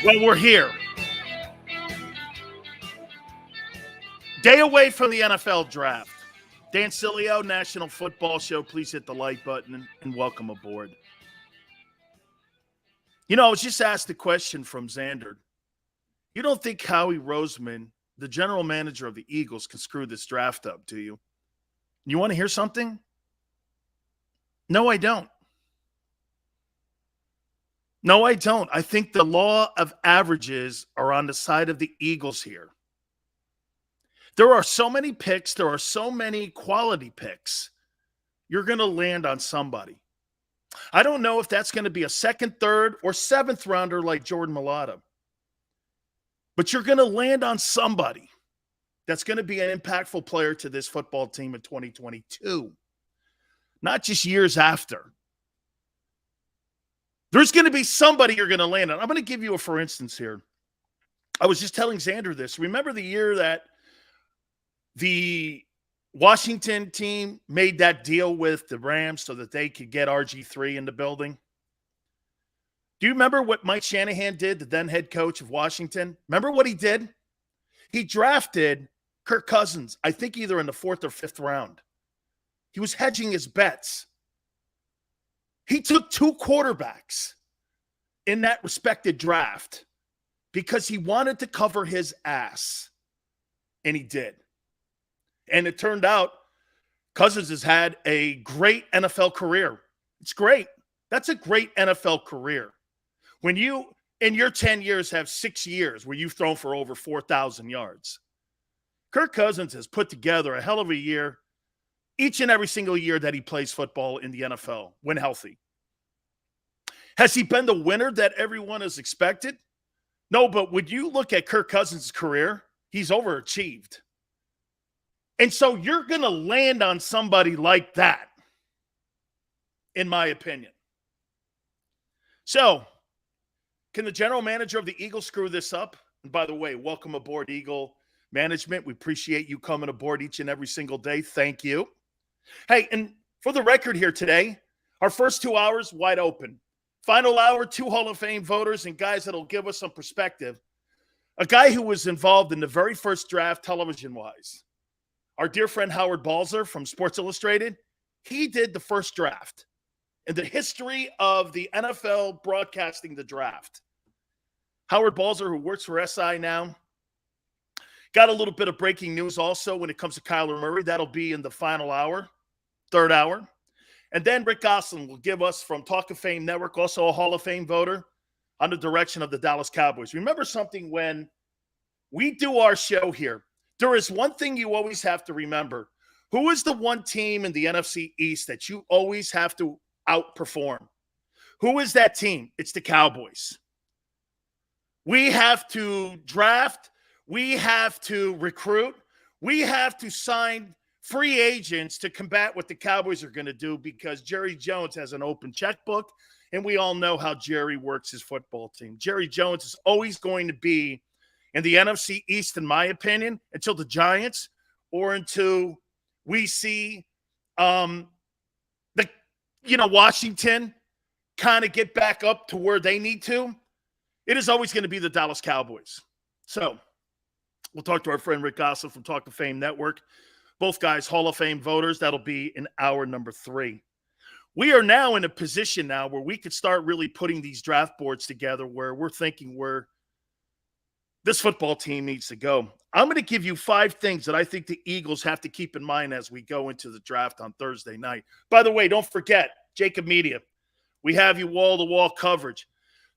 Well, we're here. Day away from the NFL draft. Dan Sileo, National Football Show. Please hit the like button and welcome aboard. You know, I was just asked a question from Xander. You don't think Howie Roseman, the general manager of the Eagles, can screw this draft up, do you? You want to hear something? No, I don't. No, I don't. I think the law of averages are on the side of the Eagles here. There are so many picks. There are so many quality picks. You're going to land on somebody. I don't know if that's going to be a second, third, or seventh rounder like Jordan Mailata. But you're going to land on somebody that's going to be an impactful player to this football team in 2022. Not just years after. There's going to be somebody you're going to land on. I'm going to give you a for instance here. I was just telling Xander this. Remember the year that the Washington team made that deal with the Rams so that they could get RG3 in the building? Do you remember what Mike Shanahan did, the then head coach of Washington? Remember what he did? He drafted Kirk Cousins, I think either in the 4th or 5th round. He was hedging his bets. He took 2 quarterbacks in that respected draft because he wanted to cover his ass. And he did. And it turned out Cousins has had a great NFL career. It's great. That's a great NFL career. When you, in your 10 years, have 6 years where you've thrown for over 4,000 yards, Kirk Cousins has put together a hell of a year each and every single year that he plays football in the NFL when healthy. Has he been the winner that everyone has expected? No, but when you look at Kirk Cousins' career, he's overachieved. And so you're going to land on somebody like that, in my opinion. So, can the general manager of the Eagles screw this up? And by the way, welcome aboard, Eagle Management. We appreciate you coming aboard each and every single day. Thank you. Hey, and for the record here today, our first 2 hours wide open. Final hour, 2 Hall of Fame voters and guys that'll give us some perspective. A guy who was involved in the very first draft television-wise. Our dear friend Howard Balzer from Sports Illustrated, he did the first draft in the history of the NFL broadcasting the draft. Howard Balzer, who works for SI now, got a little bit of breaking news also when it comes to Kyler Murray. That'll be in the final hour, 3rd hour. And then Rick Gosselin will give us from Talk of Fame Network, also a Hall of Fame voter, on the direction of the Dallas Cowboys. Remember something when we do our show here. There is one thing you always have to remember. Who is the one team in the NFC East that you always have to outperform? Who is that team? It's the Cowboys. We have to draft. We have to recruit. We have to sign free agents to combat what the Cowboys are going to do because Jerry Jones has an open checkbook, and we all know how Jerry works his football team. Jerry Jones is always going to be in the NFC East, in my opinion, until the Giants or until we see Washington kind of get back up to where they need to. It is always going to be the Dallas Cowboys. So we'll talk to our friend Rick Gosselin from Talk of Fame Network. Both guys, Hall of Fame voters. That'll be in hour number 3. We are now in a position now where we could start really putting these draft boards together where we're thinking where this football team needs to go. I'm going to give you 5 things that I think the Eagles have to keep in mind as we go into the draft on Thursday night. By the way, don't forget, JAKIB Media. We have you wall-to-wall coverage.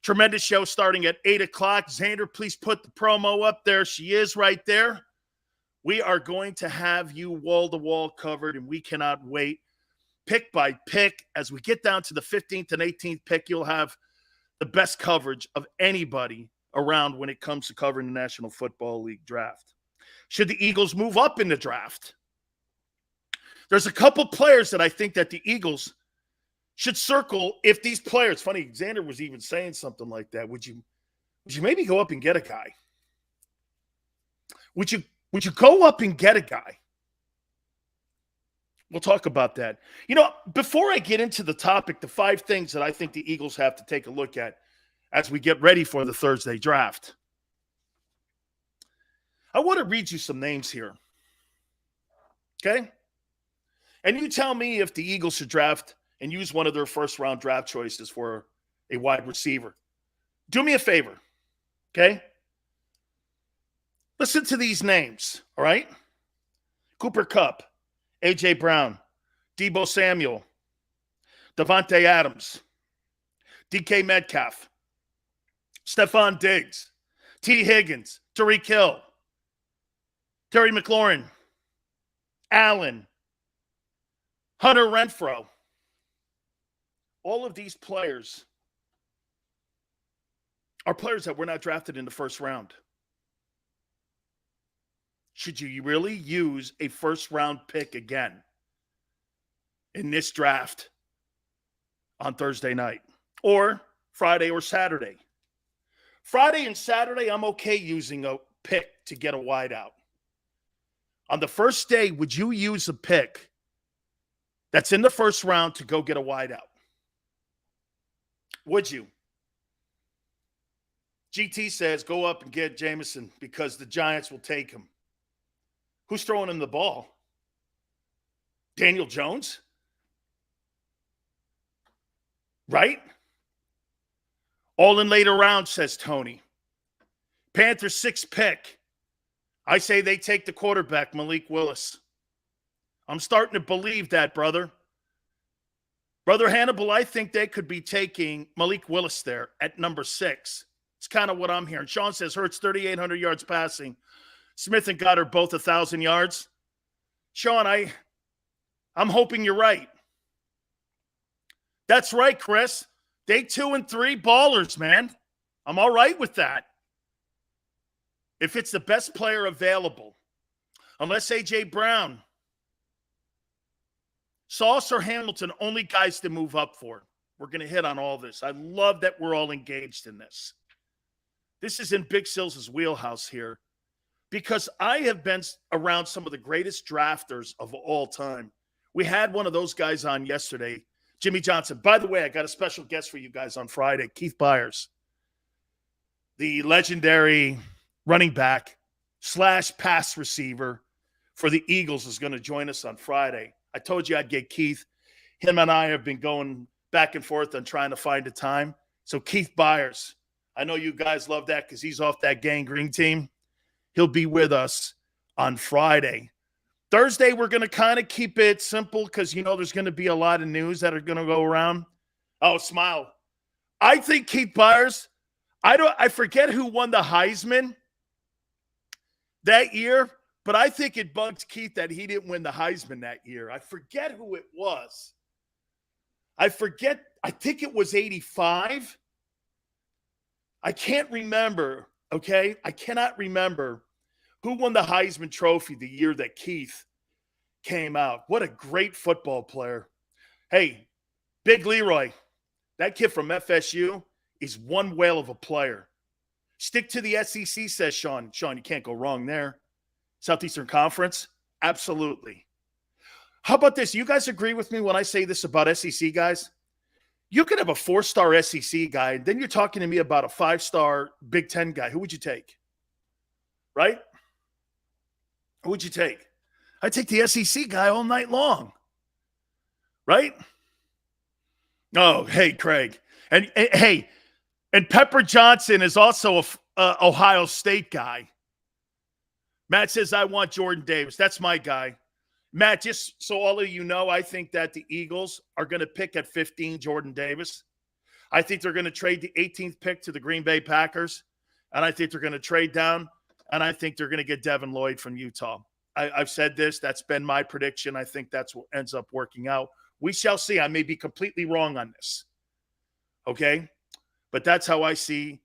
Tremendous show starting at 8 o'clock. Xander, please put the promo up there. She is right there. We are going to have you wall-to-wall covered, and we cannot wait. Pick by pick. As we get down to the 15th and 18th pick, you'll have the best coverage of anybody around when it comes to covering the National Football League draft. Should the Eagles move up in the draft? There's a couple players that I think that the Eagles should circle if these players, funny, Xander was even saying something like that. Would you maybe go up and get a guy? Would you go up and get a guy? We'll talk about that. You know, before I get into the topic, the 5 things that I think the Eagles have to take a look at, as we get ready for the Thursday draft. I want to read you some names here. Okay? And you tell me if the Eagles should draft and use one of their first-round draft choices for a wide receiver. Do me a favor, okay? Listen to these names, all right? Cooper Kupp, A.J. Brown, Deebo Samuel, Devontae Adams, DK Metcalf, Stephon Diggs, T. Higgins, Tyreek Hill, Terry McLaurin, Allen, Hunter Renfrow. All of these players are players that were not drafted in the first round. Should you really use a first-round pick again in this draft on Thursday night or Friday or Saturday? Friday and Saturday, I'm okay using a pick to get a wideout. On the first day, would you use a pick that's in the first round to go get a wideout? Would you? GT says go up and get Jameson because the Giants will take him. Who's throwing him the ball? Daniel Jones? Right? All in later rounds, says Tony. Panthers 6th pick. I say they take the quarterback, Malik Willis. I'm starting to believe that, brother. Brother Hannibal, I think they could be taking Malik Willis there at number 6. It's kind of what I'm hearing. Sean says Hurts 3,800 yards passing. Smith and Goddard both 1,000 yards. Sean, I'm hoping you're right. That's right, Chris. Day 2 and 3, ballers, man. I'm all right with that. If it's the best player available, unless A.J. Brown, Sauce or Hamilton, only guys to move up for. We're going to hit on all this. I love that we're all engaged in this. This is in Big Sills' wheelhouse here because I have been around some of the greatest drafters of all time. We had one of those guys on yesterday, Jimmy Johnson. By the way, I got a special guest for you guys on Friday, Keith Byers, the legendary running back / pass receiver for the Eagles, is going to join us on Friday. I told you I'd get Keith. Him and I have been going back and forth on trying to find a time. So Keith Byers, I know you guys love that because he's off that Gang Green team. He'll be with us on Friday. Thursday, we're going to kind of keep it simple because, there's going to be a lot of news that are going to go around. Oh, smile. I think Keith Byers, I forget who won the Heisman that year, but I think it bugs Keith that he didn't win the Heisman that year. I forget who it was. I think it was 85. I can't remember, okay? I cannot remember who won the Heisman Trophy the year that Keith came out. What a great football player. Hey, Big Leroy, that kid from FSU is one whale of a player. Stick to the SEC, says Sean. Sean, you can't go wrong there. Southeastern Conference? Absolutely. How about this? You guys agree with me when I say this about SEC guys? You could have a 4-star SEC guy, and then you're talking to me about a 5-star Big Ten guy. Who would you take? Right? Who would you take? I'd take the SEC guy all night long. Right? Oh, hey, Craig. And hey, and Pepper Johnson is also a Ohio State guy. Matt says, I want Jordan Davis. That's my guy. Matt, just so all of you know, I think that the Eagles are going to pick at 15 Jordan Davis. I think they're going to trade the 18th pick to the Green Bay Packers. And I think they're going to trade down. And I think they're going to get Devin Lloyd from Utah. I've said this. That's been my prediction. I think that's what ends up working out. We shall see. I may be completely wrong on this. Okay? But that's how I see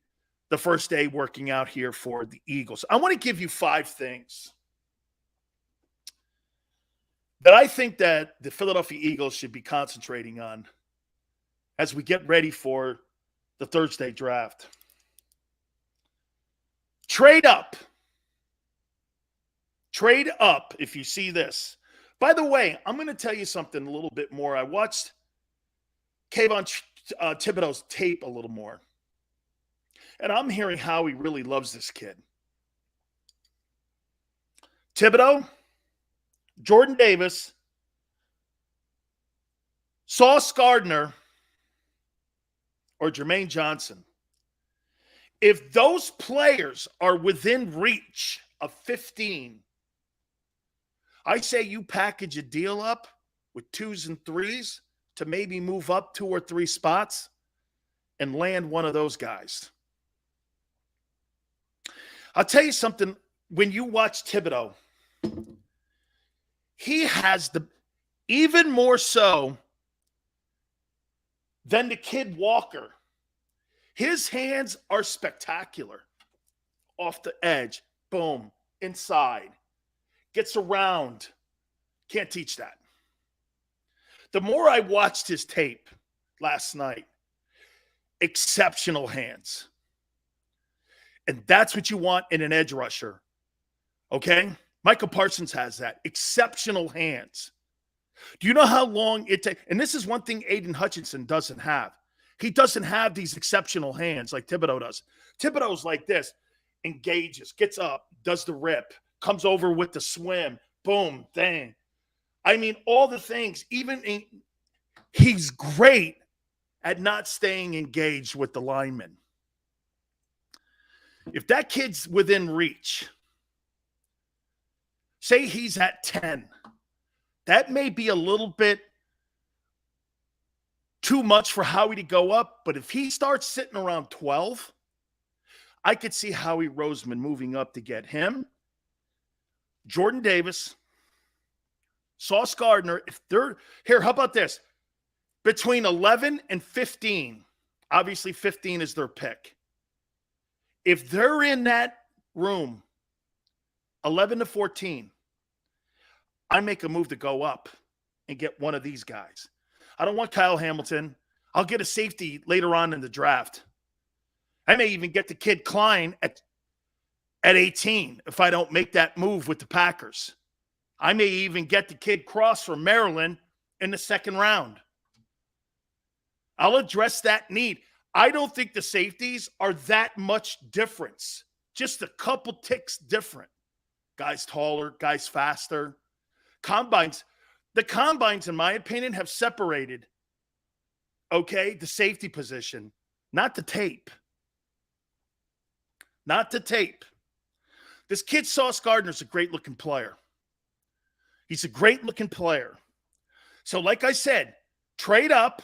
the first day working out here for the Eagles. I want to give you 5 things that I think that the Philadelphia Eagles should be concentrating on as we get ready for the Thursday draft. Trade up. Trade up if you see this. By the way, I'm going to tell you something a little bit more. I watched Kayvon Thibodeau's tape a little more. And I'm hearing Howie really loves this kid. Thibodeau, Jordan Davis, Sauce Gardner, or Jermaine Johnson. If those players are within reach of 15, I say you package a deal up with 2s and 3s to maybe move up 2 or 3 spots and land one of those guys. I'll tell you something. When you watch Thibodeau, he has even more so than the kid Walker. His hands are spectacular. Off the edge, boom, inside, gets around. Can't teach that. The more I watched his tape last night, exceptional hands. And that's what you want in an edge rusher. Okay? Michael Parsons has that. Exceptional hands. Do you know how long it takes? And this is one thing Aiden Hutchinson doesn't have. He doesn't have these exceptional hands like Thibodeau does. Thibodeau's like this, engages, gets up, does the rip, comes over with the swim, boom, dang. I mean, all the things, he's great at not staying engaged with the linemen. If that kid's within reach, say he's at 10, that may be a little bit too much for Howie to go up, but if he starts sitting around 12, I could see Howie Roseman moving up to get him, Jordan Davis, Sauce Gardner. If they're here, how about this? Between 11 and 15, obviously 15 is their pick. If they're in that room, 11 to 14, I make a move to go up and get one of these guys. I don't want Kyle Hamilton. I'll get a safety later on in the draft. I may even get the kid Klein at 18 if I don't make that move with the Packers. I may even get the kid Cross from Maryland in the second round. I'll address that need. I don't think the safeties are that much difference. Just a couple ticks different. Guys taller, guys faster. The combines, in my opinion, have separated, okay, the safety position, not the tape. Not the tape. This kid, Sauce Gardner's a great-looking player. He's a great-looking player. So like I said, trade up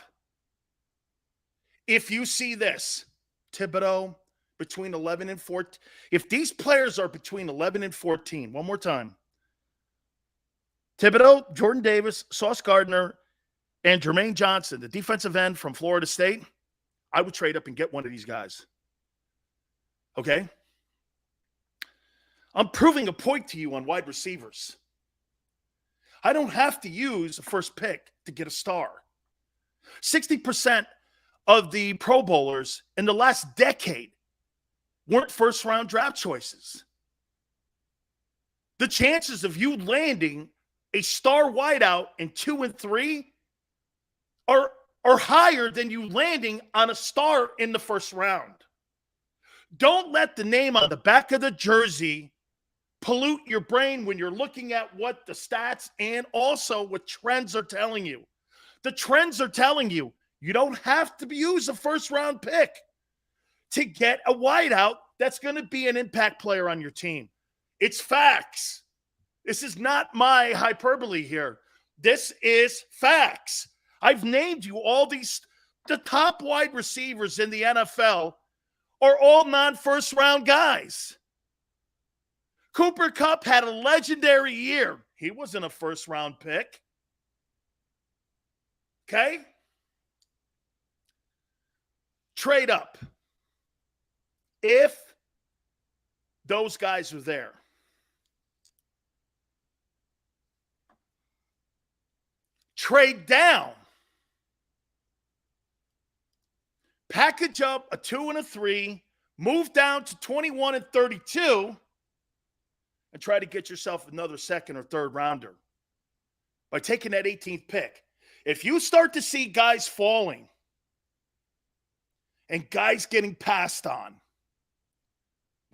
if you see this. Thibodeau between 11 and 14. If these players are between 11 and 14, one more time. Thibodeau, Jordan Davis, Sauce Gardner, and Jermaine Johnson, the defensive end from Florida State, I would trade up and get one of these guys. Okay? I'm proving a point to you on wide receivers. I don't have to use a first pick to get a star. 60% of the Pro Bowlers in the last decade weren't first-round draft choices. The chances of you landing a star wideout in 2 and 3 are higher than you landing on a star in the first round. Don't let the name on the back of the jersey pollute your brain when you're looking at what the stats and also what trends are telling you. The trends are telling you you don't have to use a first-round pick to get a wideout that's going to be an impact player on your team. It's facts. This is not my hyperbole here. This is facts. I've named you all these. The top wide receivers in the NFL are all non-first round guys. Cooper Kupp had a legendary year. He wasn't a first round pick. Okay? Trade up. If those guys are there. Trade down. Package up a 2 and a 3, move down to 21 and 32, and try to get yourself another second or third rounder by taking that 18th pick. If you start to see guys falling and guys getting passed on,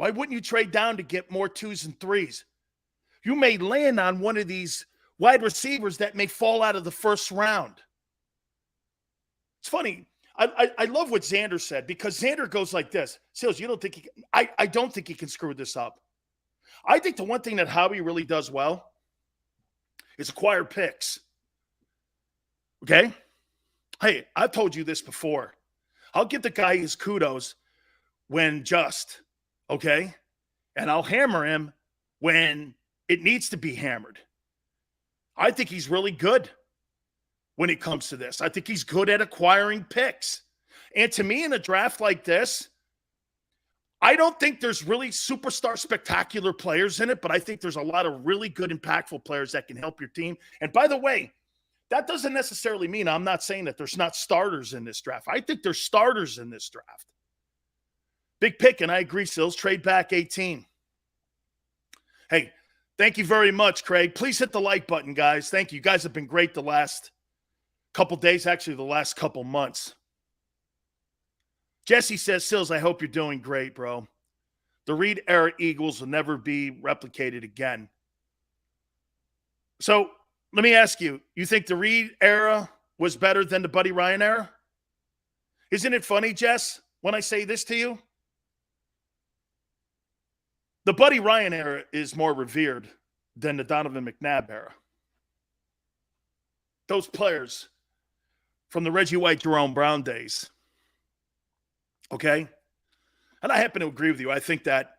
Why wouldn't you trade down to get more 2s and 3s? You may land on one of these wide receivers that may fall out of the first round. It's funny. I love what Xander said, because Xander goes like this. Seals, you don't think I don't think he can screw this up. I think the one thing that Howie really does well is acquire picks. Okay? Hey, I've told you this before. I'll give the guy his kudos when just, okay? And I'll hammer him when it needs to be hammered. I think he's really good when it comes to this. I think he's good at acquiring picks. And to me, in a draft like this, I don't think there's really superstar spectacular players in it, but I think there's a lot of really good, impactful players that can help your team. And by the way, that doesn't necessarily mean, I'm not saying that there's not starters in this draft. I think there's starters in this draft. Big pick, and I agree, Sills. Trade back 18. Hey, thank you very much, Craig. Please hit the like button, guys. Thank you. You guys have been great the last couple days, actually the last couple months. Jesse says, Sills, I hope you're doing great, bro. The Reed era Eagles will never be replicated again. So let me ask you, you think the Reed era was better than the Buddy Ryan era? Isn't it funny, Jess, when I say this to you? The Buddy Ryan era is more revered than the Donovan McNabb era. Those players from the Reggie White, Jerome Brown days. Okay? And I happen to agree with you. I think that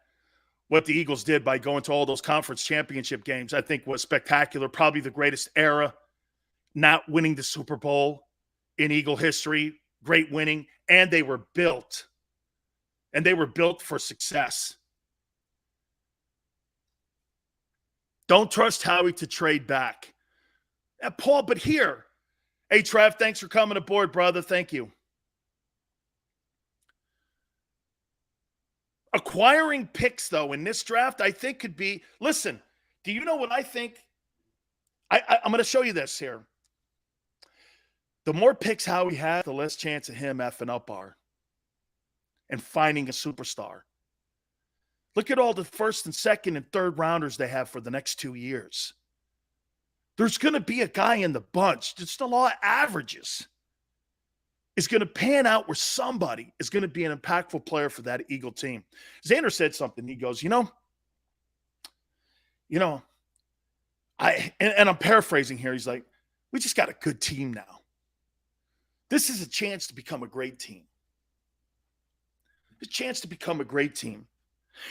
what the Eagles did by going to all those conference championship games, I think was spectacular. Probably the greatest era, not winning the Super Bowl in Eagle history. Great winning. And they were built. And they were built for success. Don't trust Howie to trade back. Paul, but here. Hey, Trev, thanks for coming aboard, brother. Thank you. Acquiring picks, though, in this draft, I think could be – listen, do you know what I think? I'm going to show you this here. The more picks Howie has, the less chance of him effing up are and finding a superstar. Look at all the first and second and third rounders they have for the next 2 years. There's going to be a guy in the bunch, just the law of averages, is going to pan out where somebody is going to be an impactful player for that Eagle team. Xander said something. He goes, and I'm paraphrasing here. He's like, we just got a good team now. This is a chance to become a great team. A chance to become a great team.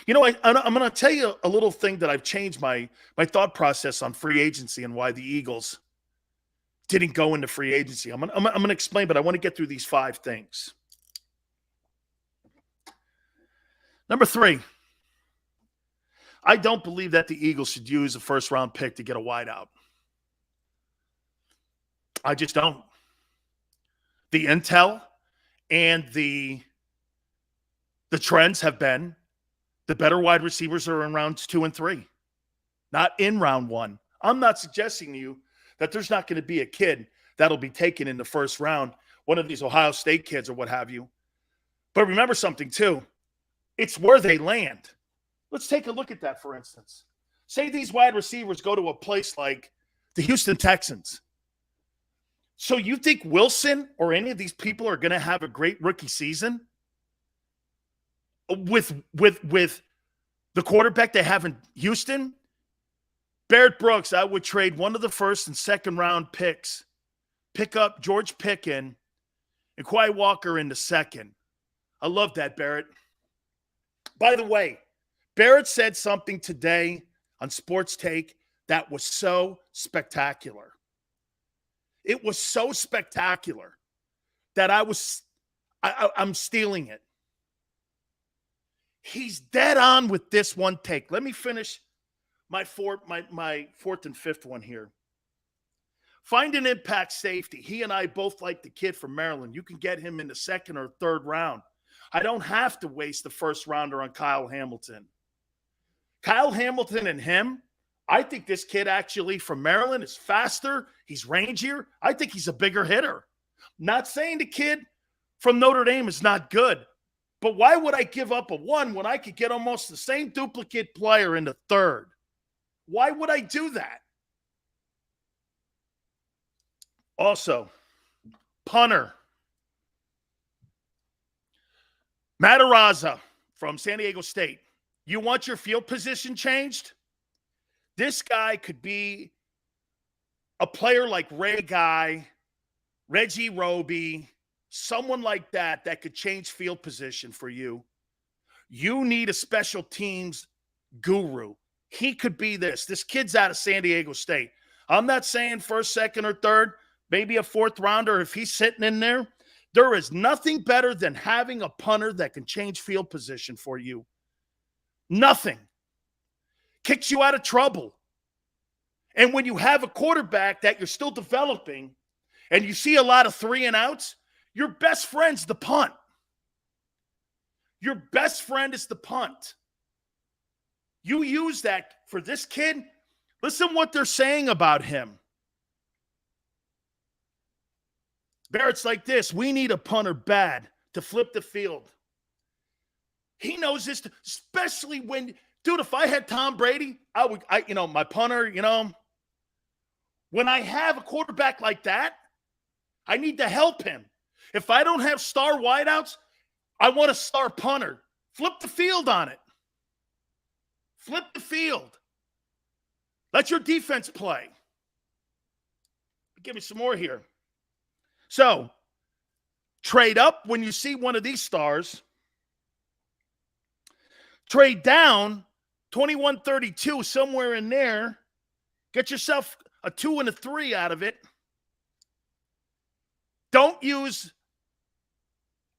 I'm going to tell you a little thing that I've changed my thought process on free agency and why the Eagles didn't go into free agency. I'm going to explain, but I want to get through these 5 things. Number 3, I don't believe that the Eagles should use a first-round pick to get a wideout. I just don't. The intel and the trends have been the better wide receivers are in rounds 2 and 3, not in round 1. I'm not suggesting to you that there's not going to be a kid that'll be taken in the first round, one of these Ohio State kids or what have you. But remember something, too. It's where they land. Let's take a look at that, for instance. Say these wide receivers go to a place like the Houston Texans. So you think Wilson or any of these people are going to have a great rookie season? With the quarterback they have in Houston? Barrett Brooks, I would trade one of the first and second round picks. Pick up George Pickens and Quay Walker in the second. I love that, Barrett. By the way, Barrett said something today on Sports Take that was so spectacular. It was so spectacular that I'm stealing it. He's dead on with this one take. Let me finish my fourth and fifth one here. Find an impact safety. He and I both like the kid from Maryland. You can get him in the second or third round. I don't have to waste the first rounder on Kyle Hamilton. Kyle Hamilton and him, I think this kid actually from Maryland is faster. He's rangier. I think he's a bigger hitter. Not saying the kid from Notre Dame is not good. But why would I give up a 1 when I could get almost the same duplicate player in the 3rd? Why would I do that? Also, punter. Matarazza from San Diego State. You want your field position changed? This guy could be a player like Ray Guy, Reggie Roby, someone like that could change field position for you. You need a special teams guru. He could be this. This kid's out of San Diego State. I'm not saying 1st, 2nd, or 3rd, maybe a 4th rounder if he's sitting in there. There is nothing better than having a punter that can change field position for you. Nothing. Kicks you out of trouble. And when you have a quarterback that you're still developing and you see a lot of 3-and-outs, your best friend's the punt. Your best friend is the punt. You use that for this kid. Listen what they're saying about him. Barrett's like this. We need a punter bad to flip the field. He knows this, especially when, dude, if I had Tom Brady, my punter, when I have a quarterback like that, I need to help him. If I don't have star wideouts, I want a star punter. Flip the field on it. Flip the field. Let your defense play. Give me some more here. So, trade up when you see one of these stars. Trade down, 21-32, somewhere in there. Get yourself a 2 and a 3 out of it. Don't use,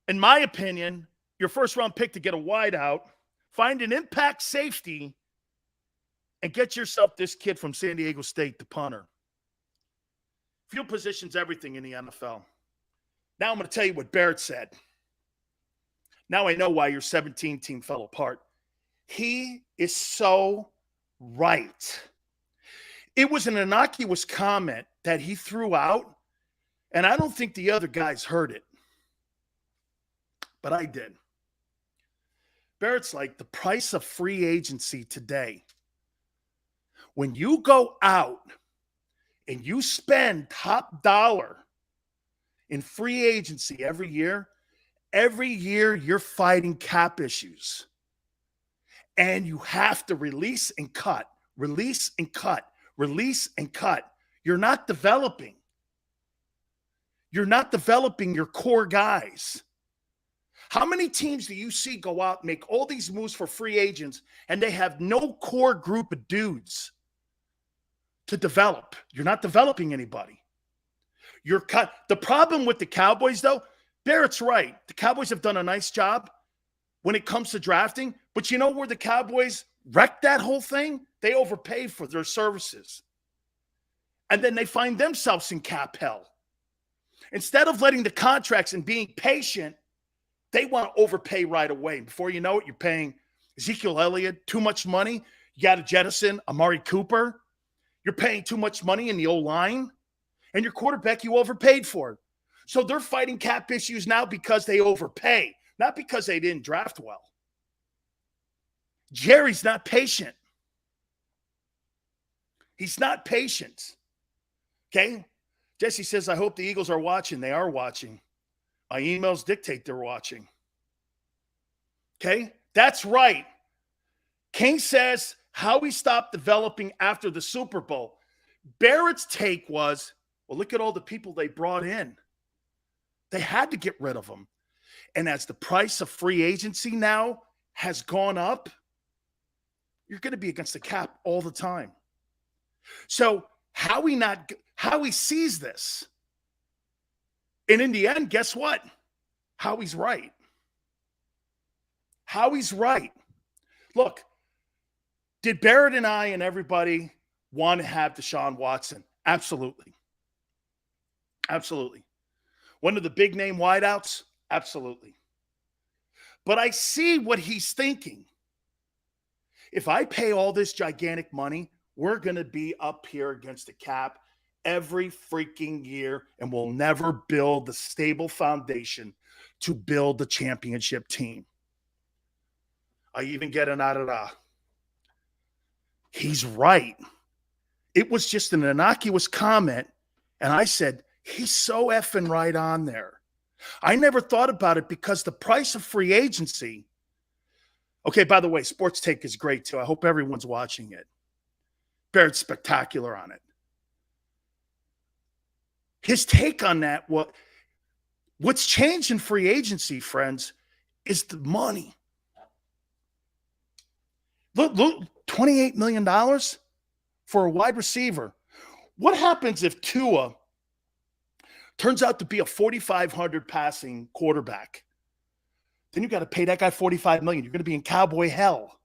in my opinion, your 1st-round pick to get a wideout. Find an impact safety and get yourself this kid from San Diego State, the punter. Field position's everything in the NFL. Now I'm going to tell you what Barrett said. Now I know why your 17 team fell apart. He is so right. It was an innocuous comment that he threw out, and I don't think the other guys heard it. But I did. Barrett's like, the price of free agency today. When you go out and you spend top dollar in free agency every year you're fighting cap issues. And you have to release and cut, release and cut, release and cut. You're not developing. You're not developing your core guys. How many teams do you see go out and make all these moves for free agents and they have no core group of dudes to develop? You're not developing anybody. You're cut. The problem with the Cowboys, though, Barrett's right. The Cowboys have done a nice job when it comes to drafting, but you know where the Cowboys wrecked that whole thing? They overpay for their services. And then they find themselves in cap hell. Instead of letting the contracts and being patient, they want to overpay right away. Before you know it, you're paying Ezekiel Elliott too much money. You got to jettison Amari Cooper. You're paying too much money in the O-line. And your quarterback you overpaid for. So they're fighting cap issues now because they overpay, not because they didn't draft well. Jerry's not patient. He's not patient. Okay? Jesse says, I hope the Eagles are watching. They are watching. My emails dictate they're watching. Okay? That's right. King says, Howie stopped developing after the Super Bowl. Barrett's take was, well, look at all the people they brought in. They had to get rid of them. And as the price of free agency now has gone up, you're going to be against the cap all the time. So Howie sees this. And in the end, guess what? Howie's right. Howie's right. Look, did Barrett and I and everybody want to have Deshaun Watson? Absolutely. Absolutely. One of the big name wideouts? Absolutely. But I see what he's thinking. If I pay all this gigantic money, we're going to be up here against the cap every freaking year, and we'll never build the stable foundation to build the championship team. I even get an da-da-da. He's right. It was just an innocuous comment, and I said, he's so effing right on there. I never thought about it because the price of free agency. Okay, by the way, Sports Take is great too. I hope everyone's watching it. Barrett's spectacular on it. His take on that, what's changed in free agency, friends, is the money. Look, $28 million for a wide receiver. What happens if Tua turns out to be a 4,500 passing quarterback? Then you got to pay that guy $45 million. You're going to be in cowboy hell.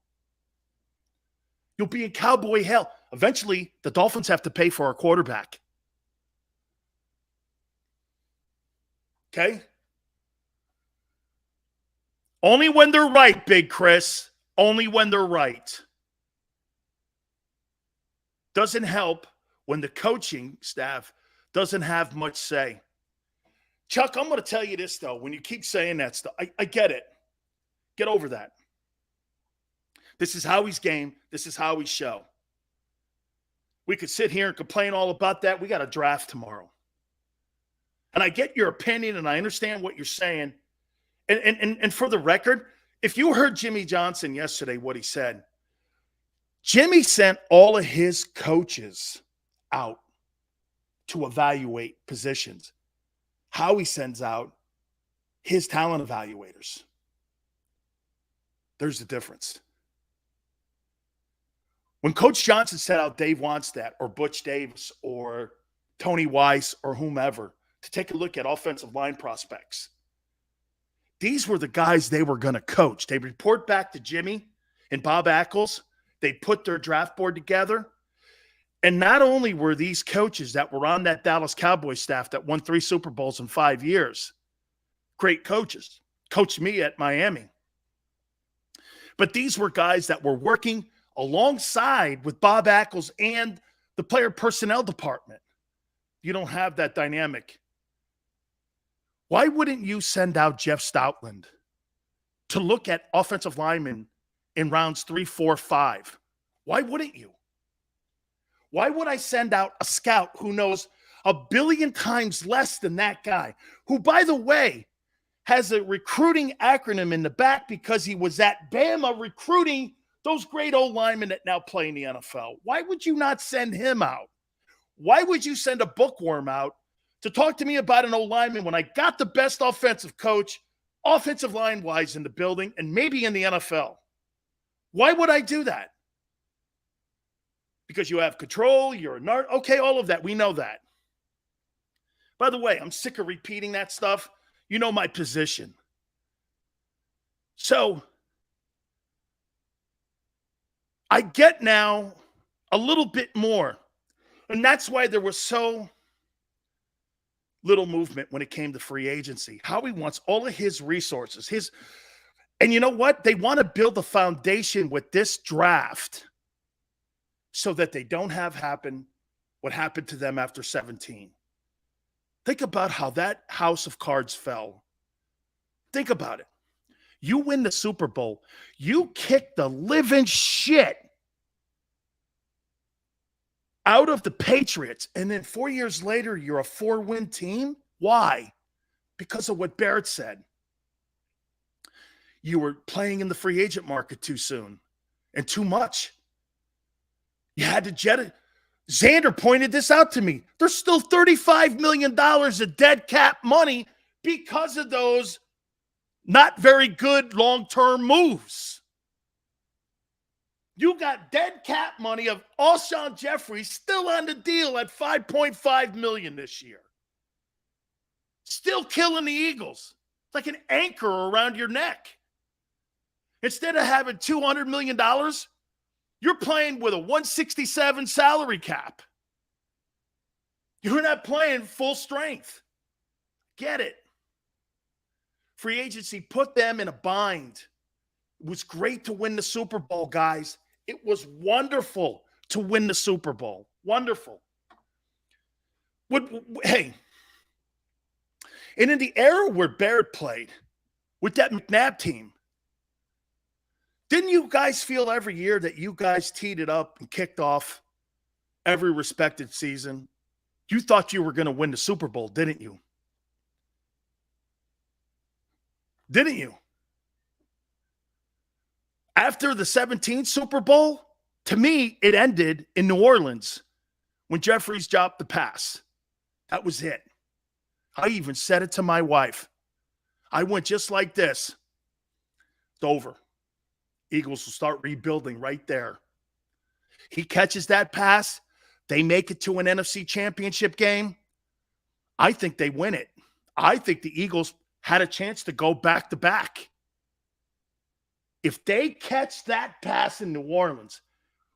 You'll be in cowboy hell. Eventually, the Dolphins have to pay for our quarterback. Okay? Only when they're right, Big Chris. Only when they're right. Doesn't help when the coaching staff doesn't have much say. Chuck, I'm going to tell you this, though. When you keep saying that stuff, I get it. Get over that. This is Howie's game. This is Howie's show. We could sit here and complain all about that. We got a draft tomorrow. And I get your opinion, and I understand what you're saying. And for the record, if you heard Jimmy Johnson yesterday, what he said, Jimmy sent all of his coaches out to evaluate positions. Howie sends out his talent evaluators. There's the difference. When Coach Johnson sent out Dave Wannstedt or Butch Davis or Tony Weiss or whomever to take a look at offensive line prospects, these were the guys they were going to coach. They report back to Jimmy and Bob Ackles. They put their draft board together. And not only were these coaches that were on that Dallas Cowboys staff that won 3 Super Bowls in 5 years, great coaches, coached me at Miami. But these were guys that were working alongside with Bob Ackles and the player personnel department. You don't have that dynamic. Why wouldn't you send out Jeff Stoutland to look at offensive linemen in rounds 3, 4, 5? Why wouldn't you? Why would I send out a scout who knows a billion times less than that guy, who, by the way, has a recruiting acronym in the back because he was at Bama recruiting those great old linemen that now play in the NFL? Why would you not send him out? Why would you send a bookworm out to talk to me about an old lineman when I got the best offensive coach, offensive line-wise in the building, and maybe in the NFL? Why would I do that? Because you have control, you're a nerd. Okay, all of that. We know that. By the way, I'm sick of repeating that stuff. You know my position. So I get now a little bit more. And that's why there was so little movement when it came to free agency. Howie wants all of his resources. And you know what? They want to build a foundation with this draft so that they don't have happen what happened to them after 17. Think about how that house of cards fell. Think about it. You win the Super Bowl. You kick the living shit out of the Patriots, and then 4 years later, you're a 4-win team? Why? Because of what Barrett said. You were playing in the free agent market too soon and too much. You had to jet it. Xander pointed this out to me. There's still $35 million of dead cap money because of those not very good long-term moves. You got dead cap money of Alshon Jeffrey still on the deal at $5.5 million this year. Still killing the Eagles. It's like an anchor around your neck. Instead of having $200 million, you're playing with a 167 salary cap. You're not playing full strength. Get it. Free agency put them in a bind. It was great to win the Super Bowl, guys. It was wonderful to win the Super Bowl. Wonderful. Hey, and in the era where Barrett played with that McNabb team, Didn't you guys feel every year that you guys teed it up and kicked off every respected season? You thought you were going to win the Super Bowl, didn't you? Didn't you? After the 17th Super Bowl, to me, it ended in New Orleans when Jeffries dropped the pass. That was it. I even said it to my wife. I went just like this. It's over. Eagles will start rebuilding right there. He catches that pass. They make it to an NFC championship game. I think they win it. I think the Eagles had a chance to go back to back. If they catch that pass in New Orleans,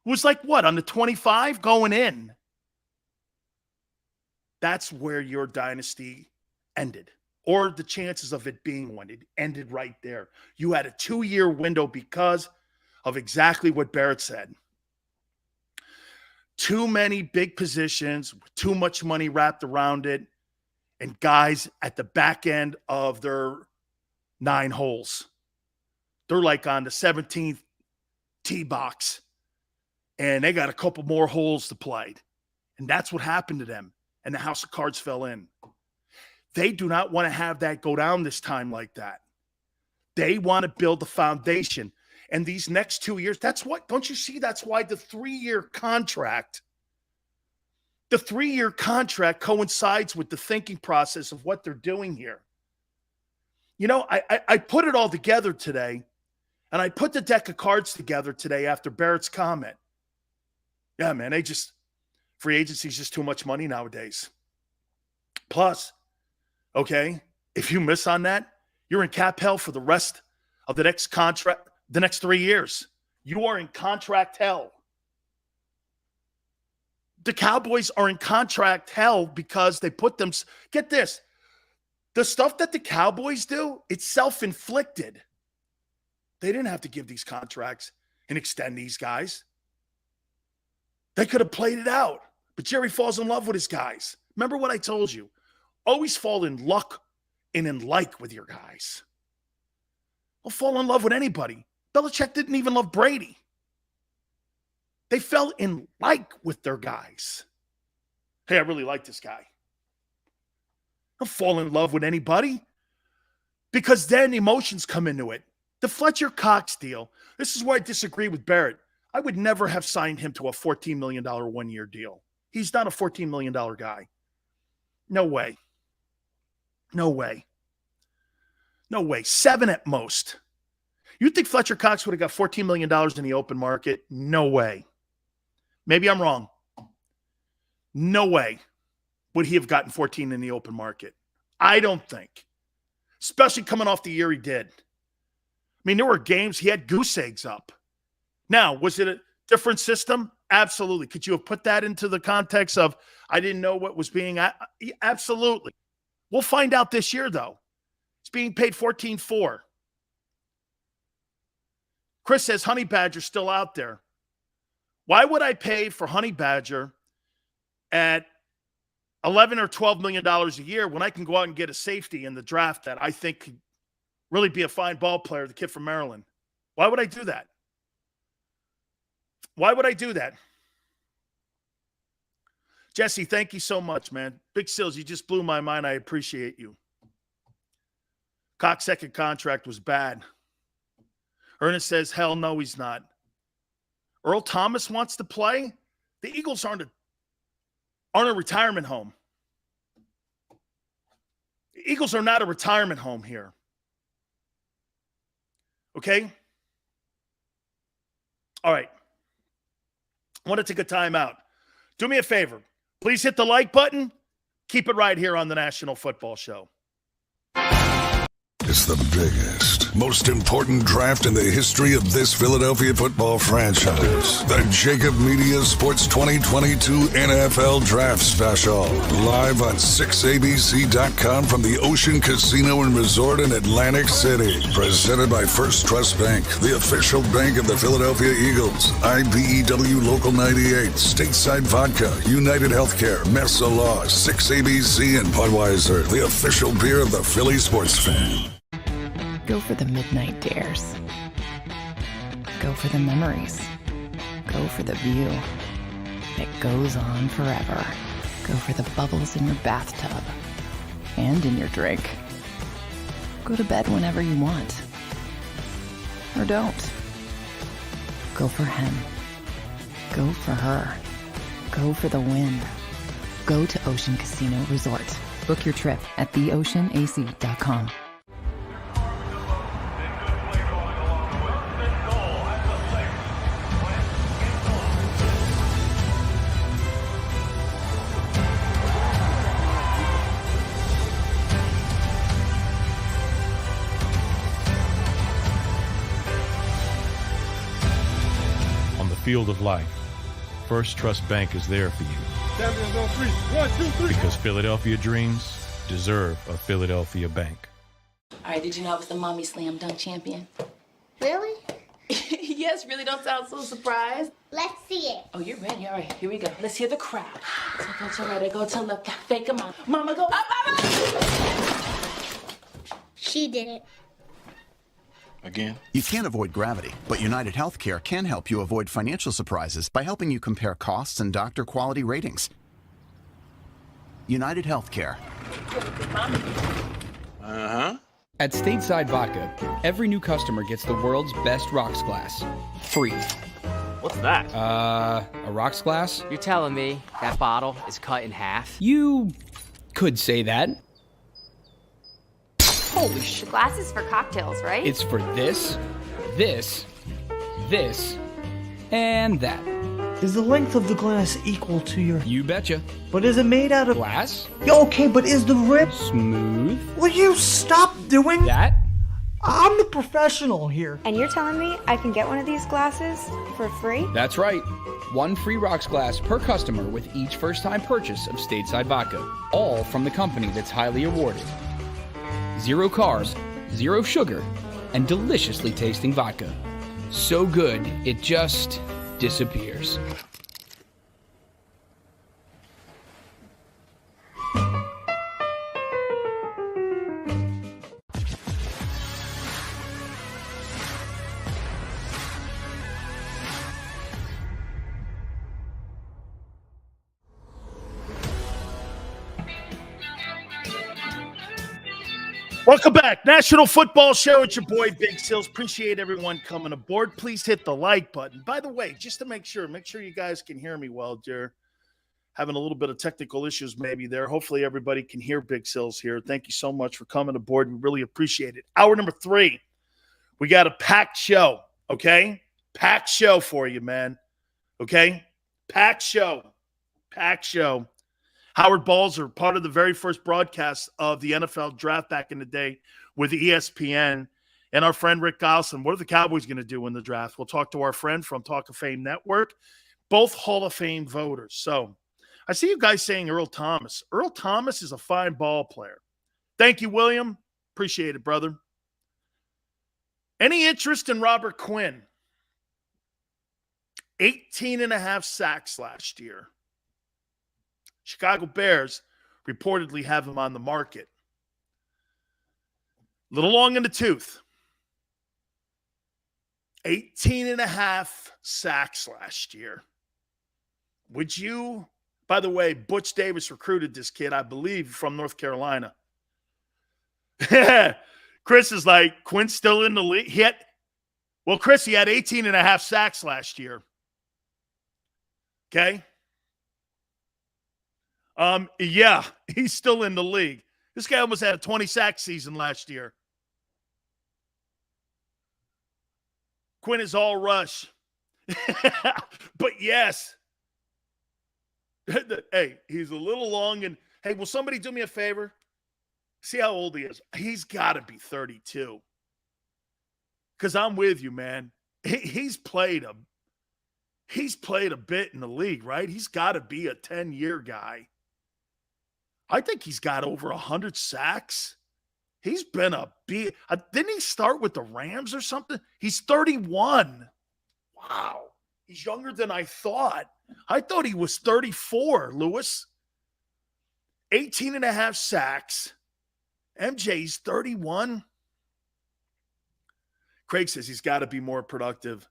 it was like what, on the 25 going in? That's where your dynasty ended, or the chances of it being one. It ended right there. You had a 2-year window because of exactly what Barrett said. Too many big positions, too much money wrapped around it, and guys at the back end of their 9 holes. They're like on the 17th tee box, and they got a couple more holes to play. And that's what happened to them, and the house of cards fell in. They do not want to have that go down this time like that. They want to build the foundation. And these next 2 years, that's what, don't you see? That's why the 3-year contract coincides with the thinking process of what they're doing here. You know, I put it all together today, and I put the deck of cards together today after Barrett's comment. Yeah, man, free agency is just too much money nowadays. Plus, okay, if you miss on that, you're in cap hell for the rest of the next 3 years. You are in contract hell. The Cowboys are in contract hell because they put them, get this, the stuff that the Cowboys do, it's self-inflicted. They didn't have to give these contracts and extend these guys. They could have played it out, but Jerry falls in love with his guys. Remember what I told you. Always fall in luck and in like with your guys. Don't fall in love with anybody. Belichick didn't even love Brady. They fell in like with their guys. Hey, I really like this guy. Don't fall in love with anybody because then emotions come into it. The Fletcher Cox deal, this is where I disagree with Barrett. I would never have signed him to a $14 million one-year deal. He's not a $14 million guy. No way. No way. No way. 7 at most. You think Fletcher Cox would have got $14 million in the open market? No way. Maybe I'm wrong. No way would he have gotten 14 in the open market. I don't think. Especially coming off the year he did. I mean, there were games he had goose eggs up. Now, was it a different system? Absolutely. Could you have put that into the context of, I didn't know what was being, absolutely. We'll find out this year, though. It's being paid $14.4. Chris says Honey Badger's still out there. Why would I pay for Honey Badger at $11 or $12 million a year when I can go out and get a safety in the draft that I think could really be a fine ball player, the kid from Maryland? Why would I do that? Why would I do that? Jesse, thank you so much, man. Big Sills, you just blew my mind. I appreciate you. Cox's second contract was bad. Ernest says, hell no, he's not. Earl Thomas wants to play. The Eagles aren't a retirement home. The Eagles are not a retirement home here. Okay? All right. I want to take a timeout. Do me a favor. Please hit the like button. Keep it right here on the National Football Show. It's the biggest, most important draft in the history of this Philadelphia football franchise. The JAKIB Media Sports 2022 NFL Draft Special. Live on 6abc.com from the Ocean Casino and Resort in Atlantic City. Presented by First Trust Bank, the official bank of the Philadelphia Eagles. IBEW Local 98, Stateside Vodka, United Healthcare, Mesa Law, 6ABC, and Budweiser, the official beer of the Philly sports fan. Go for the midnight dares. Go for the memories. Go for the view that goes on forever. Go for the bubbles in your bathtub and in your drink. Go to bed whenever you want. Or don't. Go for him. Go for her. Go for the win. Go to Ocean Casino Resort. Book your trip at theoceanac.com. On the field of life, First Trust Bank is there for you. Champions on three. 1, 2, 3. Because Philadelphia dreams deserve a Philadelphia bank. All right, did you know I was the Mommy Slam Dunk Champion? Really? Yes, really don't sound so surprised. Let's see it. Oh, you're ready. All right, here we go. Let's hear the crowd. So go to right, I go to left, fake a mom. Mama, go up, mama! She did it. Again? You can't avoid gravity, but United Healthcare can help you avoid financial surprises by helping you compare costs and doctor quality ratings. United Healthcare. Uh-huh. At Stateside Vodka, every new customer gets the world's best rocks glass. Free. What's that? A rocks glass? You're telling me that bottle is cut in half? You could say that. Holy shit. The glass is for cocktails, right? It's for this, this, this, and that. Is the length of the glass equal to your... You betcha. But is it made out of... Glass? Yeah, okay, but is the rip... Smooth? Will you stop doing... That? I'm the professional here. And you're telling me I can get one of these glasses for free? That's right. One free rocks glass per customer with each first-time purchase of Stateside Vodka. All from the company that's highly awarded. 0 carbs, 0 sugar, and deliciously tasting vodka. So good, it just disappears. Welcome back. National Football Show. It's your boy, Big Sills. Appreciate everyone coming aboard. Please hit the like button. By the way, just to make sure you guys can hear me well, dear. Having a little bit of technical issues maybe there. Hopefully everybody can hear Big Sills here. Thank you so much for coming aboard. We really appreciate it. Hour number 3. We got a packed show, okay? Packed show for you, man. Okay? Packed show. Packed show. Howard Balzer, part of the very first broadcast of the NFL draft back in the day with ESPN, and our friend Rick Gosselin. What are the Cowboys going to do in the draft? We'll talk to our friend from Talk of Fame Network, both Hall of Fame voters. So I see you guys saying Earl Thomas. Earl Thomas is a fine ball player. Thank you, William. Appreciate it, brother. Any interest in Robert Quinn? 18.5 sacks last year. Chicago Bears reportedly have him on the market. A little long in the tooth. 18.5 sacks last year. Would you, by the way, Butch Davis recruited this kid, I believe, from North Carolina. Chris is like, Quinn's still in the league. Chris, he had 18.5 sacks last year. Okay? Yeah, he's still in the league. This guy almost had a 20-sack season last year. Quinn is all rush. But yes. Hey, he's a little long. And hey, will somebody do me a favor? See how old he is. He's got to be 32. Because I'm with you, man. He's played a bit in the league, right? He's got to be a 10-year guy. I think he's got over 100 sacks. He's been didn't he start with the Rams or something? He's 31. Wow. He's younger than I thought. I thought he was 34, Lewis. 18.5 sacks. MJ's 31. Craig says he's got to be more productive.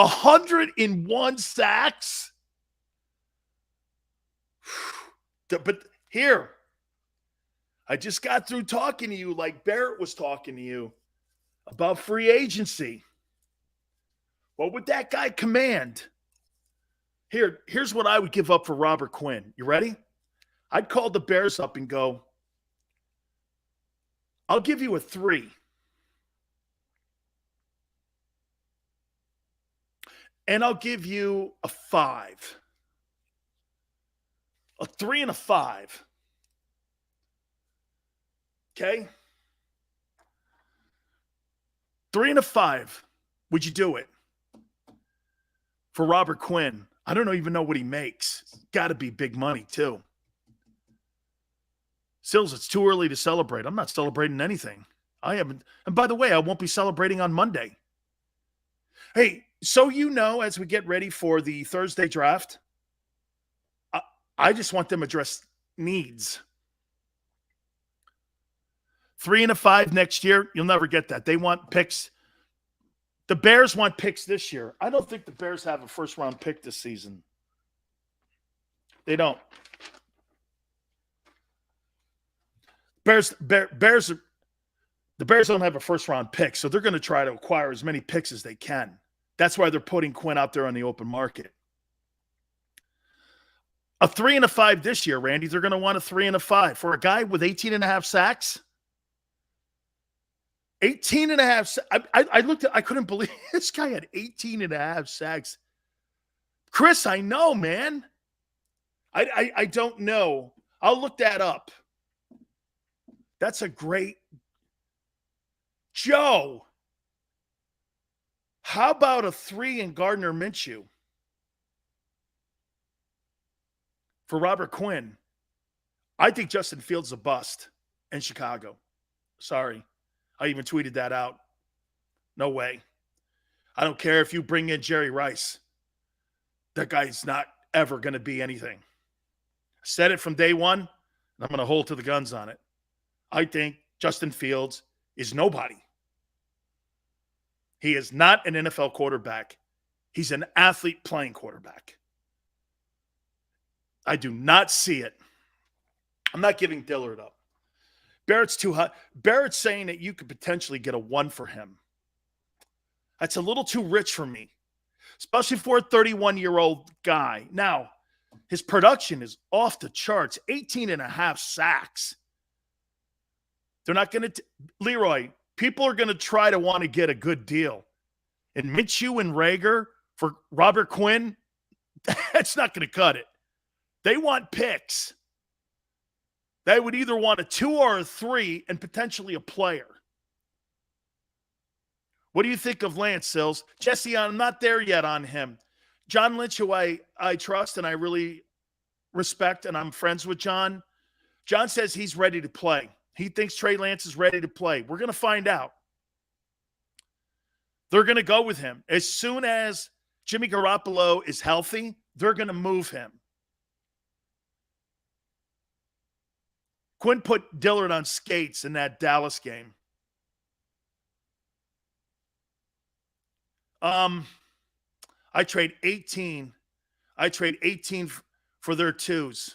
101 sacks. But here, I just got through talking to you like Barrett was talking to you about free agency. What would that guy command? Here's what I would give up for Robert Quinn. You ready? I'd call the Bears up and go, I'll give you a 3. And I'll give you a 5. A 3 and a 5. Okay? 3 and a 5. Would you do it? For Robert Quinn. I don't even know what he makes. Got to be big money, too. Sills, it's too early to celebrate. I'm not celebrating anything. I haven't. And by the way, I won't be celebrating on Monday. Hey, so you know, as we get ready for the Thursday draft, I just want them to address needs. 3 and a 5 next year. You'll never get that. They want picks. The Bears want picks this year. I don't think the Bears have a first-round pick this season. They don't. The Bears don't have a first-round pick, so they're going to try to acquire as many picks as they can. That's why they're putting Quinn out there on the open market. A 3 and a 5 this year, Randy. They're going to want a 3 and a 5. For a guy with 18 and a half sacks, 18 and a half. I looked at, I couldn't believe this guy had 18 and a half sacks. Chris, I know, man. I don't know. I'll look that up. That's a great. Joe, how about a 3 in Gardner Minshew? For Robert Quinn, I think Justin Fields is a bust in Chicago. Sorry. I even tweeted that out. No way. I don't care if you bring in Jerry Rice. That guy's not ever going to be anything. I said it from day one, and I'm going to hold to the guns on it. I think Justin Fields is nobody. He is not an NFL quarterback. He's an athlete playing quarterback. I do not see it. I'm not giving Dillard up. Barrett's too high. Barrett's saying that you could potentially get a 1 for him. That's a little too rich for me, especially for a 31-year-old guy. Now, his production is off the charts. 18 and a half sacks. They're not going to – Leroy, people are going to try to want to get a good deal. And Minshew and Rager for Robert Quinn, that's not going to cut it. They want picks. They would either want a 2 or a 3 and potentially a player. What do you think of Lance, Sills? Jesse, I'm not there yet on him. John Lynch, who I trust and I really respect, and I'm friends with John. John says he's ready to play. He thinks Trey Lance is ready to play. We're going to find out. They're going to go with him. As soon as Jimmy Garoppolo is healthy, they're going to move him. Quinn put Dillard on skates in that Dallas game. I trade 18. I trade 18 for their 2s.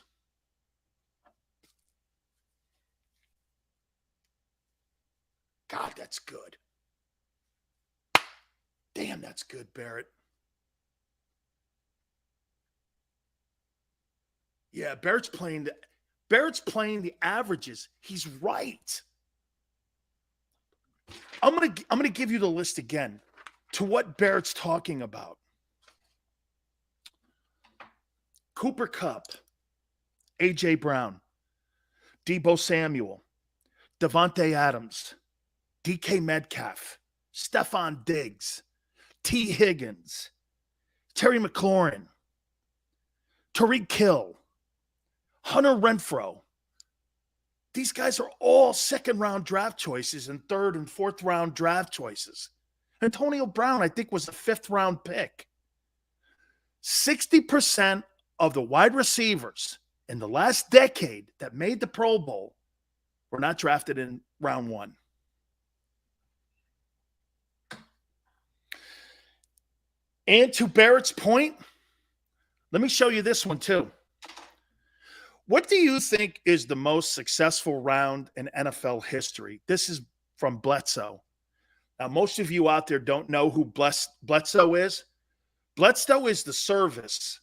God, that's good. Damn, that's good, Barrett. Yeah, Barrett's playing the averages. He's right. I'm gonna give you the list again to what Barrett's talking about. Cooper Kupp, A.J. Brown, Deebo Samuel, Devontae Adams, DK Metcalf, Stephon Diggs, T. Higgins, Terry McLaurin, Tariq Hill, Hunter Renfrow. These guys are all second-round draft choices and third and fourth-round draft choices. Antonio Brown, I think, was a fifth-round pick. 60% of the wide receivers in the last decade that made the Pro Bowl were not drafted in round 1. And to Barrett's point, let me show you this one too. What do you think is the most successful round in NFL history? This is from Bledsoe. Now, most of you out there don't know who Bledsoe is. Bledsoe is the service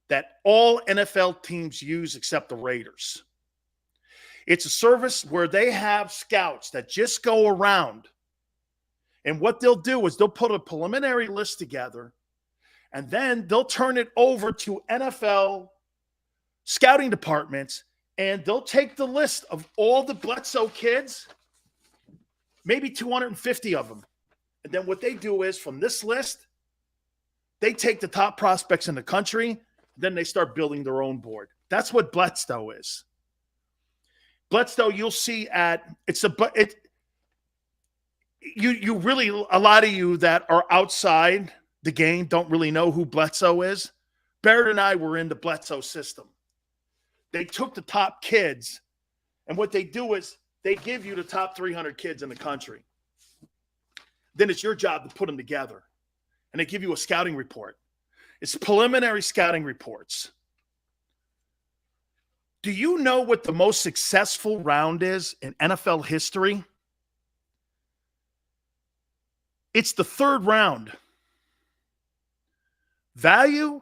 that all NFL teams use except the Raiders. It's a service where they have scouts that just go around. And what they'll do is they'll put a preliminary list together, and then they'll turn it over to NFL scouting departments, and they'll take the list of all the Bledsoe kids, maybe 250 of them. And then what they do is from this list, they take the top prospects in the country, then they start building their own board. That's what Bledsoe is. Bledsoe, you'll see you really, a lot of you that are outside the game don't really know who Bledsoe is. Barrett and I were in the Bledsoe system. They took the top kids, and what they do is they give you the top 300 kids in the country. Then it's your job to put them together, and they give you a scouting report. It's preliminary scouting reports. Do you know what the most successful round is in NFL history? It's the third round. Value,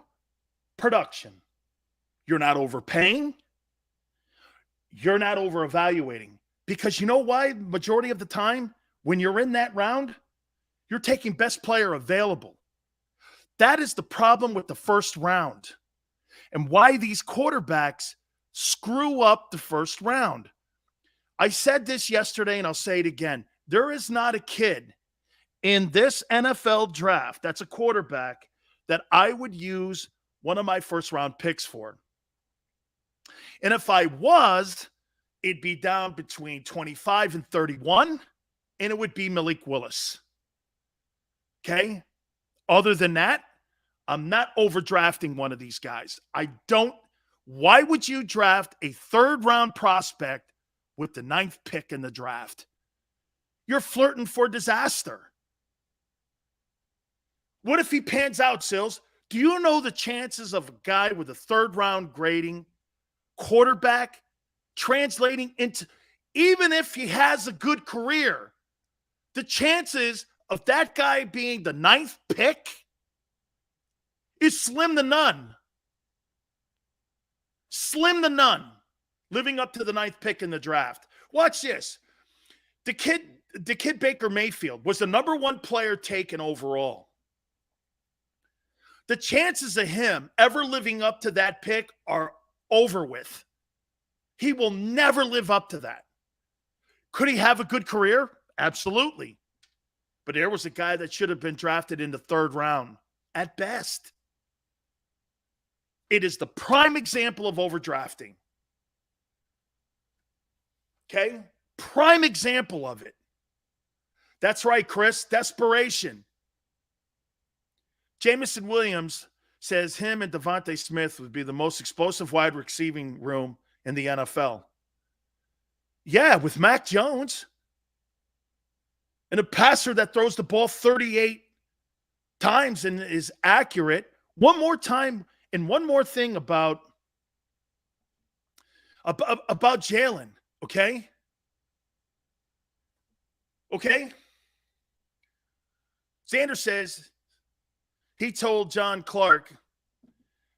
production. You're not overpaying. You're not over-evaluating. Because you know why? Majority of the time, when you're in that round, you're taking best player available. That is the problem with the first round and why these quarterbacks screw up the first round. I said this yesterday, and I'll say it again. There is not a kid in this NFL draft that's a quarterback that I would use one of my first-round picks for. And if I was, it'd be down between 25 and 31, and it would be Malik Willis. Okay? Other than that, I'm not overdrafting one of these guys. Why would you draft a third-round prospect with the 9th pick in the draft? You're flirting for disaster. What if he pans out, Sills? Do you know the chances of a guy with a third-round grading quarterback translating into, even if he has a good career, the chances of that guy being the 9th pick is slim to none. Slim to none, living up to the 9th pick in the draft. Watch this. The kid Baker Mayfield was the number 1 player taken overall. The chances of him ever living up to that pick are over with. He will never live up to that. Could he have a good career? Absolutely. But there was a guy that should have been drafted in the 3rd round at best. It is the prime example of overdrafting. Okay? Prime example of it. That's right, Chris. Desperation. Jameson Williams says him and Devontae Smith would be the most explosive wide receiving room in the NFL. Yeah, with Mac Jones. And a passer that throws the ball 38 times and is accurate. One more time, and one more thing about Jalen, okay? Okay? Xander says he told John Clark,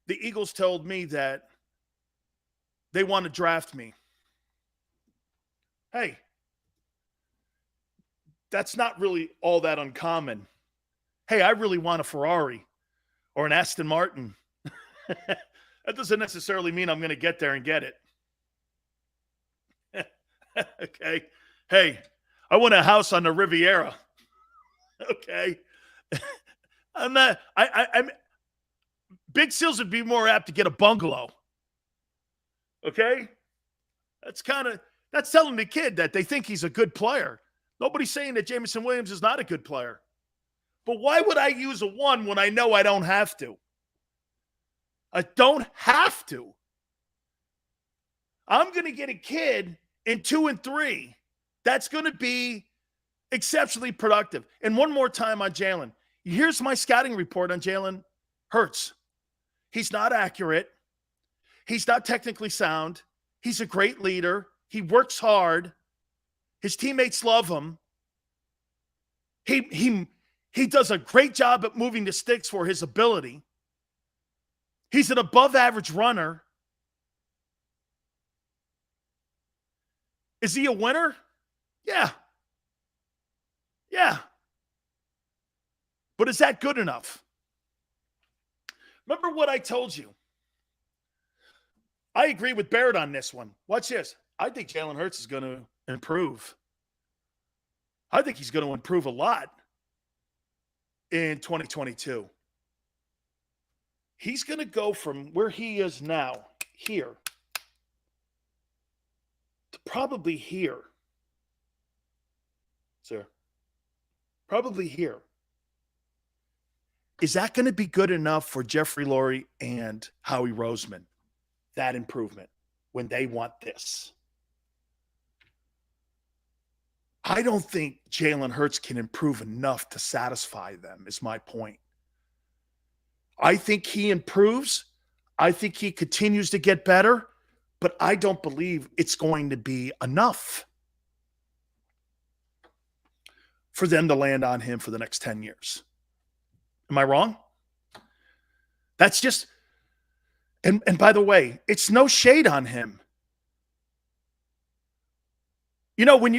the Eagles told me that they want to draft me. Hey, that's not really all that uncommon. Hey, I really want a Ferrari or an Aston Martin. That doesn't necessarily mean I'm going to get there and get it. Okay. Hey, I want a house on the Riviera. Okay. I'm Big Seals would be more apt to get a bungalow. Okay? That's telling the kid that they think he's a good player. Nobody's saying that Jameson Williams is not a good player. But why would I use a 1 when I know I don't have to? I don't have to. I'm going to get a kid in 2 and 3 that's going to be exceptionally productive. And one more time on Jalen. Here's my scouting report on Jalen Hurts. He's not accurate. He's not technically sound. He's a great leader. He works hard. His teammates love him. He does a great job at moving the sticks for his ability. He's an above-average runner. Is he a winner? Yeah. Yeah. But is that good enough? Remember what I told you. I agree with Barrett on this one. Watch this. I think Jalen Hurts is going to improve. I think he's going to improve a lot in 2022. He's going to go from where he is now, here, to probably here. Sir. Probably here. Is that going to be good enough for Jeffrey Lurie and Howie Roseman? That improvement when they want this. I don't think Jalen Hurts can improve enough to satisfy them, is my point. I think he improves. I think he continues to get better, but I don't believe it's going to be enough for them to land on him for the next 10 years. Am I wrong? That's just, and by the way, it's no shade on him. You know, when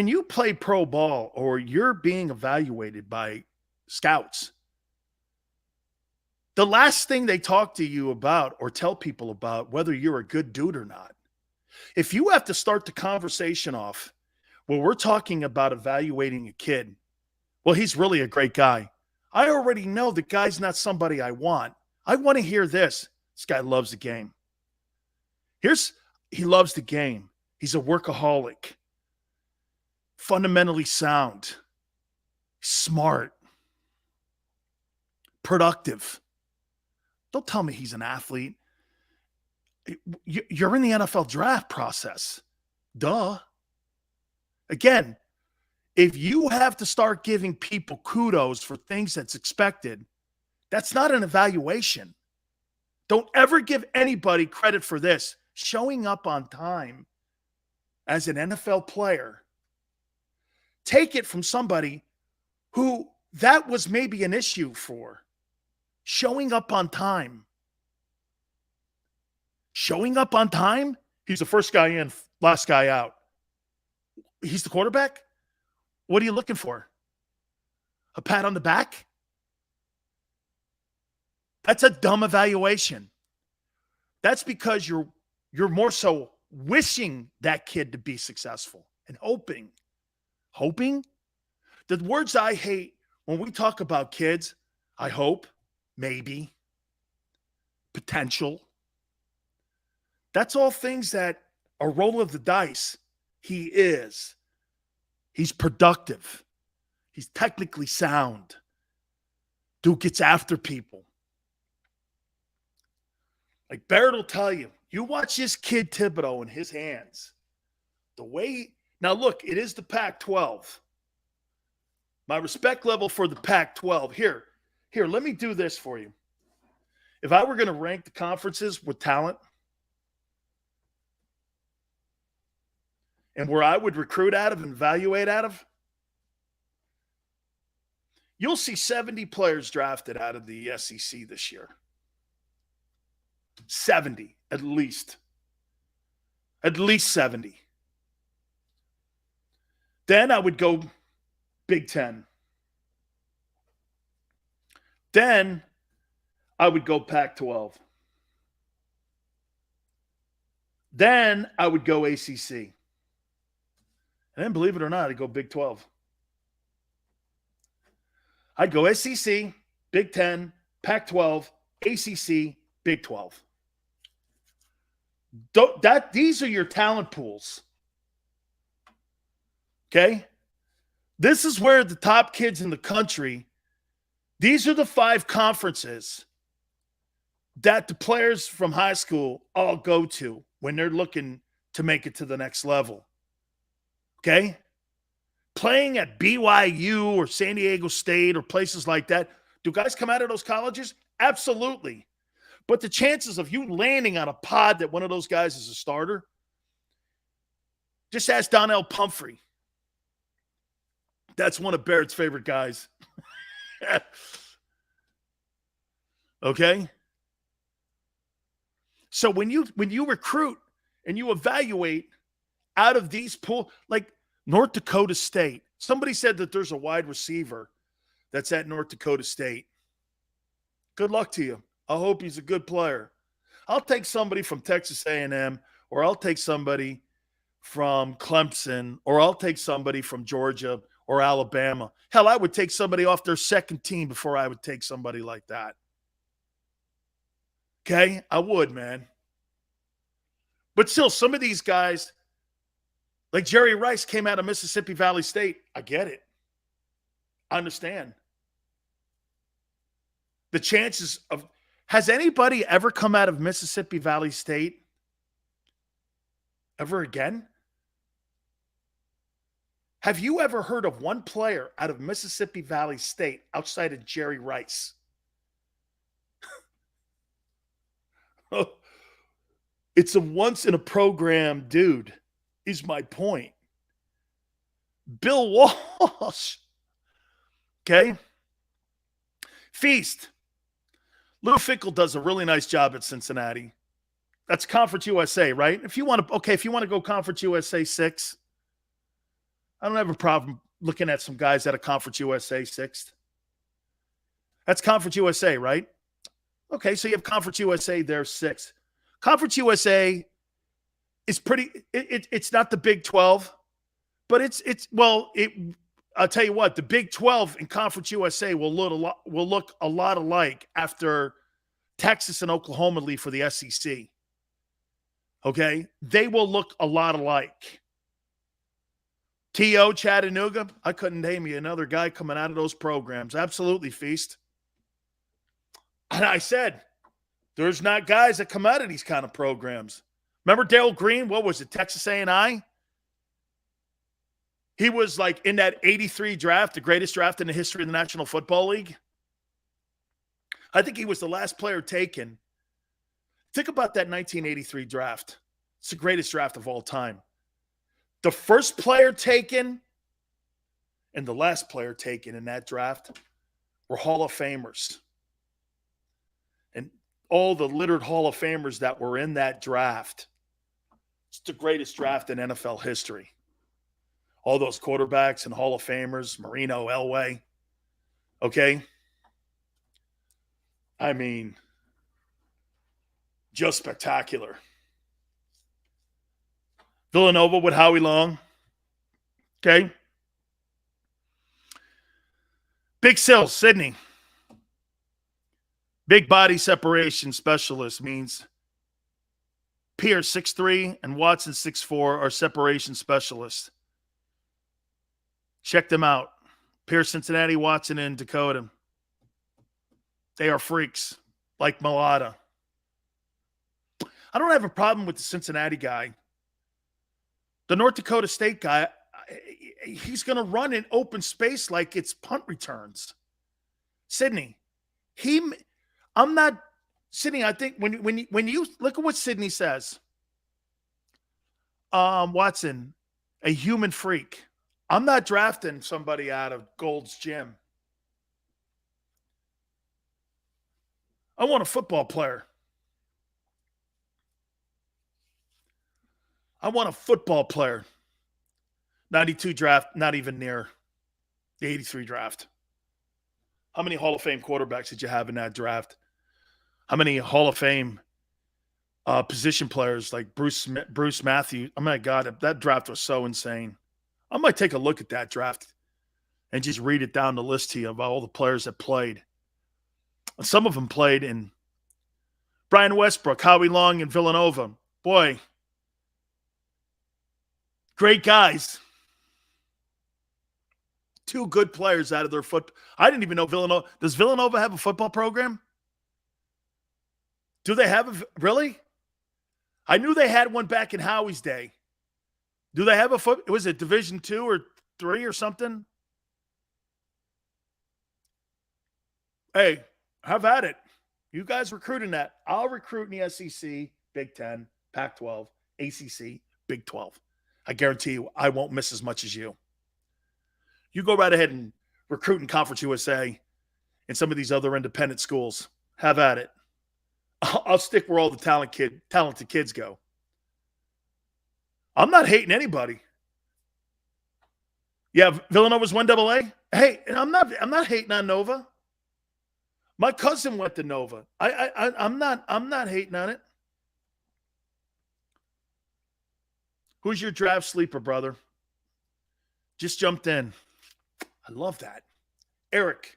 you play pro ball or you're being evaluated by scouts, the last thing they talk to you about or tell people about whether you're a good dude or not. If you have to start the conversation off, well, we're talking about evaluating a kid. Well, he's really a great guy. I already know the guy's not somebody I want. I want to hear this. This guy loves the game. He loves the game. He's a workaholic. Fundamentally sound. Smart. Productive. Don't tell me he's an athlete. You're in the NFL draft process. Duh. Again, if you have to start giving people kudos for things that's expected, that's not an evaluation. Don't ever give anybody credit for this. Showing up on time as an NFL player, take it from somebody who that was maybe an issue for. Showing up on time. Showing up on time? He's the first guy in, last guy out. He's the quarterback? What are you looking for? A pat on the back? That's a dumb evaluation. That's because you're more so wishing that kid to be successful and hoping. Hoping? The words I hate when we talk about kids, I hope, maybe, potential. That's all things that a roll of the dice. He is. He's productive. He's technically sound. Dude gets after people. Like Barrett will tell you, you watch this kid Thibodeau in his hands. The way, now look, it is the Pac-12. My respect level for the Pac-12. Here, let me do this for you. If I were going to rank the conferences with talent and where I would recruit out of and evaluate out of, you'll see 70 players drafted out of the SEC this year. 70, at least. At least 70. Then I would go Big Ten. Then I would go Pac-12. Then I would go ACC. And then, believe it or not, I'd go Big 12. I'd go SEC, Big 10, Pac-12, ACC, Big 12. These are your talent pools. Okay? This is where the top kids in the country, these are the 5 conferences that the players from high school all go to when they're looking to make it to the next level. Okay? playing at BYU or San Diego State or places like that, do guys come out of those colleges? Absolutely. But the chances of you landing on a pod that one of those guys is a starter, just ask Donnell Pumphrey. That's one of Barrett's favorite guys. Okay? So when you recruit and you evaluate out of these pool, like North Dakota State, somebody said that there's a wide receiver that's at North Dakota State. Good luck to you. I hope he's a good player. I'll take somebody from Texas A&M, or I'll take somebody from Clemson, or I'll take somebody from Georgia or Alabama. Hell, I would take somebody off their second team before I would take somebody like that. Okay? I would, man. But still, some of these guys, like Jerry Rice came out of Mississippi Valley State. I get it. I understand. The chances of – has anybody ever come out of Mississippi Valley State ever again? Have you ever heard of one player out of Mississippi Valley State outside of Jerry Rice? It's a once-in-a-program dude, is my point. Bill Walsh. Okay? Feast. Lou Fickle does a really nice job at Cincinnati. That's Conference USA, right? If you want to go Conference USA 6, I don't have a problem looking at some guys at a Conference USA 6th. That's Conference USA, right? Okay, so you have Conference USA there 6th. Conference USA is pretty it's not the Big 12, but I'll tell you what, the Big 12 and Conference USA will look a lot alike after Texas and Oklahoma leave for the SEC. Okay? They will look a lot alike. T.O. Chattanooga, I couldn't name you another guy coming out of those programs. Absolutely, Feast. And I said, there's not guys that come out of these kind of programs. Remember Darrell Green? What was it, Texas A&I? He was like in that 83 draft, the greatest draft in the history of the National Football League. I think he was the last player taken. Think about that 1983 draft. It's the greatest draft of all time. The first player taken and the last player taken in that draft were Hall of Famers. And all the littered Hall of Famers that were in that draft, it's the greatest draft in NFL history. All those quarterbacks and Hall of Famers, Marino, Elway. Okay? I mean, just spectacular. Villanova with Howie Long. Okay? Big Sills, Sydney. Big body separation specialist means Pierce 6'3" and Watson 6'4" are separation specialists. Check them out. Pierce, Cincinnati, Watson, and Dakota. They are freaks, like Malata. I don't have a problem with the Cincinnati guy. The North Dakota State guy, he's going to run in open space like it's punt returns. Sydney, I'm not Sydney. I think when you look at what Sydney says, Watson, a human freak. I'm not drafting somebody out of Gold's Gym. I want a football player. I want a football player. 92 draft, not even near the 83 draft. How many Hall of Fame quarterbacks did you have in that draft? How many Hall of Fame position players like Bruce Matthews? Oh, my God, that draft was so insane. I might take a look at that draft and just read it down the list to you of all the players that played. Some of them played in Brian Westbrook, Howie Long, and Villanova. Boy, great guys. Two good players out of their foot. I didn't even know Villanova. Does Villanova have a football program? Do they have really? I knew they had one back in Howie's day. Do they have was it Division II or 3 or something. Hey, have at it. You guys recruiting that. I'll recruit in the SEC, Big 10, Pac-12, ACC, Big 12. I guarantee you I won't miss as much as you. You go right ahead and recruit in Conference USA and some of these other independent schools. Have at it. I'll stick where all the talented kids go. I'm not hating anybody. Yeah, Villanova's 1AA. Hey, and I'm not hating on Nova. My cousin went to Nova. I'm not hating on it. Who's your draft sleeper, brother? Just jumped in. I love that. Eric.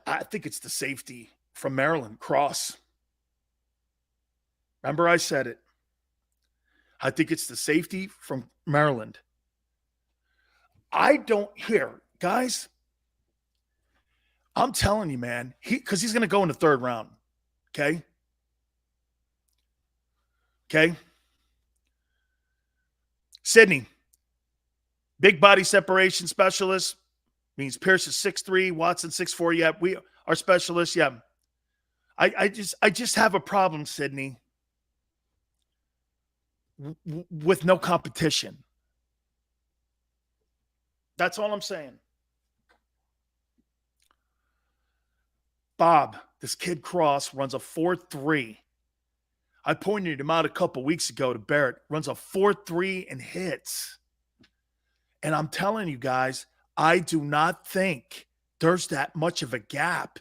I think it's the safety from Maryland, Cross. Remember I said it. I think it's the safety from Maryland. I don't hear, guys. I'm telling you, man, because he's going to go in the 3rd round. Okay? Okay? Sydney, big body separation specialist. Means Pierce is 6'3", Watson 6'4". Yeah, we are specialists. Yeah. I just have a problem, Sydney, with no competition. That's all I'm saying. Bob, this kid Cross runs a 4.3. I pointed him out a couple weeks ago to Barrett. Runs a 4.3 and hits. And I'm telling you guys, I do not think there's that much of a gap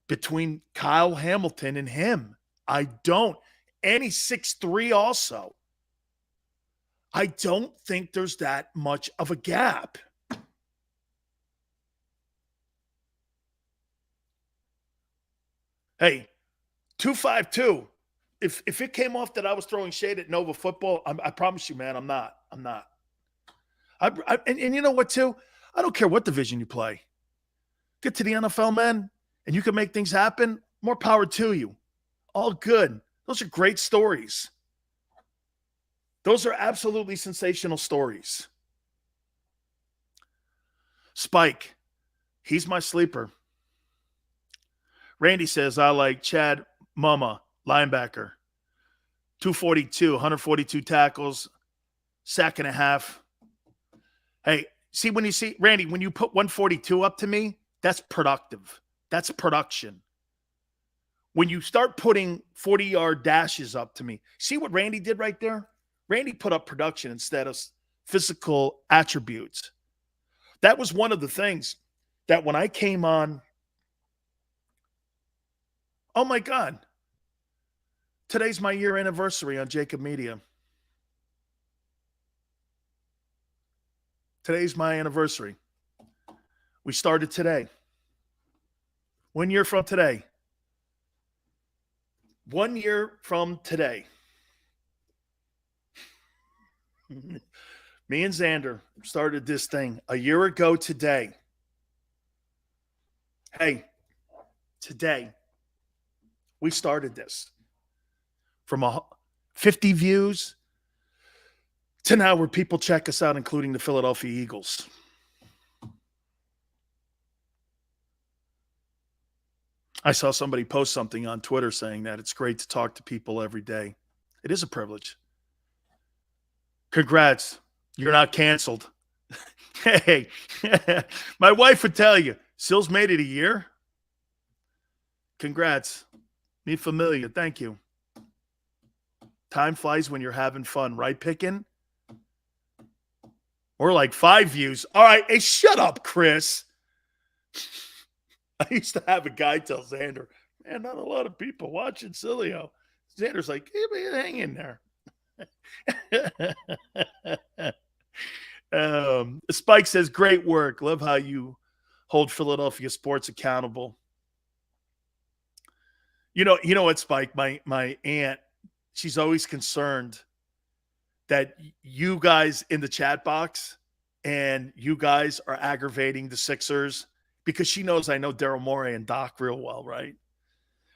between Kyle Hamilton and him. I don't. And he's 6'3" also. I don't think there's that much of a gap. Hey, 252. If it came off that I was throwing shade at Nova football, I promise you, man, I'm not. And you know what, too? I don't care what division you play. Get to the NFL, man, and you can make things happen. More power to you. All good. Those are great stories. Those are absolutely sensational stories. Spike, he's my sleeper. Randy says, I like Chad Mama, linebacker. 242, 142 tackles, sack and a half. Hey, see, Randy, when you put 142 up to me, that's productive. That's production. When you start putting 40-yard dashes up to me, see what Randy did right there? Randy put up production instead of physical attributes. That was one of the things that when I came on, oh my God, today's my year anniversary on JAKIB Media. Today's my anniversary. We started today. 1 year from today. 1 year from today. Me and Xander started this thing a year ago today. Hey, today, we started this. From 50 views to now where people check us out, including the Philadelphia Eagles. I saw somebody post something on Twitter saying that it's great to talk to people every day. It is a privilege. Congrats. You're not canceled. Hey, my wife would tell you, Sil's made it a year. Congrats. Mi familia. Thank you. Time flies when you're having fun, right, Pickin'? We're like 5 views. All right. Hey, shut up, Chris. I used to have a guy tell Xander, man, not a lot of people watching Sileo. Xander's like, hey, man, hang in there. Spike says, great work. Love how you hold Philadelphia sports accountable. You know what, Spike? My aunt, she's always concerned that you guys in the chat box and you guys are aggravating the Sixers because she knows I know Daryl Morey and Doc real well, right?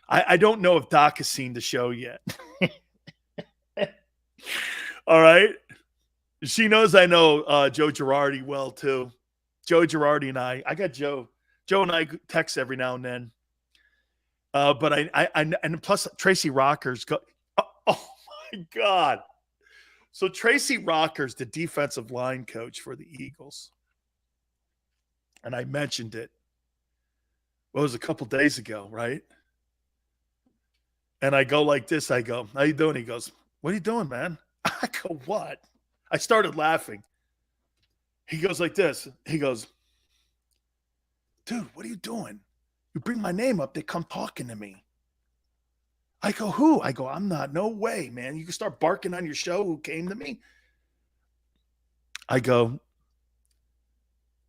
I don't know if Doc has seen the show yet. All right. She knows I know Joe Girardi well, too. Joe Girardi and I got Joe. Joe and I text every now and then. But I and plus Tracy Rockers go. Oh my God. So Tracy Rockers, the defensive line coach for the Eagles. And I mentioned it. Well, it was a couple days ago, right? And I go like this. I go, how you doing? He goes, what are you doing, man? I go, what? I started laughing. He goes like this. He goes, dude, what are you doing? You bring my name up, they come talking to me. I go, who? I go, I'm not. No way, man. You can start barking on your show who came to me. I go,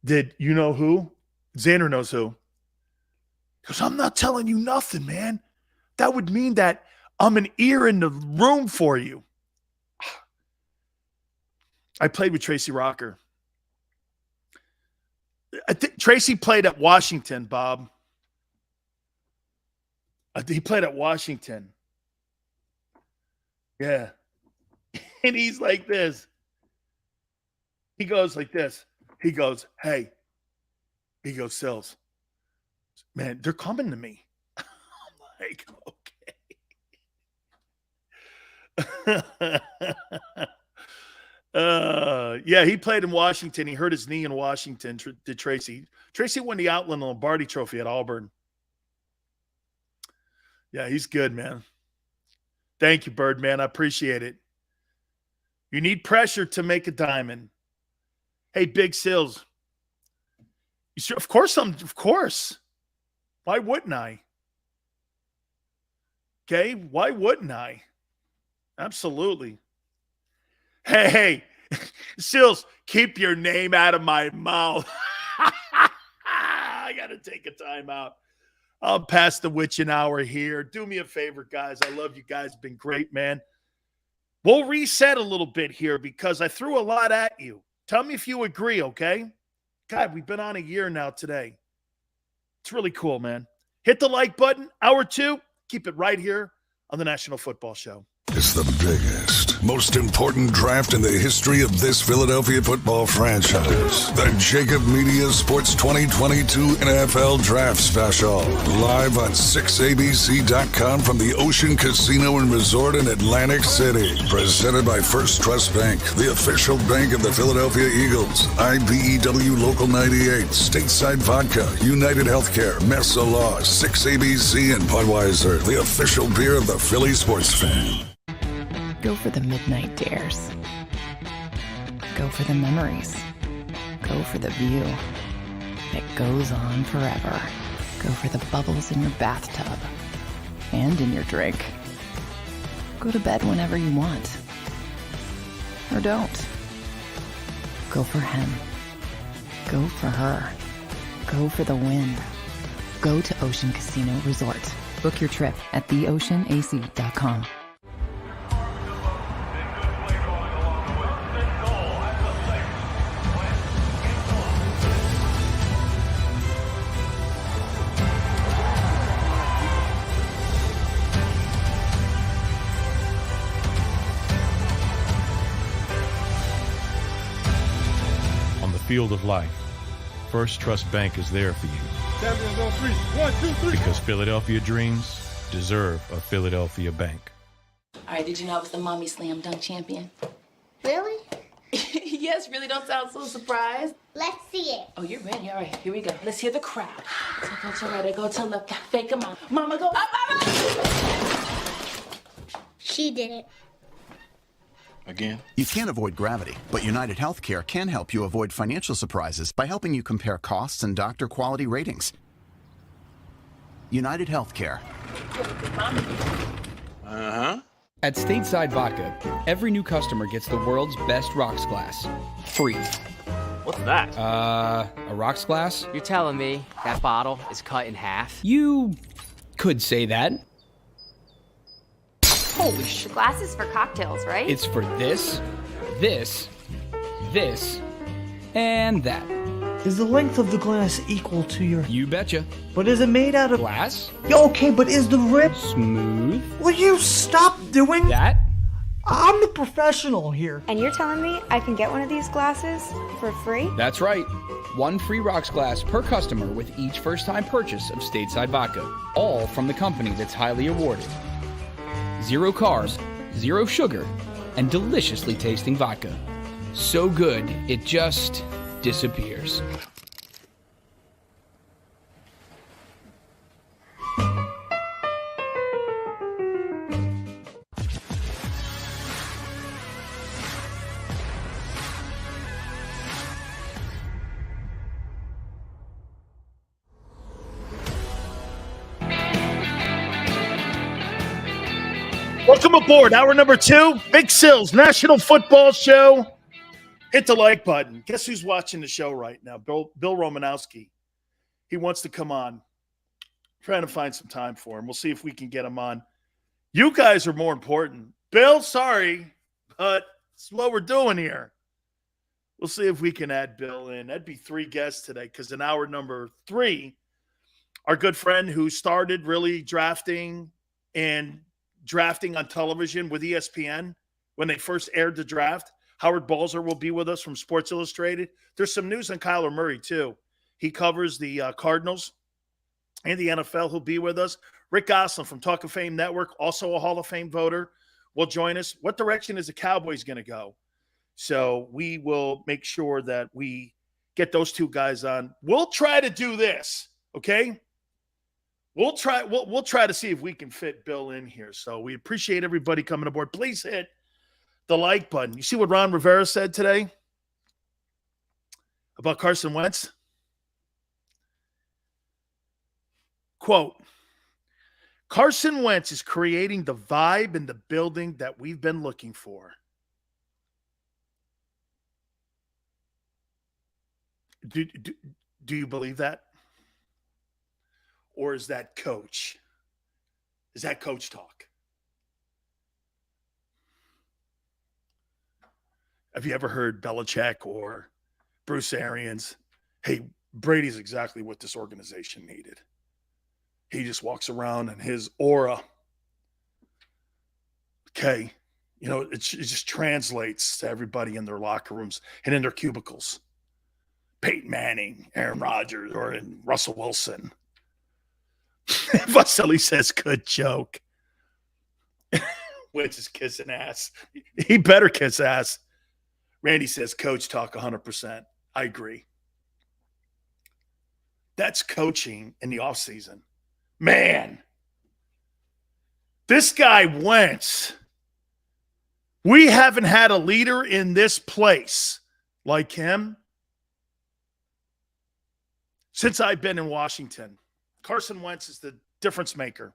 did you know who? Xander knows who. He goes, I'm not telling you nothing, man. That would mean that I'm an ear in the room for you. I played with Tracy Rocker. I think Tracy played at Washington, Bob. He played at Washington. Yeah. And he's like this. He goes like this. He goes, hey. He goes, Sills. Man, they're coming to me. I'm like, okay. Yeah, he played in Washington. He hurt his knee in Washington, did Tracy. Tracy won the Outland Lombardi Trophy at Auburn. Yeah, he's good, man. Thank you, Birdman. I appreciate it. You need pressure to make a diamond. Hey, Big Sills. Of course. Why wouldn't I? Okay, why wouldn't I? Absolutely. Hey, Sills, keep your name out of my mouth. I got to take a time out. I'll pass the witching hour here. Do me a favor, guys. I love you guys. Been great, man. We'll reset a little bit here because I threw a lot at you. Tell me if you agree, okay? God, we've been on a year now today. It's really cool, man. Hit the like button. Hour 2. Keep it right here on the National Football Show. It's the biggest, most important draft in the history of this Philadelphia football franchise. The JAKIB Media Sports 2022 NFL Draft Special. Live on 6abc.com from the Ocean Casino and Resort in Atlantic City. Presented by First Trust Bank, the official bank of the Philadelphia Eagles. IBEW Local 98, Stateside Vodka, United Healthcare, Mesa Law, 6ABC, and Budweiser, the official beer of the Philly sports fan. Go for the midnight dares. Go for the memories. Go for the view that goes on forever. Go for the bubbles in your bathtub and in your drink. Go to bed whenever you want. Or don't. Go for him. Go for her. Go for the win. Go to Ocean Casino Resort. Book your trip at theoceanac.com. Field of life, First Trust Bank is there for you. Champions on 3. 1, 2, 3. Because Philadelphia dreams deserve a Philadelphia bank. All right, did you know I was the mommy slam dunk champion? Really? Yes, really, don't sound so surprised. Let's see it. Oh, you're ready. All right, here we go. Let's hear the crowd. So go to right, go to left, fake a mom. Mama, go up, She did it. Again? You can't avoid gravity, but United Healthcare can help you avoid financial surprises by helping you compare costs and doctor quality ratings. United Healthcare. Uh-huh. At Stateside Vodka, every new customer gets the world's best rocks glass. Free. What's that? A rocks glass? You're telling me that bottle is cut in half? You could say that. Holy shit. Glasses for cocktails, right? It's for this, this, this, and that. Is the length of the glass equal to your... You betcha. But is it made out of... Glass? Yeah, okay, but is the rip... Smooth? Will you stop doing... That? I'm the professional here. And you're telling me I can get one of these glasses for free? That's right. 1 free rocks glass per customer with each first-time purchase of stateside vodka. All from the company that's highly awarded. 0 carbs, 0 sugar, and deliciously tasting vodka. So good, it just disappears. Welcome aboard. Hour number 2, Big Sills National Football Show. Hit the like button. Guess who's watching the show right now? Bill Romanowski. He wants to come on. Trying to find some time for him. We'll see if we can get him on. You guys are more important. Bill, sorry, but it's what we're doing here. We'll see if we can add Bill in. That'd be 3 guests today because in hour number 3, our good friend who started really drafting on television with ESPN when they first aired the draft, Howard Balzer will be with us from Sports Illustrated. There's some news on Kyler Murray, too. He covers the Cardinals and the NFL. He'll be with us. Rick Gosselin from Talk of Fame Network, also a Hall of Fame voter, will join us. What direction is the Cowboys going to go? So we will make sure that we get those 2 guys on. We'll try to do this, okay? We'll try to see if we can fit Bill in here. So we appreciate everybody coming aboard. Please hit the like button. You see what Ron Rivera said today about Carson Wentz? Quote, Carson Wentz is creating the vibe in the building that we've been looking for. Do you believe that? Or is that coach? Is that coach talk? Have you ever heard Belichick or Bruce Arians? Hey, Brady's exactly what this organization needed. He just walks around and his aura. Okay. You know, it just translates to everybody in their locker rooms and in their cubicles. Peyton Manning, Aaron Rodgers, or in Russell Wilson. Vasily says, good joke. Wentz is kissing ass. He better kiss ass. Randy says, coach talk 100%. I agree. That's coaching in the offseason. Man, this guy Wentz, we haven't had a leader in this place like him since I've been in Washington. Carson Wentz is the difference maker.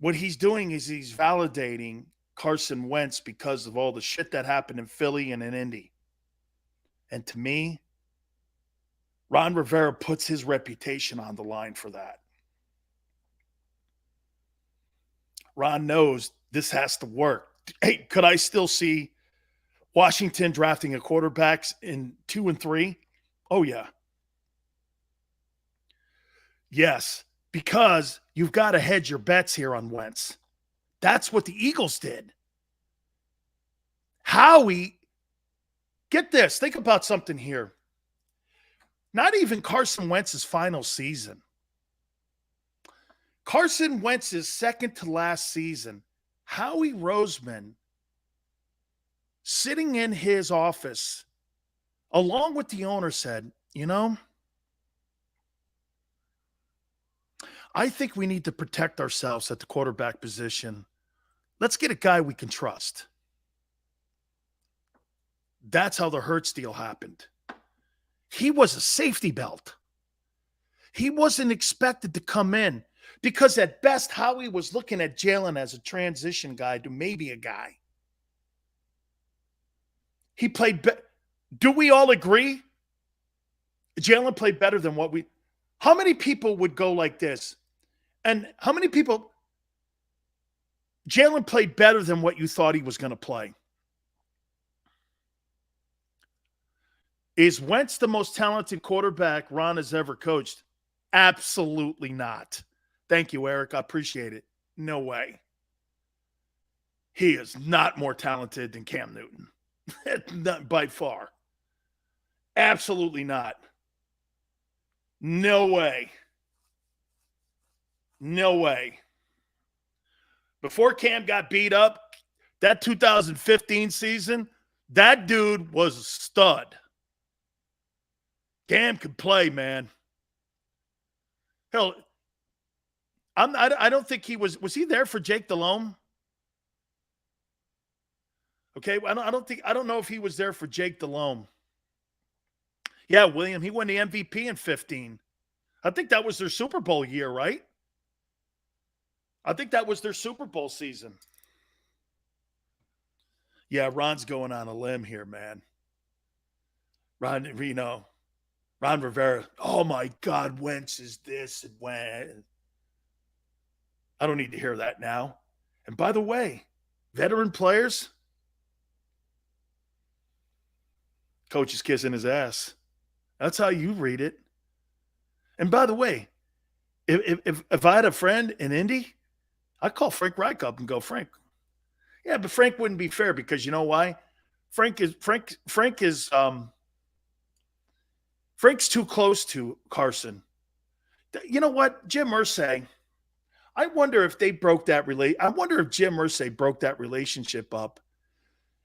What he's doing is he's validating Carson Wentz because of all the shit that happened in Philly and in Indy. And to me, Ron Rivera puts his reputation on the line for that. Ron knows this has to work. Hey, could I still see Washington drafting a quarterbacks in 2 and 3? Oh, yeah. Yes, because you've got to hedge your bets here on Wentz. That's what the Eagles did. Howie, get this. Think about something here. Not even Carson Wentz's final season. Carson Wentz's second to last season, Howie Roseman, sitting in his office, along with the owner, said, you know, I think we need to protect ourselves at the quarterback position. Let's get a guy we can trust. That's how the Hurts deal happened. He was a safety belt. He wasn't expected to come in because at best, Howie was looking at Jalen as a transition guy to maybe a guy. He played do we all agree? Jalen played better than what we – how many people would go like this? And how many people – Jalen played better than what you thought he was going to play. Is Wentz the most talented quarterback Ron has ever coached? Absolutely not. Thank you, Eric. I appreciate it. No way. He is not more talented than Cam Newton. Not by far. Absolutely not. No way. No way. Before Cam got beat up, that 2015 season, that dude was a stud. Cam could play, man. Hell, I don't think he was he there for Jake Delhomme? Okay, I don't know if he was there for Jake Delhomme. Yeah, William, he won the MVP in 15. I think that was their Super Bowl year, right? I think that was their Super Bowl season. Yeah, Ron's going on a limb here, man. Ron Rivera. Oh my God, Wentz is this and when. I don't need to hear that now. And by the way, veteran players, coach is kissing his ass. That's how you read it. And by the way, if I had a friend in Indy, I'd call Frank Reich up and go, Frank. Yeah, but Frank wouldn't be fair because you know why? Frank's too close to Carson. You know what? Jim Irsay, I wonder if Jim Irsay broke that relationship up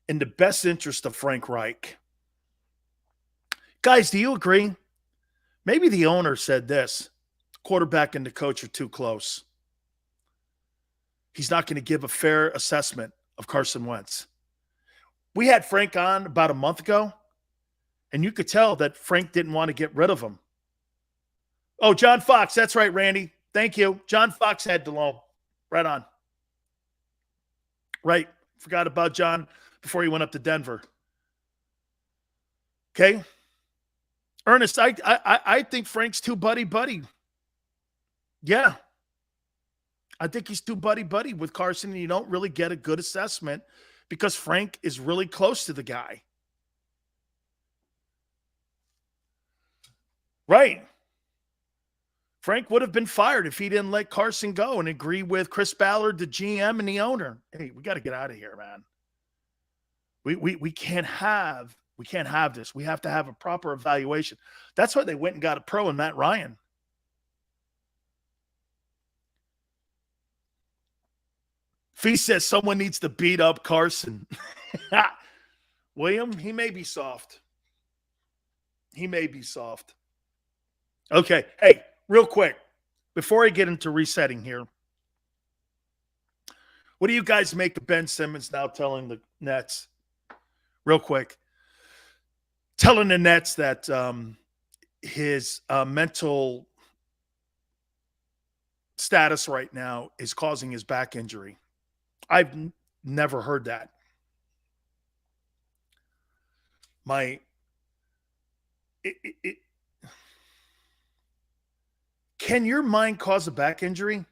in the best interest of Frank Reich. Guys, do you agree? Maybe the owner said this. Quarterback and the coach are too close. He's not going to give a fair assessment of Carson Wentz. We had Frank on about a month ago, and you could tell that Frank didn't want to get rid of him. Oh, John Fox. That's right, Randy. Thank you. John Fox had Delhomme. Right on. Right. Forgot about John before he went up to Denver. Okay. Ernest, I think Frank's too buddy-buddy. Yeah. I think he's too buddy-buddy with Carson, and you don't really get a good assessment because Frank is really close to the guy. Right. Frank would have been fired if he didn't let Carson go and agree with Chris Ballard, the GM, and the owner. Hey, we got to get out of here, man. We can't have this. We have to have a proper evaluation. That's why they went and got a pro in Matt Ryan. Fee says someone needs to beat up Carson. William, he may be soft. He may be soft. Okay. Hey, real quick, before I get into resetting here, what do you guys make of Ben Simmons now telling the Nets? Real quick. Telling the Nets that his mental status right now is causing his back injury. I've never heard that. Can your mind cause a back injury?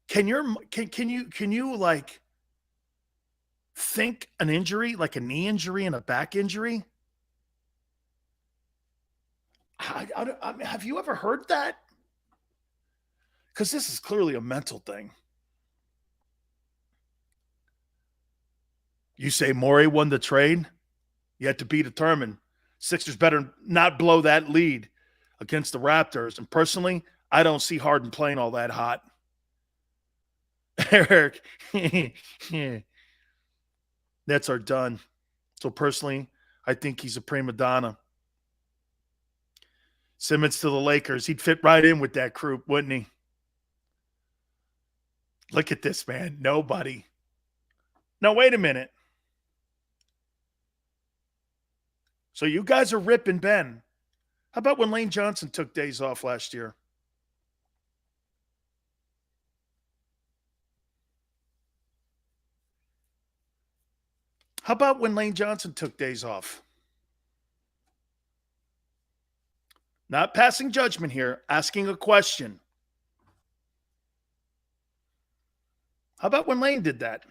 Can you like think an injury, like a knee injury and a back injury? I mean, have you ever heard that? Because this is clearly a mental thing. You say Morey won the trade? Yet to be determined. Sixers better not blow that lead against the Raptors. And personally, I don't see Harden playing all that hot. Eric, Nets are done. So personally, I think he's a prima donna. Simmons to the Lakers. He'd fit right in with that crew, wouldn't he? Look at this, man. Nobody. Now, wait a minute. So you guys are ripping Ben. How about when Lane Johnson took days off last year? How about when Lane Johnson took days off? Not passing judgment here, asking a question. How about when Lane did that?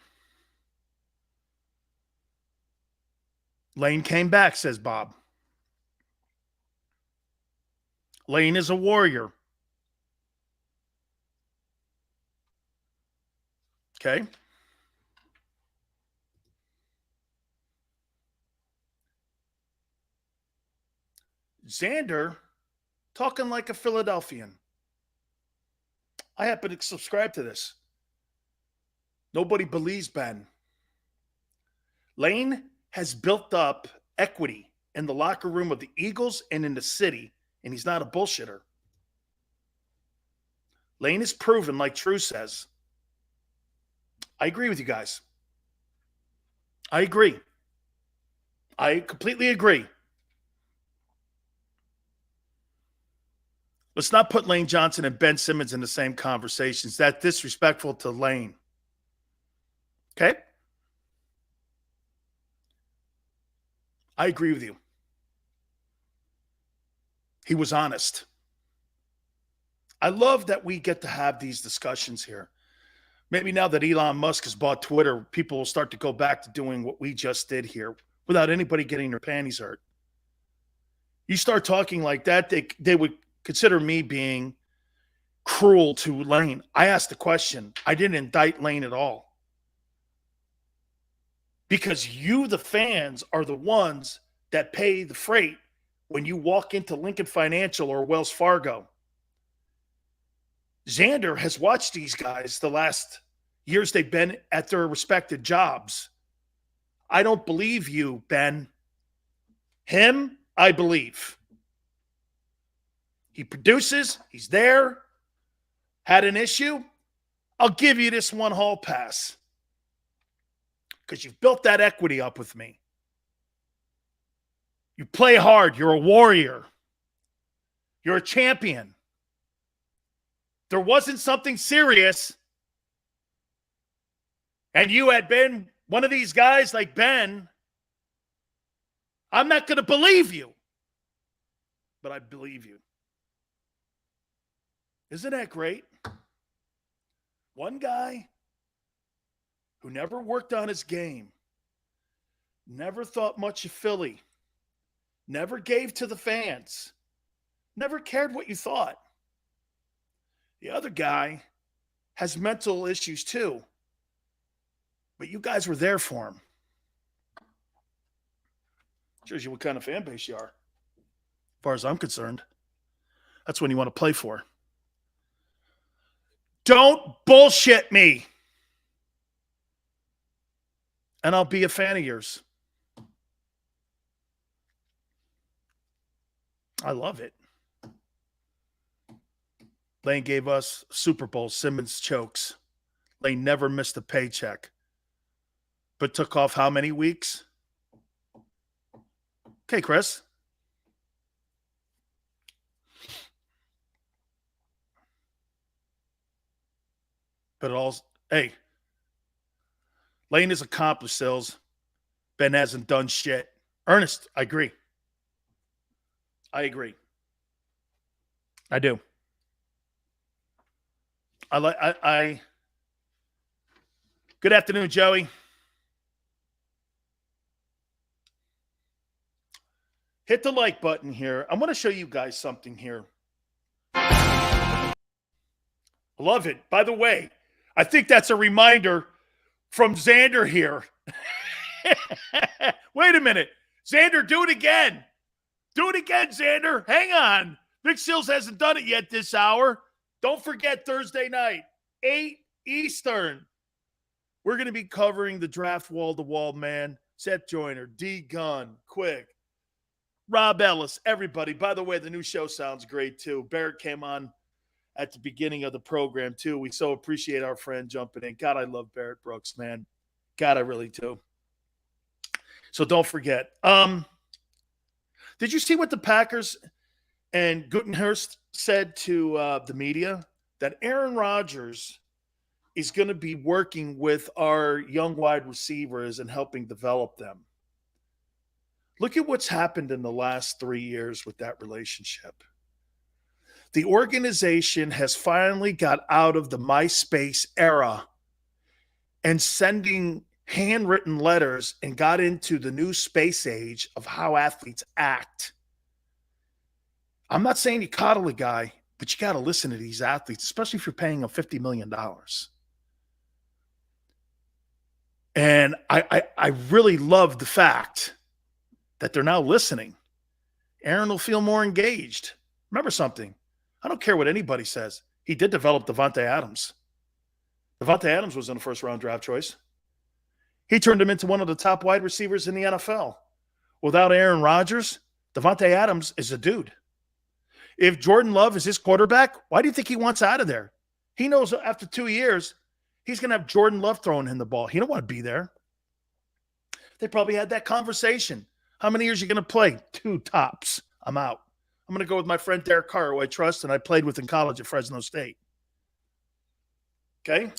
Lane came back, says Bob. Lane is a warrior. Okay. Xander talking like a Philadelphian. I happen to subscribe to this. Nobody believes Ben. Lane has built up equity in the locker room of the Eagles and in the city, and he's not a bullshitter. Lane is proven, like True says. I agree with you guys. I agree. I completely agree. Let's not put Lane Johnson and Ben Simmons in the same conversations. That's disrespectful to Lane. Okay? I agree with you. He was honest. I love that we get to have these discussions here. Maybe now that Elon Musk has bought Twitter, people will start to go back to doing what we just did here without anybody getting their panties hurt. You start talking like that, they would consider me being cruel to Lane. I asked the question. I didn't indict Lane at all. Because you, the fans, are the ones that pay the freight when you walk into Lincoln Financial or Wells Fargo. Xander has watched these guys the last years they've been at their respected jobs. I don't believe you, Ben. Him, I believe. He produces. He's there. Had an issue. I'll give you this one hall pass. Because you've built that equity up with me. You play hard. You're a warrior. You're a champion. There wasn't something serious, and you had been one of these guys like Ben, I'm not going to believe you. But I believe you. Isn't that great? One guy who never worked on his game, never thought much of Philly, never gave to the fans, never cared what you thought. The other guy has mental issues too, but you guys were there for him. Shows you what kind of fan base you are. As far as I'm concerned, that's when you want to play for. Don't bullshit me. And I'll be a fan of yours. I love it. Lane gave us Super Bowl. Simmons chokes. Lane never missed a paycheck. But took off how many weeks? Okay, Chris. But it all, hey, Lane is accomplished, Sills. Ben hasn't done shit. Ernest, I agree. I agree. I do. Good afternoon, Joey. Hit the like button here. I'm going to show you guys something here. Love it. By the way, I think that's a reminder from Xander here. Wait a minute. Xander, do it again. Do it again, Xander. Hang on. Big Sills hasn't done it yet this hour. Don't forget Thursday night, 8 Eastern. We're going to be covering the draft wall-to-wall, man. Seth Joyner, D. Gunn, Quick, Rob Ellis, everybody. By the way, the new show sounds great, too. Barrett came on at the beginning of the program, too. We so appreciate our friend jumping in. God, I love Barrett Brooks, man. God, I really do. So don't forget. Did you see what the Packers and Gutenhurst said to the media? That Aaron Rodgers is going to be working with our young wide receivers and helping develop them. Look at what's happened in the last 3 years with that relationship. The organization has finally got out of the MySpace era and sending handwritten letters and got into the new space age of how athletes act. I'm not saying you coddle a guy, but you got to listen to these athletes, especially if you're paying them $50 million. And I really love the fact that they're now listening. Aaron will feel more engaged. Remember something. I don't care what anybody says. He did develop Devontae Adams. Devontae Adams was in the first-round draft choice. He turned him into one of the top wide receivers in the NFL. Without Aaron Rodgers, Devontae Adams is a dude. If Jordan Love is his quarterback, why do you think he wants out of there? He knows after 2 years, he's going to have Jordan Love throwing him the ball. He don't want to be there. They probably had that conversation. How many years are you going to play? 2 tops. I'm out. I'm going to go with my friend Derek Carr, who I trust, and I played with in college at Fresno State. Okay?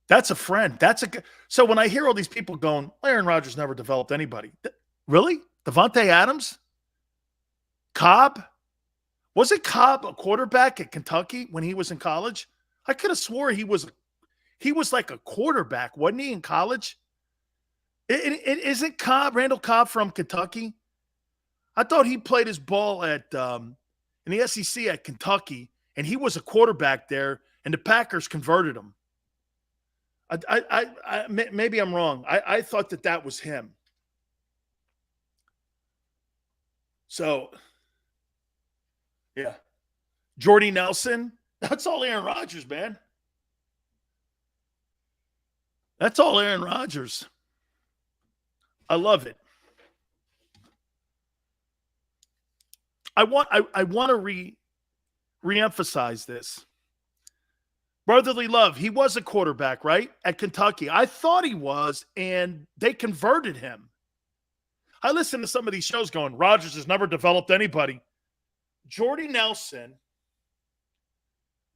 That's a friend. So when I hear all these people going, Aaron Rodgers never developed anybody. Really? Devontae Adams? Cobb? Wasn't Cobb a quarterback at Kentucky when he was in college? I could have swore he was like a quarterback, wasn't he, in college? Isn't Randall Cobb from Kentucky? I thought he played his ball in the SEC at Kentucky, and he was a quarterback there, and the Packers converted him. Maybe I'm wrong. I thought that was him. So, yeah. Jordy Nelson, that's all Aaron Rodgers, man. That's all Aaron Rodgers. I love it. I want to reemphasize this. Brotherly love. He was a quarterback, right? At Kentucky. I thought he was, and they converted him. I listen to some of these shows going, Rodgers has never developed anybody. Jordy Nelson,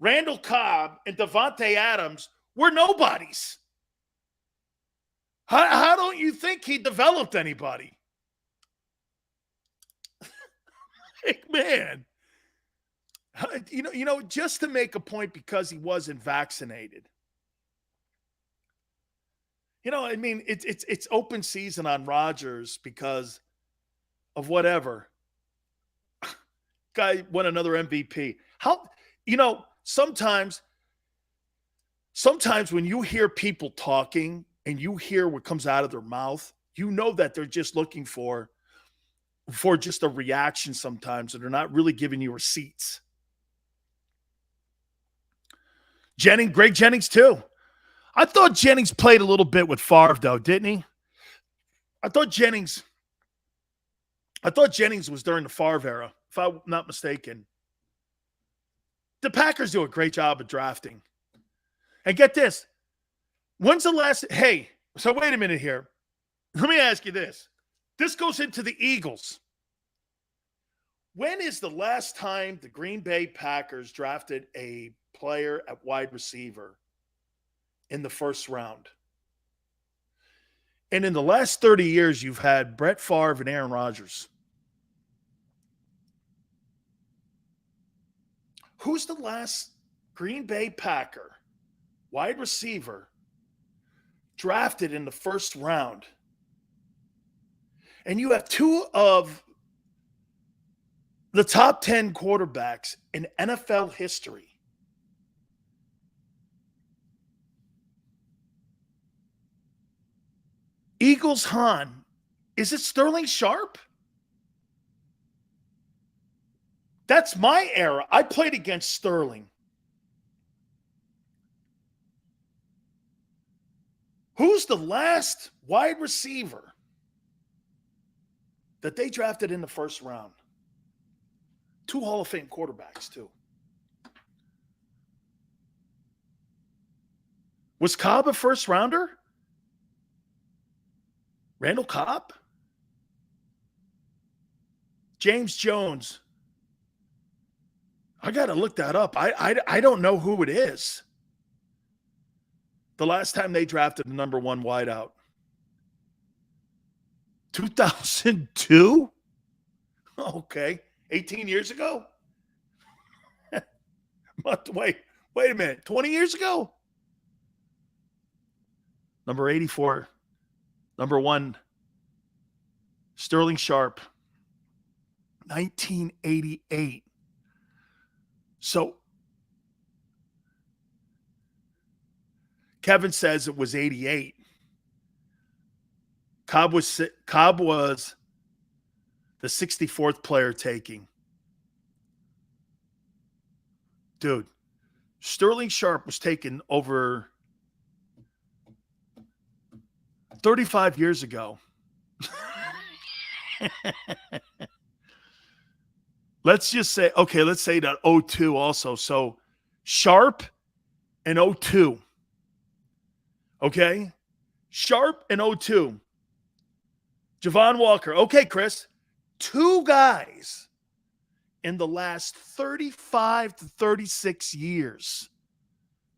Randall Cobb, and Devontae Adams were nobodies. How don't you think he developed anybody? Like, man. You know, just to make a point because he wasn't vaccinated. You know, I mean, it's open season on Rodgers because of whatever. Guy won another MVP. Sometimes when you hear people talking and you hear what comes out of their mouth, you know that they're just looking for just a reaction sometimes, and they're not really giving you receipts. Greg Jennings too. I thought Jennings played a little bit with Favre, though, didn't he? I thought Jennings was during the Favre era, if I'm not mistaken. The Packers do a great job of drafting. And get this. When's the last – hey, so wait a minute here. Let me ask you this. This goes into the Eagles. When is the last time the Green Bay Packers drafted a player at wide receiver in the first round? And in the last 30 years, you've had Brett Favre and Aaron Rodgers. Who's the last Green Bay Packer wide receiver drafted in the first round? And you have 2 of the top 10 quarterbacks in NFL history. Eagles Han, is it Sterling Sharp? That's my era. I played against Sterling. Who's the last wide receiver that they drafted in the first round? 2 Hall of Fame quarterbacks, too. Was Cobb a first rounder? Randall Cobb? James Jones. I got to look that up. I don't know who it is. The last time they drafted the number 1 wideout. 2002? Okay. 18 years ago? Wait a minute. 20 years ago? Number 84. Number 1, Sterling Sharp. 1988. So Kevin says it was 88. Cobb was the 64th player taking. Dude, Sterling Sharp was taken over 35 years ago. Let's just say, okay, let's say that 02 also. So Sharp and 02. Okay? Sharp and 02. Javon Walker. Okay, Chris. 2 guys in the last 35 to 36 years,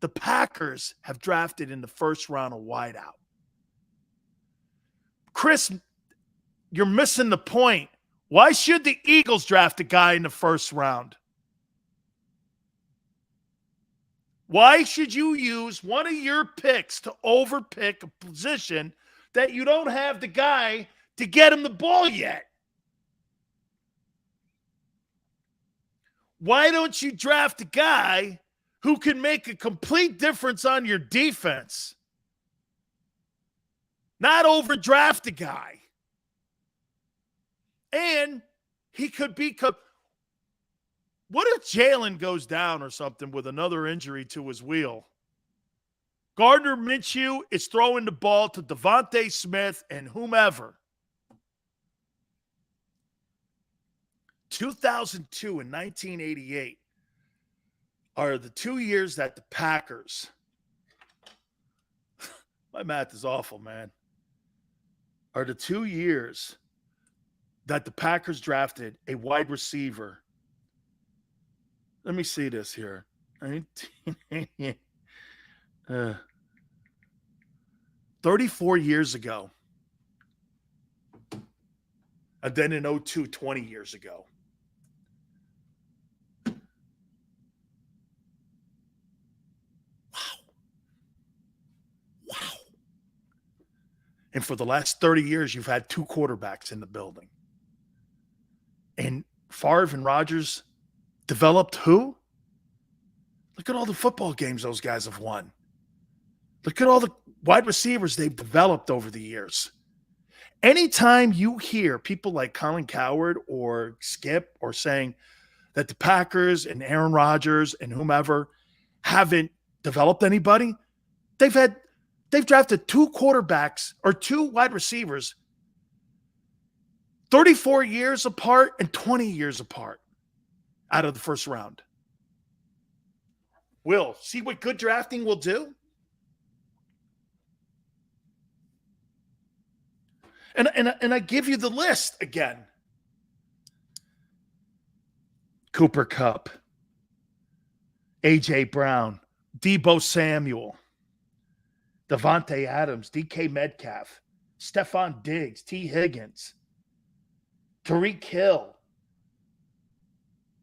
the Packers have drafted in the first round a wideout. Chris, you're missing the point. Why should the Eagles draft a guy in the first round? Why should you use one of your picks to overpick a position that you don't have the guy to get him the ball yet? Why don't you draft a guy who can make a complete difference on your defense? Not overdraft a guy. And he could be what if Jalen goes down or something with another injury to his wheel? Gardner Minshew is throwing the ball to Devontae Smith and whomever. 2002 and 1988 are the 2 years that the Packers, my math is awful, man, are the 2 years that the Packers drafted a wide receiver. Let me see this here. 34 years ago. And then in 02, 20 years ago. Wow. And for the last 30 years, you've had 2 quarterbacks in the building. And Favre and Rodgers developed who? Look at all the football games those guys have won. Look at all the wide receivers they've developed over the years. Anytime you hear people like Colin Cowherd or Skip or saying that the Packers and Aaron Rodgers and whomever haven't developed anybody, they've drafted 2 quarterbacks or 2 wide receivers 34 years apart and 20 years apart out of the first round. Will, see what good drafting will do? And I give you the list again. Cooper Kupp, A.J. Brown, Deebo Samuel, Devontae Adams, DK Metcalf, Stephon Diggs, T. Higgins, Tyreek Hill,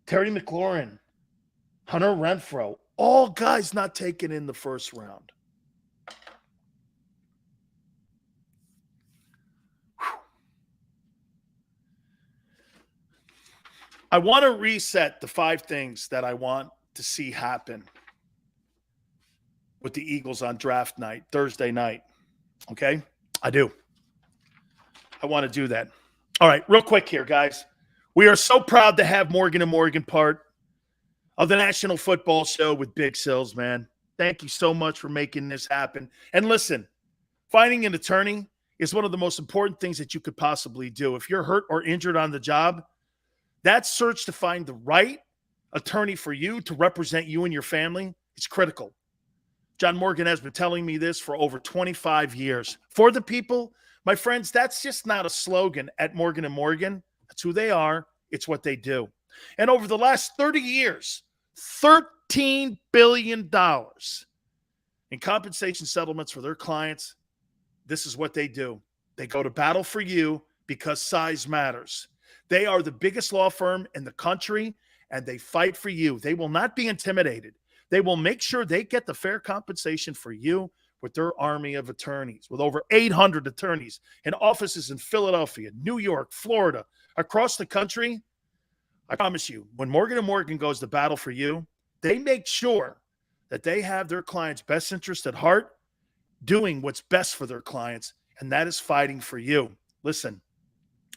Terry McLaurin, Hunter Renfrow, all guys not taken in the first round. I want to reset the 5 things that I want to see happen with the Eagles on draft night, Thursday night. Okay? I do. I want to do that. All right, real quick here, guys. We are so proud to have Morgan & Morgan part of the National Football Show with Big Sills, man. Thank you so much for making this happen. And listen, finding an attorney is one of the most important things that you could possibly do. If you're hurt or injured on the job, that search to find the right attorney for you to represent you and your family is critical. John Morgan has been telling me this for over 25 years. For the people, my friends, that's just not a slogan at Morgan & Morgan. That's who they are. It's what they do. And over the last 30 years, $13 billion in compensation settlements for their clients. This is what they do. They go to battle for you because size matters. They are the biggest law firm in the country, and they fight for you. They will not be intimidated. They will make sure they get the fair compensation for you with their army of attorneys, with over 800 attorneys in offices in Philadelphia, New York, Florida, across the country. I promise you, when Morgan & Morgan goes to battle for you, they make sure that they have their clients' best interest at heart, doing what's best for their clients, and that is fighting for you. Listen,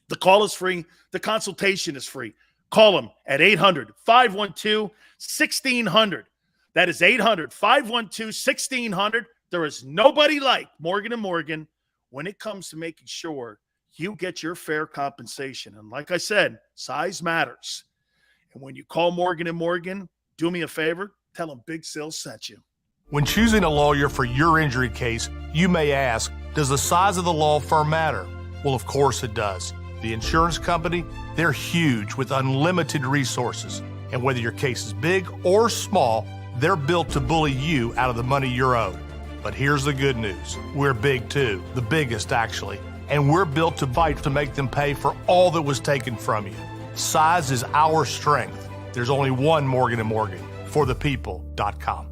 the call is free. The consultation is free. Call them at 800-512-1600. That is 800-512-1600. There is nobody like Morgan & Morgan when it comes to making sure you get your fair compensation. And like I said, size matters. And when you call Morgan & Morgan, do me a favor, tell them Big Sil sent you. When choosing a lawyer for your injury case, you may ask, does the size of the law firm matter? Well, of course it does. The insurance company, they're huge with unlimited resources. And whether your case is big or small, they're built to bully you out of the money you're owed. But here's the good news. We're big too, the biggest actually. And we're built to fight to make them pay for all that was taken from you. Size is our strength. There's only one Morgan & Morgan, forthepeople.com.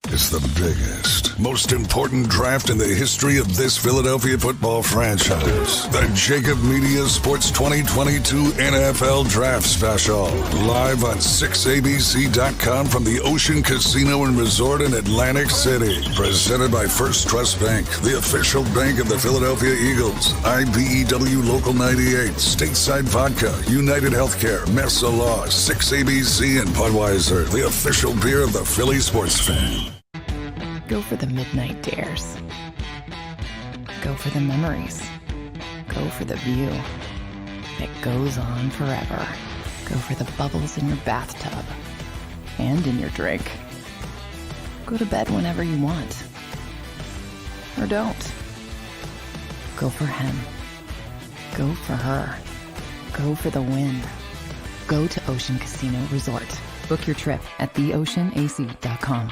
It's the biggest, most important draft in the history of this Philadelphia football franchise. The JAKIB Media Sports 2022 NFL Draft Special. Live on 6abc.com from the Ocean Casino and Resort in Atlantic City. Presented by First Trust Bank, the official bank of the Philadelphia Eagles. IBEW Local 98, Stateside Vodka, United Healthcare, Mesa Law, 6ABC, and Budweiser, the official beer of the Philly sports fan. Go for the midnight dares. Go for the memories. Go for the view that goes on forever. Go for the bubbles in your bathtub and in your drink. Go to bed whenever you want. Or don't. Go for him. Go for her. Go for the win. Go to Ocean Casino Resort. Book your trip at theoceanac.com.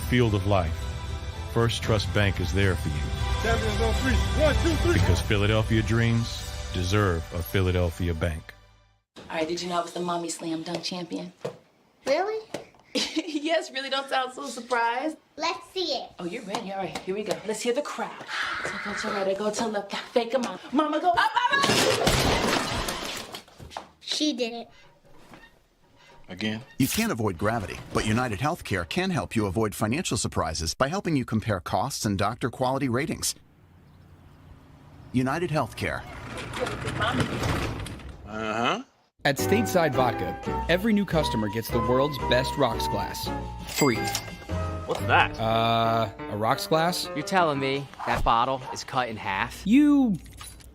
Field of life, First Trust Bank is there for you. Champions on three. 1, 2, 3. Because Philadelphia dreams deserve a Philadelphia bank. All right, did you know I was the mommy slam dunk champion? Really? Yes, really, don't sound so surprised. Let's see it. Oh, you're ready. All right, here we go. Let's hear the crowd. So go to right, go to left, fake 'em out. Mama, go up, mama! She did it. Again? You can't avoid gravity, but United Healthcare can help you avoid financial surprises by helping you compare costs and doctor quality ratings. United Healthcare. Uh-huh. At Stateside Vodka, every new customer gets the world's best rocks glass. Free. What's that? A rocks glass? You're telling me that bottle is cut in half? You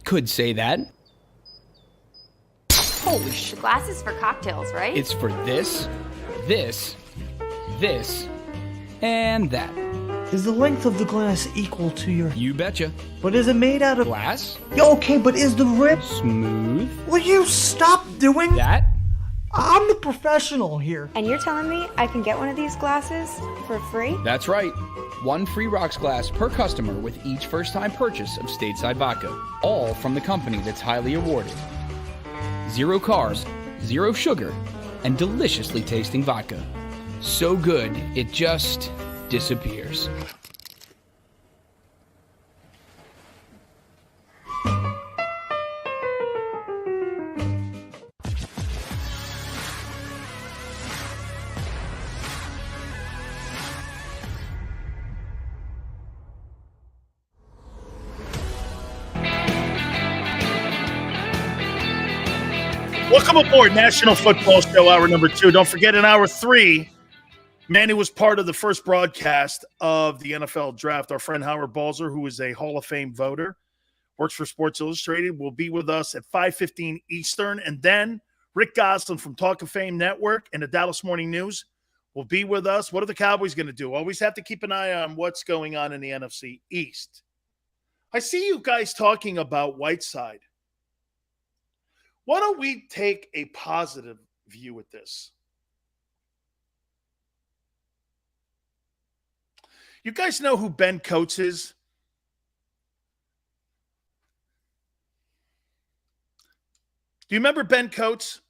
could say that. Holy shit. Glass is for cocktails, right? It's for this, this, this, and that. Is the length of the glass equal to your... You betcha. But is it made out of... Glass? Yeah, okay, but is the rip... Smooth? Will you stop doing... That? I'm the professional here. And you're telling me I can get one of these glasses for free? That's right. One free rocks glass per customer with each first-time purchase of Stateside Vodka. All from the company that's highly awarded. 0 carbs, 0 sugar, and deliciously tasting vodka. So good, it just disappears. Welcome aboard National Football Show, hour number 2. Don't forget, in hour 3, Manny was part of the first broadcast of the NFL Draft. Our friend Howard Balzer, who is a Hall of Fame voter, works for Sports Illustrated, will be with us at 5:15 Eastern. And then Rick Gosselin from Talk of Fame Network and the Dallas Morning News will be with us. What are the Cowboys going to do? Always have to keep an eye on what's going on in the NFC East. I see you guys talking about Whiteside. Why don't we take a positive view at this. You guys know who Ben Coates is? Do you remember Ben Coates?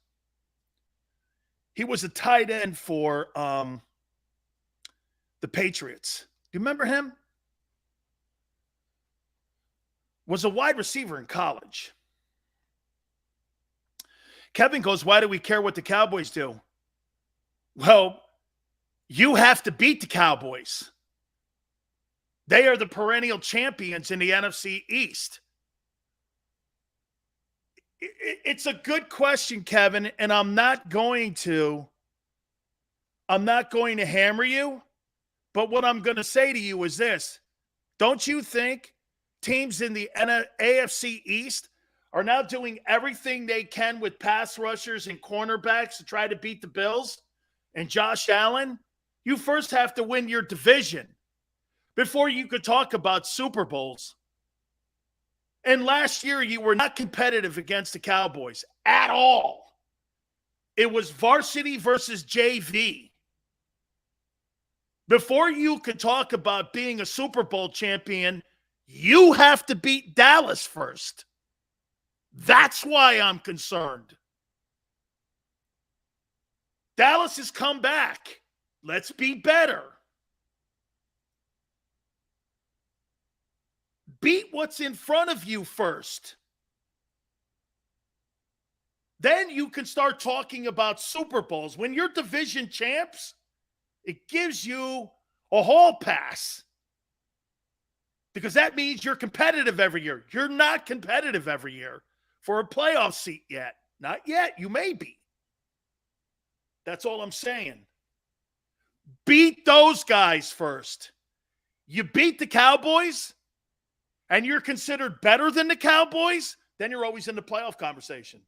He was a tight end for the Patriots. Do you remember him? Was a wide receiver in college. Kevin goes, why do we care what the Cowboys do? Well, you have to beat the Cowboys. They are the perennial champions in the NFC East. It's a good question, Kevin, and I'm not going to hammer you, but what I'm going to say to you is this. Don't you think teams in the AFC East are now doing everything they can with pass rushers and cornerbacks to try to beat the Bills and Josh Allen? You first have to win your division before you could talk about Super Bowls. And last year, you were not competitive against the Cowboys at all. It was varsity versus JV. Before you could talk about being a Super Bowl champion, you have to beat Dallas first. That's why I'm concerned. Dallas has come back. Let's be better. Beat what's in front of you first. Then you can start talking about Super Bowls. When you're division champs, it gives you a hall pass. Because that means you're competitive every year. You're not competitive every year for a playoff seat yet. Not yet. You may be. That's all I'm saying. Beat those guys first. You beat the Cowboys, and you're considered better than the Cowboys, then you're always in the playoff conversation.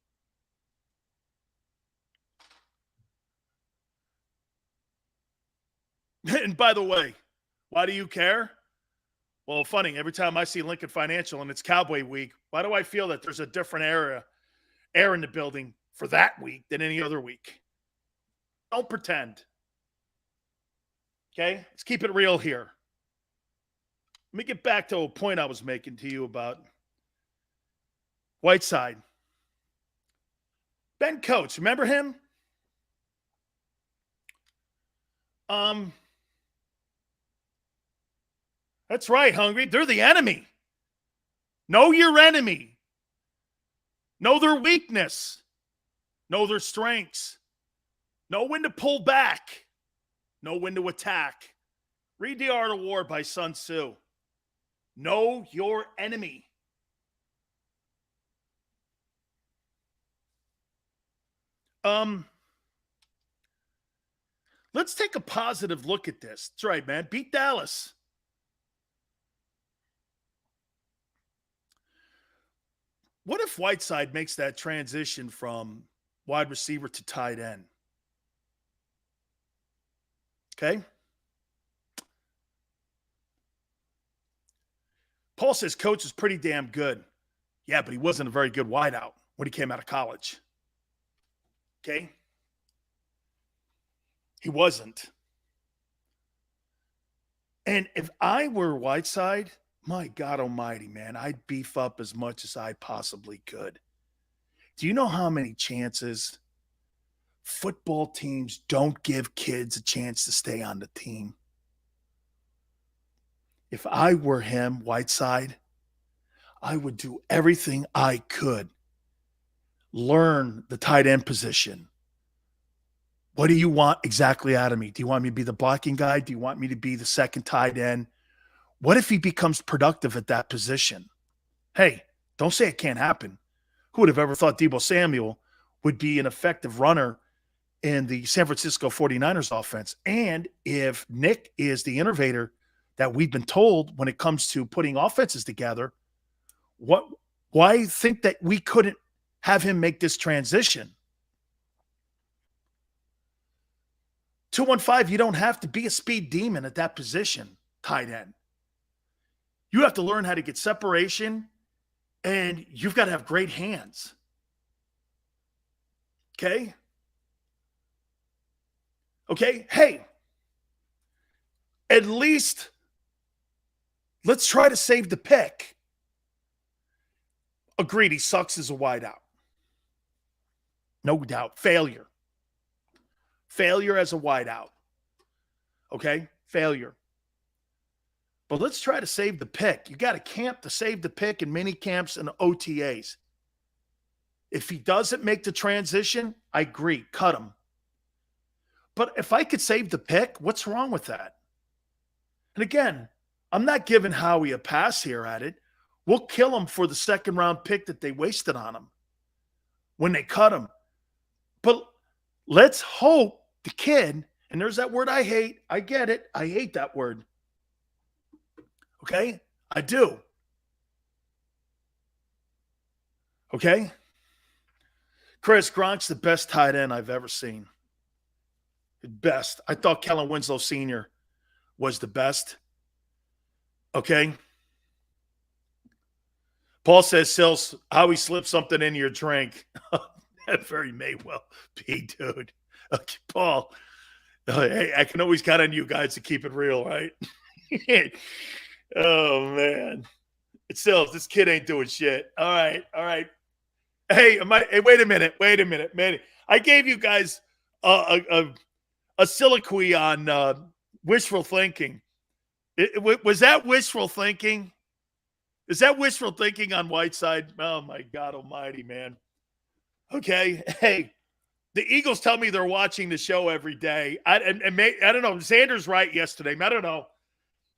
And by the way, why do you care? Well, funny, every time I see Lincoln Financial and it's Cowboy Week, why do I feel that there's a different air in the building for that week than any other week? Don't pretend. Okay? Let's keep it real here. Let me get back to a point I was making to you about Whiteside. Ben Coates, remember him? That's right, Hungry. They're the enemy. Know your enemy. Know their weakness. Know their strengths. Know when to pull back. Know when to attack. Read The Art of War by Sun Tzu. Know your enemy. Let's take a positive look at this. That's right, man. Beat Dallas. What if Whiteside makes that transition from wide receiver to tight end? Okay. Paul says Coach is pretty damn good. Yeah, but he wasn't a very good wideout when he came out of college. Okay? He wasn't. And if I were Whiteside, my God almighty, man, I'd beef up as much as I possibly could. Do you know how many chances football teams don't give kids a chance to stay on the team? If I were him, Whiteside, I would do everything I could. Learn the tight end position. What do you want exactly out of me? Do you want me to be the blocking guy? Do you want me to be the second tight end? What if he becomes productive at that position? Hey, don't say it can't happen. Who would have ever thought Deebo Samuel would be an effective runner in the San Francisco 49ers offense? And if Nick is the innovator that we've been told when it comes to putting offenses together, why think that we couldn't have him make this transition? 215, you don't have to be a speed demon at that position, tight end. You have to learn how to get separation, and you've got to have great hands. Okay? Okay? Hey, at least let's try to save the pick. Agreed, he sucks as a wideout. No doubt. Failure. Failure as a wideout. Okay? Failure. But let's try to save the pick. You got to camp to save the pick in mini camps and OTAs. If he doesn't make the transition, I agree. Cut him. But if I could save the pick, what's wrong with that? And again, I'm not giving Howie a pass here at it. We'll kill him for the second-round pick that they wasted on him when they cut him. But let's hope the kid, and there's that word I hate. I get it. I hate that word. Okay? I do. Okay? Chris, Gronk's the best tight end I've ever seen. Best. I thought Kellen Winslow Sr. was the best. Okay? Paul says, Sills, Howie slipped something in your drink. That very may well be, dude. Okay, Paul, hey, I can always count on you guys to keep it real, right? Oh, man. It's Sills, this kid ain't doing shit. All right. Hey, wait a minute, man. I gave you guys a soliloquy on wishful thinking. Was that wishful thinking? Is that wishful thinking on Whiteside? Oh, my God almighty, man. Okay. Hey, the Eagles tell me they're watching the show every day. I don't know. Xander's right yesterday. I don't know.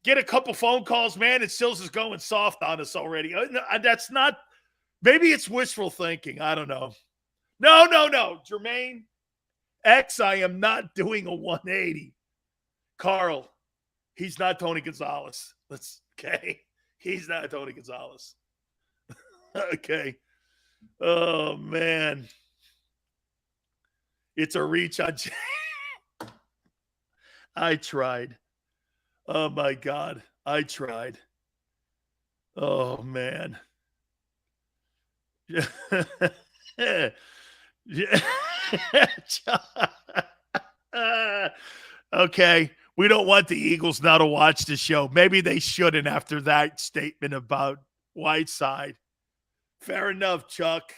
Get a couple phone calls, man, and Sills is going soft on us already. That's not – maybe it's wishful thinking. I don't know. No. Jermaine X, I am not doing a 180. Carl, he's not Tony Gonzalez. Okay. He's not Tony Gonzalez. Okay. Oh, man. It's a reach on I tried. Oh, my God. I tried. Oh, man. Okay. We don't want the Eagles now to watch the show. Maybe they shouldn't after that statement about Whiteside. Fair enough, Chuck.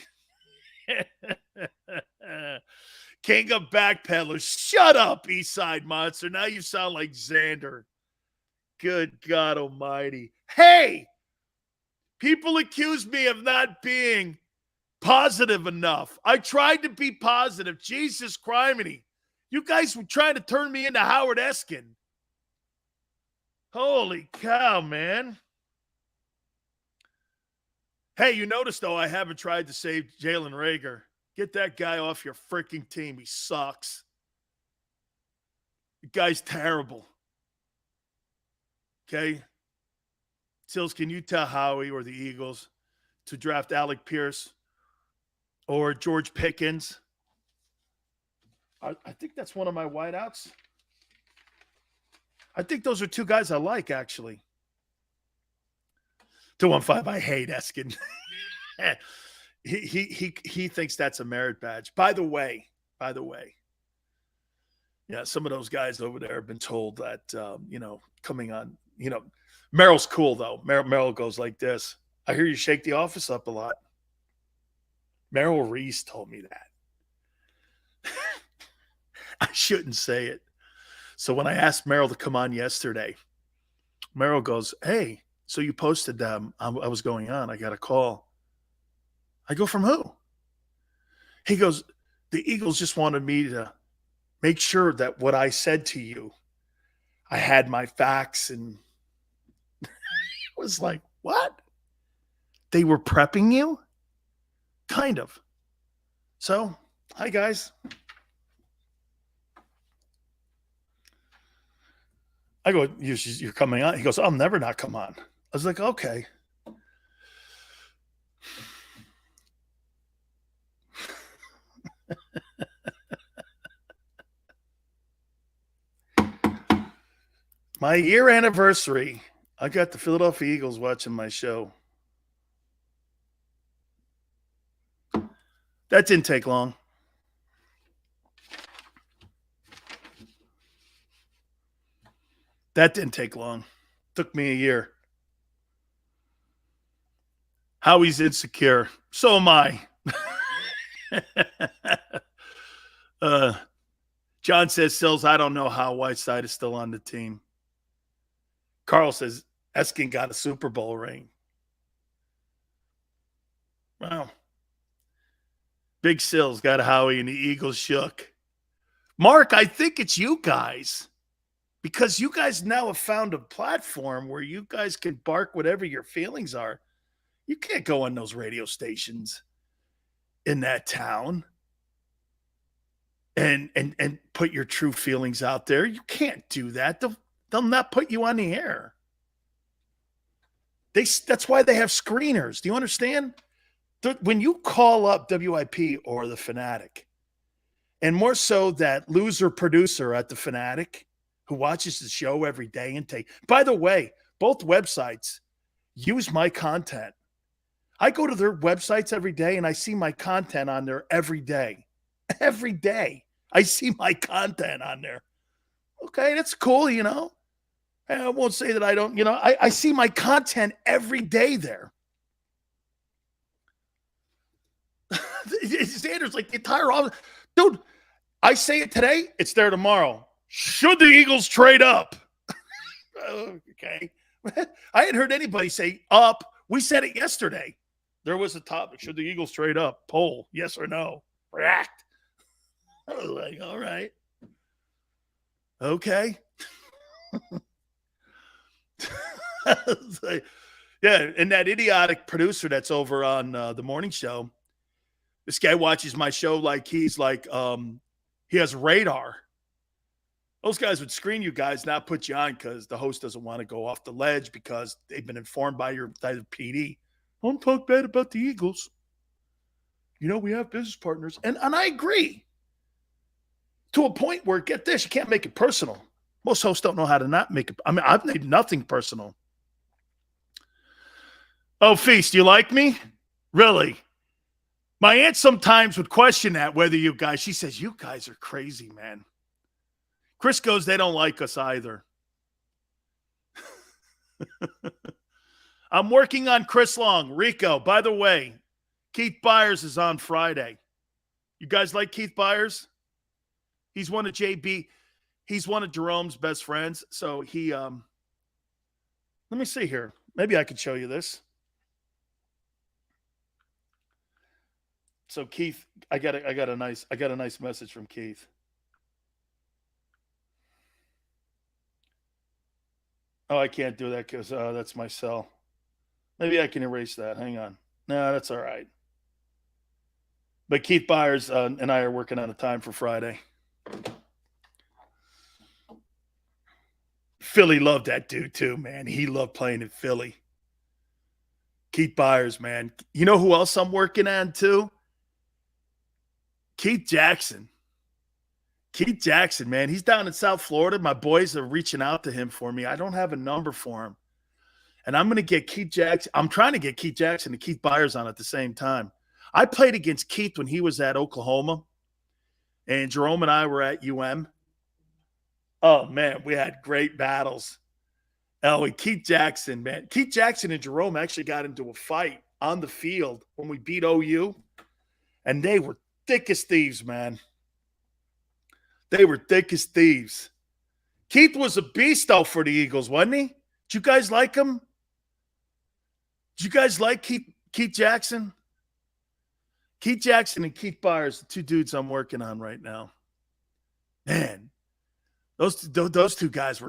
King of backpedalers. Shut up, Eastside Monster. Now you sound like Xander. Good God almighty. Hey, people accuse me of not being positive enough. I tried to be positive. Jesus criminy. You guys were trying to turn me into Howard Eskin. Holy cow, man. Hey, you notice, though, I haven't tried to save Jalen Reagor. Get that guy off your freaking team. He sucks. The guy's terrible. Okay? Sills, can you tell Howie or the Eagles to draft Alec Pierce or George Pickens? I think that's one of my wideouts. I think those are two guys I like, actually. 215, I hate Eskin. He thinks that's a merit badge. By the way, yeah, some of those guys over there have been told that, coming on, Merrill's cool, though. Merrill goes like this. I hear you shake the office up a lot. Merrill Reese told me that. I shouldn't say it. So when I asked Merrill to come on yesterday, Merrill goes, hey, so you posted them. I was going on. I got a call. I go, from who? He goes, the Eagles just wanted me to make sure that what I said to you, I had my facts. And it was like, what? They were prepping you? Kind of. So, hi, guys. I go, you're coming on? He goes, I'll never not come on. I was like, okay. My year anniversary, I got the Philadelphia Eagles watching my show. That didn't take long. That didn't take long. Took me a year. Howie's insecure. So am I. John says, Sills, I don't know how Whiteside is still on the team. Carl says, Eskin got a Super Bowl ring. Wow. Big Sills got Howie and the Eagles shook. Mark, I think it's you guys. Because you guys now have found a platform where you guys can bark whatever your feelings are. You can't go on those radio stations in that town and put your true feelings out there. You can't do that. They'll not put you on the air. That's why they have screeners. Do you understand? When you call up WIP or the Fanatic, and more so that loser producer at the Fanatic who watches the show every day and by the way, both websites use my content. I go to their websites every day and I see my content on there every day. Every day. I see my content on there. Okay, that's cool, you know. I won't say that I don't, you know, I see my content every day there. Sanders, like the entire office. Dude, I say it today, it's there tomorrow. Should the Eagles trade up? Okay. I hadn't heard anybody say up. We said it yesterday. There was a topic. Should the Eagles trade up? Poll, yes or no? React. I was like, all right. Okay. Yeah, and that idiotic producer that's over on the morning show, this guy watches my show like he's like he has radar. Those guys would screen you guys, not put you on because the host doesn't want to go off the ledge because they've been informed by your PD. Don't talk bad about the Eagles. You know, we have business partners. And I agree. To a point where, get this, you can't make it personal. Most hosts don't know how to not make it. I mean, I've made nothing personal. Oh, Feast, you like me? Really? My aunt sometimes would question that, whether you guys, she says, you guys are crazy, man. Chris goes, they don't like us either. I'm working on Chris Long. Rico, by the way, Keith Byers is on Friday. You guys like Keith Byers? He's one of he's one of Jerome's best friends. So he, let me see here. Maybe I could show you this. So Keith, I got a nice message from Keith. Oh, I can't do that because that's my cell. Maybe I can erase that. Hang on. No, that's all right. But Keith Byers and I are working on a time for Friday. Philly loved that dude too, man. He loved playing in Philly. Keith Byers, man. You know who else I'm working on too? Keith Jackson. Keith Jackson, man. He's down in South Florida. My boys are reaching out to him for me. I don't have a number for him. And I'm going to get Keith Jackson. I'm trying to get Keith Jackson and Keith Byers on at the same time. I played against Keith when he was at Oklahoma. And Jerome and I were at UM. Oh, man, we had great battles. Oh, and Keith Jackson, man. Keith Jackson and Jerome actually got into a fight on the field when we beat OU. And they were thick as thieves, man. They were thick as thieves. Keith was a beast, though, for the Eagles, wasn't he? Did you guys like him? Did you guys like Keith Jackson? Keith Jackson and Keith Byers, the two dudes I'm working on right now. Man, those two guys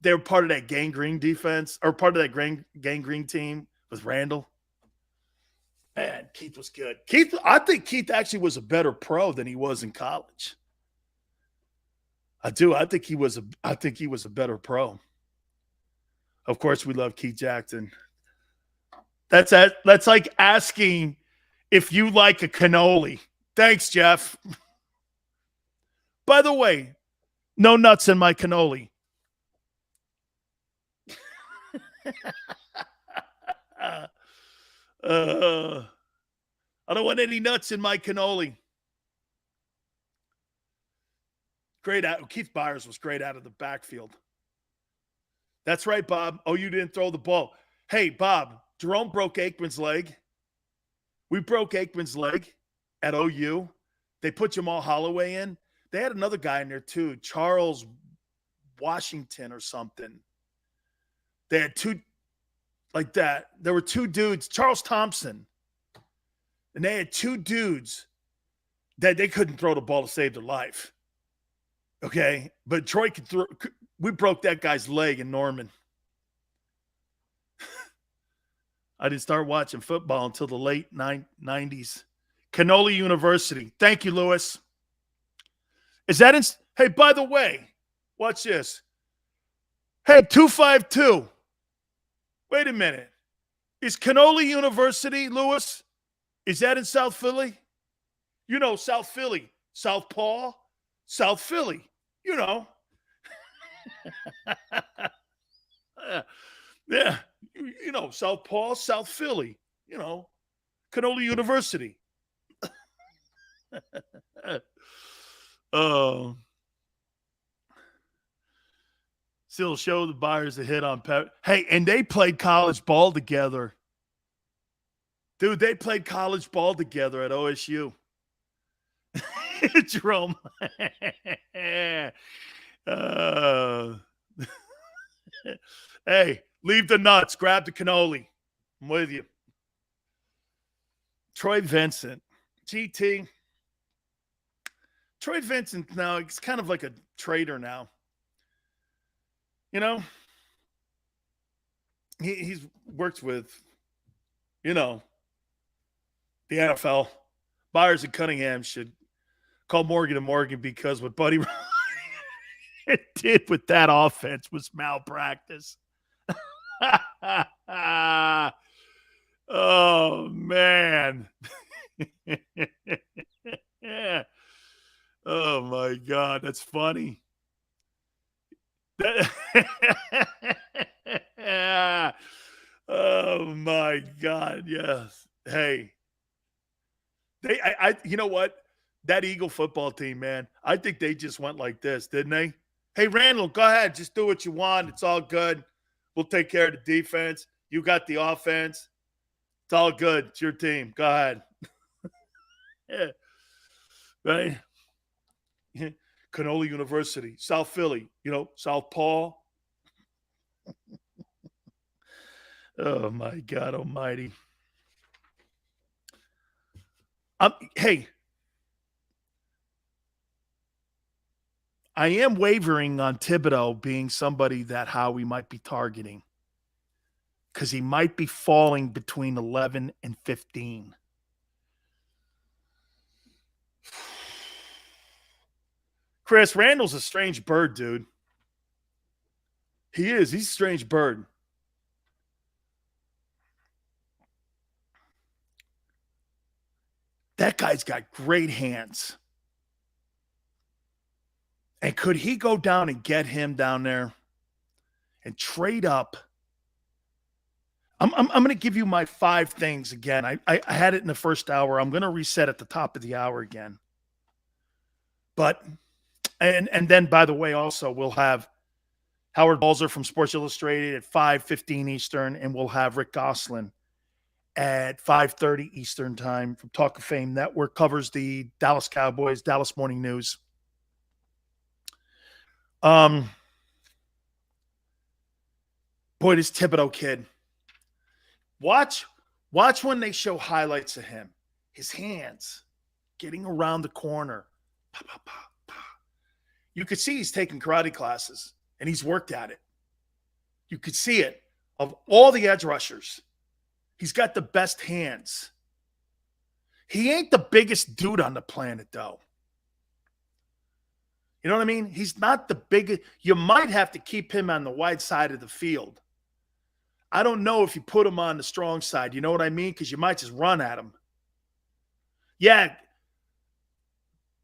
they were part of that gangrene defense, or part of that gangrene team with Randall. Man, Keith was good. I think Keith actually was a better pro than he was in college. I do. I think he was a better pro. Of course, we love Keith Jackson. That's like asking if you like a cannoli. Thanks, Jeff. By the way, no nuts in my cannoli. I don't want any nuts in my cannoli. Great out. Keith Byers was great out of the backfield. That's right, Bob. Oh, you didn't throw the ball. Hey, Bob, Jerome broke Aikman's leg. We broke Aikman's leg at OU. They put Jamal Holloway in. They had another guy in there too, Charles Washington or something. They had two like that. There were two dudes, Charles Thompson. And they had two dudes that they couldn't throw the ball to save their life. Okay? But Troy could throw. We broke that guy's leg in Norman. I didn't start watching football until the late 90s. Cannoli University. Thank you, Lewis. Is that in? Hey, by the way, watch this. Hey, 252. Wait a minute. Is Cannoli University, Lewis? Is that in South Philly? You know, South Philly. South Paul, South Philly. You know. Yeah. You know, South Paul, South Philly. You know. Cannoli University. Oh. Still show the buyers a hit on Pep. Hey, and they played college ball together. Dude, they played college ball together at OSU. Jerome. Hey, leave the nuts. Grab the cannoli. I'm with you. Troy Vincent. GT. Troy Vincent now, he's kind of like a traitor now. You know? He's works with, you know, the NFL. Byers and Cunningham should call Morgan & Morgan because what Buddy Ryan did with that offense was malpractice. Oh, man. Oh, my God. That's funny. Oh, my God. Yes. Hey. You know what? That Eagle football team, man, I think they just went like this, didn't they? Hey, Randall, go ahead. Just do what you want. It's all good. We'll take care of the defense. You got the offense. It's all good. It's your team. Go ahead. Yeah. Right? Cannoli University, South Philly, you know, South Paul. Oh, my God almighty. Hey, I am wavering on Thibodeau being somebody that Howie might be targeting because he might be falling between 11 and 15. Chris, Randall's a strange bird, dude. He is. He's a strange bird. That guy's got great hands. And could he go down and get him down there and trade up? I'm going to give you my 5 things again. I had it in the first hour. I'm going to reset at the top of the hour again. But, and then, by the way, also, we'll have Howard Balzer from Sports Illustrated at 5:15 Eastern, and we'll have Rick Gosselin at 5:30 Eastern time from Talk of Fame Network, covers the Dallas Cowboys, Dallas Morning News. Boy, this Thibodeau kid. Watch when they show highlights of him. His hands getting around the corner. Pa, pa, pa, pa. You could see he's taking karate classes, and he's worked at it. You could see it. Of all the edge rushers, he's got the best hands. He ain't the biggest dude on the planet, though. You know what I mean? He's not the biggest. You might have to keep him on the wide side of the field. I don't know if you put him on the strong side. You know what I mean? Because you might just run at him. Yeah.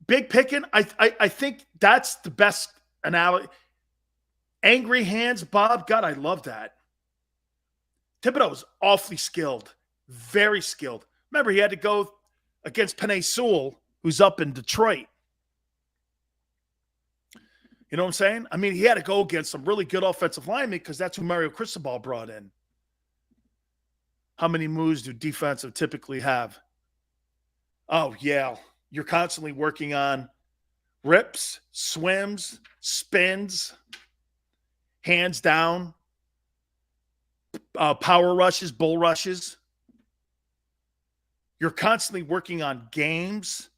Big picking, I think that's the best analogy. Angry hands, Bob. God, I love that. Thibodeau is awfully skilled. Very skilled. Remember, he had to go against Penei Sewell, who's up in Detroit. You know what I'm saying? I mean, he had to go against some really good offensive linemen because that's who Mario Cristobal brought in. How many moves do defensive typically have? Oh, yeah. You're constantly working on rips, swims, spins, hands down, power rushes, bull rushes. You're constantly working on games,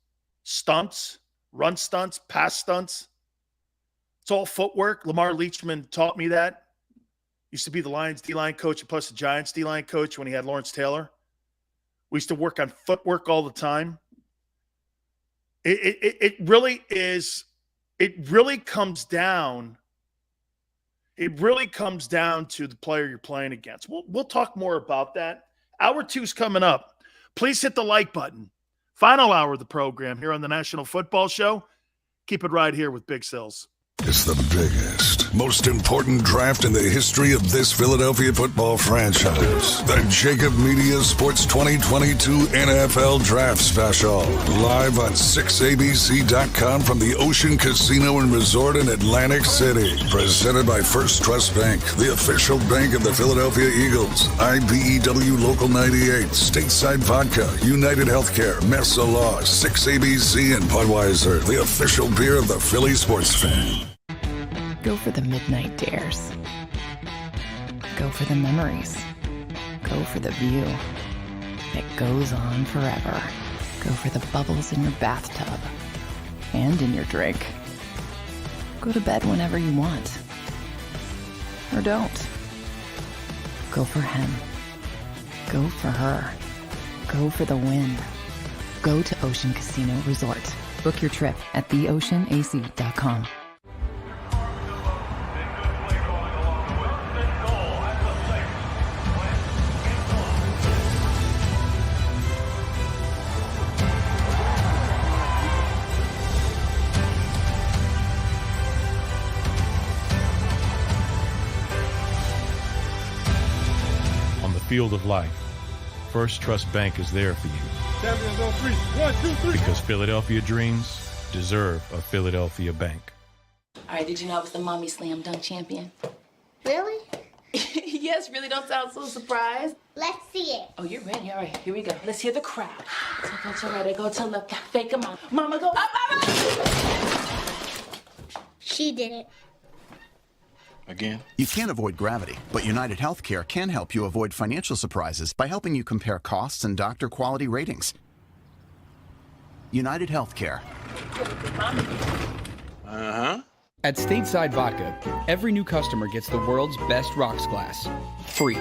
stunts, run stunts, pass stunts. It's all footwork. Lamar Leachman taught me that. Used to be the Lions D-line coach and plus the Giants D-line coach when he had Lawrence Taylor. We used to work on footwork all the time. It really is. It really comes down. It really comes down to the player you're playing against. We'll talk more about that. Hour 2's coming up. Please hit the like button. Final hour of the program here on the National Football Show. Keep it right here with Big Sills. It's the biggest, most important draft in the history of this Philadelphia football franchise. The JAKIB Media Sports 2022 NFL Draft Special. Live on 6abc.com from the Ocean Casino and Resort in Atlantic City. Presented by First Trust Bank, the official bank of the Philadelphia Eagles. IBEW Local 98, Stateside Vodka, United Healthcare, Mesa Law, 6ABC, and Budweiser, the official beer of the Philly sports fan. Go for the midnight dares. Go for the memories. Go for the view that goes on forever. Go for the bubbles in your bathtub and in your drink. Go to bed whenever you want. Or don't. Go for him. Go for her. Go for the win. Go to Ocean Casino Resort. Book your trip at theoceanac.com. Field of life, First Trust Bank is there for you. Champions on 3. 1, 2, 3. Because Philadelphia dreams deserve a Philadelphia bank. All right, did you know I was the mommy slam dunk champion? Really? Yes, really, don't sound so surprised. Let's see it. Oh, you're ready. All right, here we go. Let's hear the crowd. So go to right, go to left, fake 'em out. Mama, go up, up, up. She did it. Again? You can't avoid gravity, but United Healthcare can help you avoid financial surprises by helping you compare costs and doctor quality ratings. United Healthcare. Uh-huh. At Stateside Vodka, every new customer gets the world's best rocks glass. Free.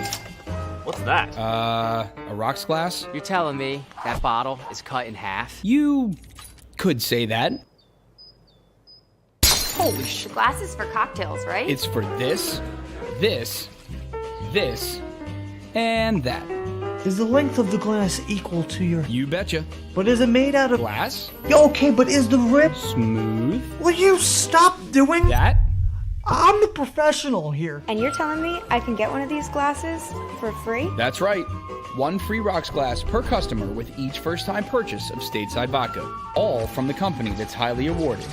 What's that? A rocks glass? You're telling me that bottle is cut in half? You could say that. Holy shit. Glasses for cocktails, right? It's for this, this, this, and that. Is the length of the glass equal to your... You betcha. But is it made out of... Glass? Yeah, okay, but is the rip... Smooth? Will you stop doing... That? I'm the professional here. And you're telling me I can get one of these glasses for free? That's right. One free rocks glass per customer with each first-time purchase of Stateside Vodka. All from the company that's highly awarded.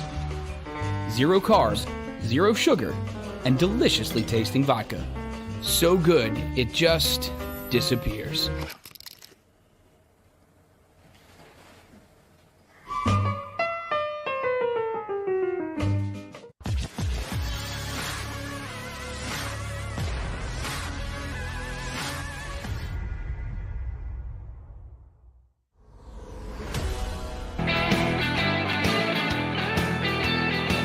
0 carbs, 0 sugar, and deliciously tasting vodka. So good, it just disappears.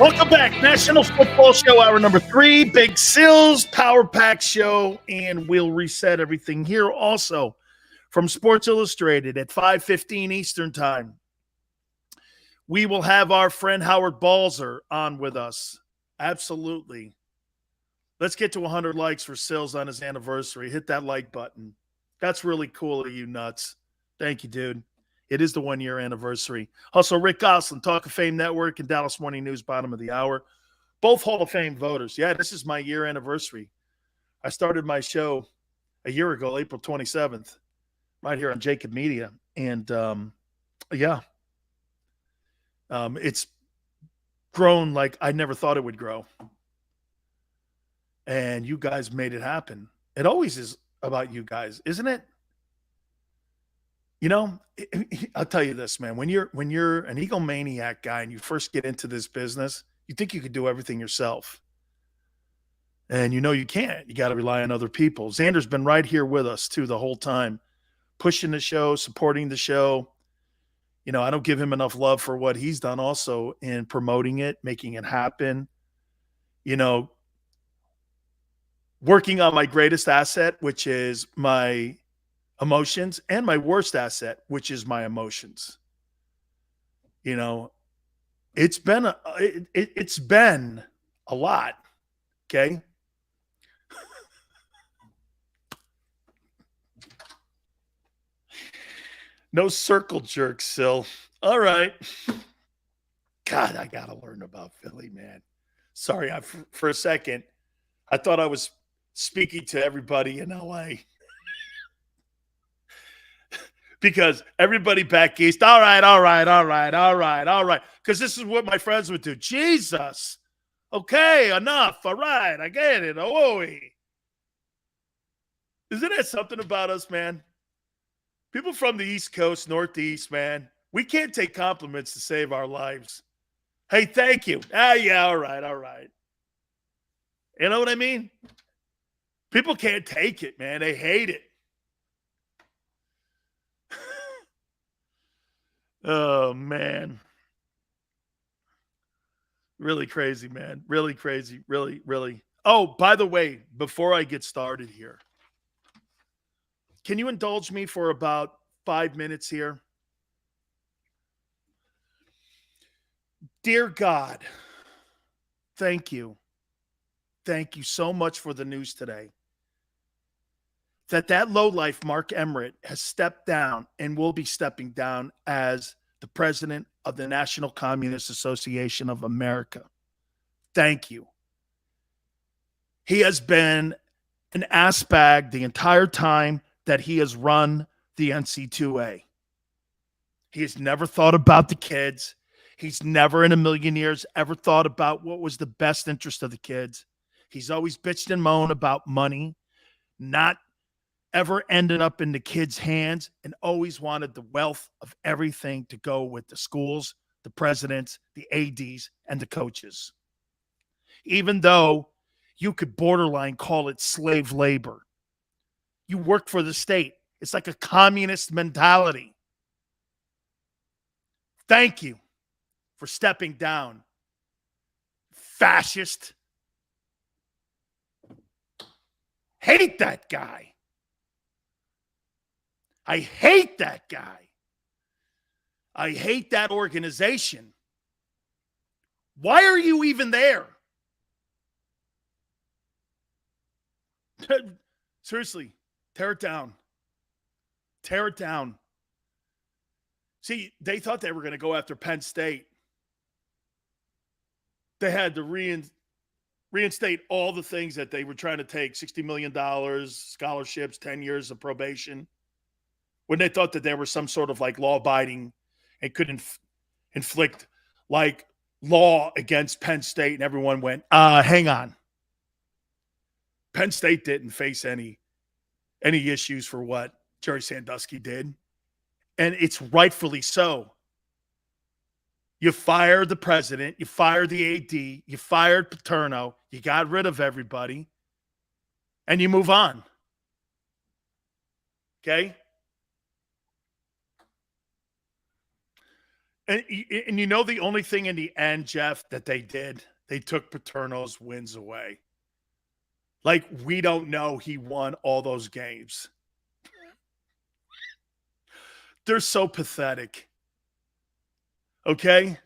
Welcome back. National Football Show, hour number 3. Big Sills, Power Pack Show, and we'll reset everything here also from Sports Illustrated at 5:15 Eastern Time. We will have our friend Howard Balzer on with us. Absolutely. Let's get to 100 likes for Sills on his anniversary. Hit that like button. That's really cool of you, nuts. Thank you, dude. It is the 1-year anniversary. Also, Rick Gosselin, Talk of Fame Network and Dallas Morning News, bottom of the hour. Both Hall of Fame voters. Yeah, this is my year anniversary. I started my show a year ago, April 27th, right here on JAKIB Media. And, it's grown like I never thought it would grow. And you guys made it happen. It always is about you guys, isn't it? You know, I'll tell you this, man. When you're an egomaniac guy and you first get into this business, you think you could do everything yourself. And you know you can't. You got to rely on other people. Xander's been right here with us, too, the whole time, pushing the show, supporting the show. You know, I don't give him enough love for what he's done also in promoting it, making it happen. You know, working on my greatest asset, which is my emotions, and my worst asset, which is my emotions. You know, it's been a lot. Okay. No circle jerks, Sil. All right. God, I got to learn about Philly, man. Sorry, for a second, I thought I was speaking to everybody in LA. Because everybody back east, all right. Because this is what my friends would do. Jesus. Okay, enough. All right, I get it. Oh, isn't that something about us, man? People from the East Coast, Northeast, man, we can't take compliments to save our lives. Hey, thank you. Yeah, all right. You know what I mean? People can't take it, man. They hate it. Oh, man. Really crazy, man. Really crazy. Really. Oh, by the way, before I get started here, can you indulge me for about 5 minutes here? Dear God, thank you. Thank you so much for the news today. That lowlife Mark Emmert has stepped down and will be stepping down as the president of the National Communist Association of America. Thank you. He has been an ass bag the entire time that he has run the NC2A. He has never thought about the kids. He's never in a million years ever thought about what was the best interest of the kids. He's always bitched and moaned about money, not ever ending up in the kids' hands, and always wanted the wealth of everything to go with the schools, the presidents, the ADs, and the coaches. Even though you could borderline call it slave labor. You work for the state. It's like a communist mentality. Thank you for stepping down, fascist. Hate that guy. I hate that guy. I hate that organization. Why are you even there? Seriously, tear it down. Tear it down. See, they thought they were going to go after Penn State. They had to reinstate all the things that they were trying to take, $60 million, scholarships, 10 years of probation, when they thought that they were some sort of like law-abiding and could inflict like law against Penn State, and everyone went, hang on. Penn State didn't face any issues for what Jerry Sandusky did. And it's rightfully so. You fired the president, you fired the AD, you fired Paterno, you got rid of everybody, and you move on. Okay? And you know the only thing in the end, Jeff, that they did, they took Paterno's wins away. Like, we don't know he won all those games. They're so pathetic. Okay?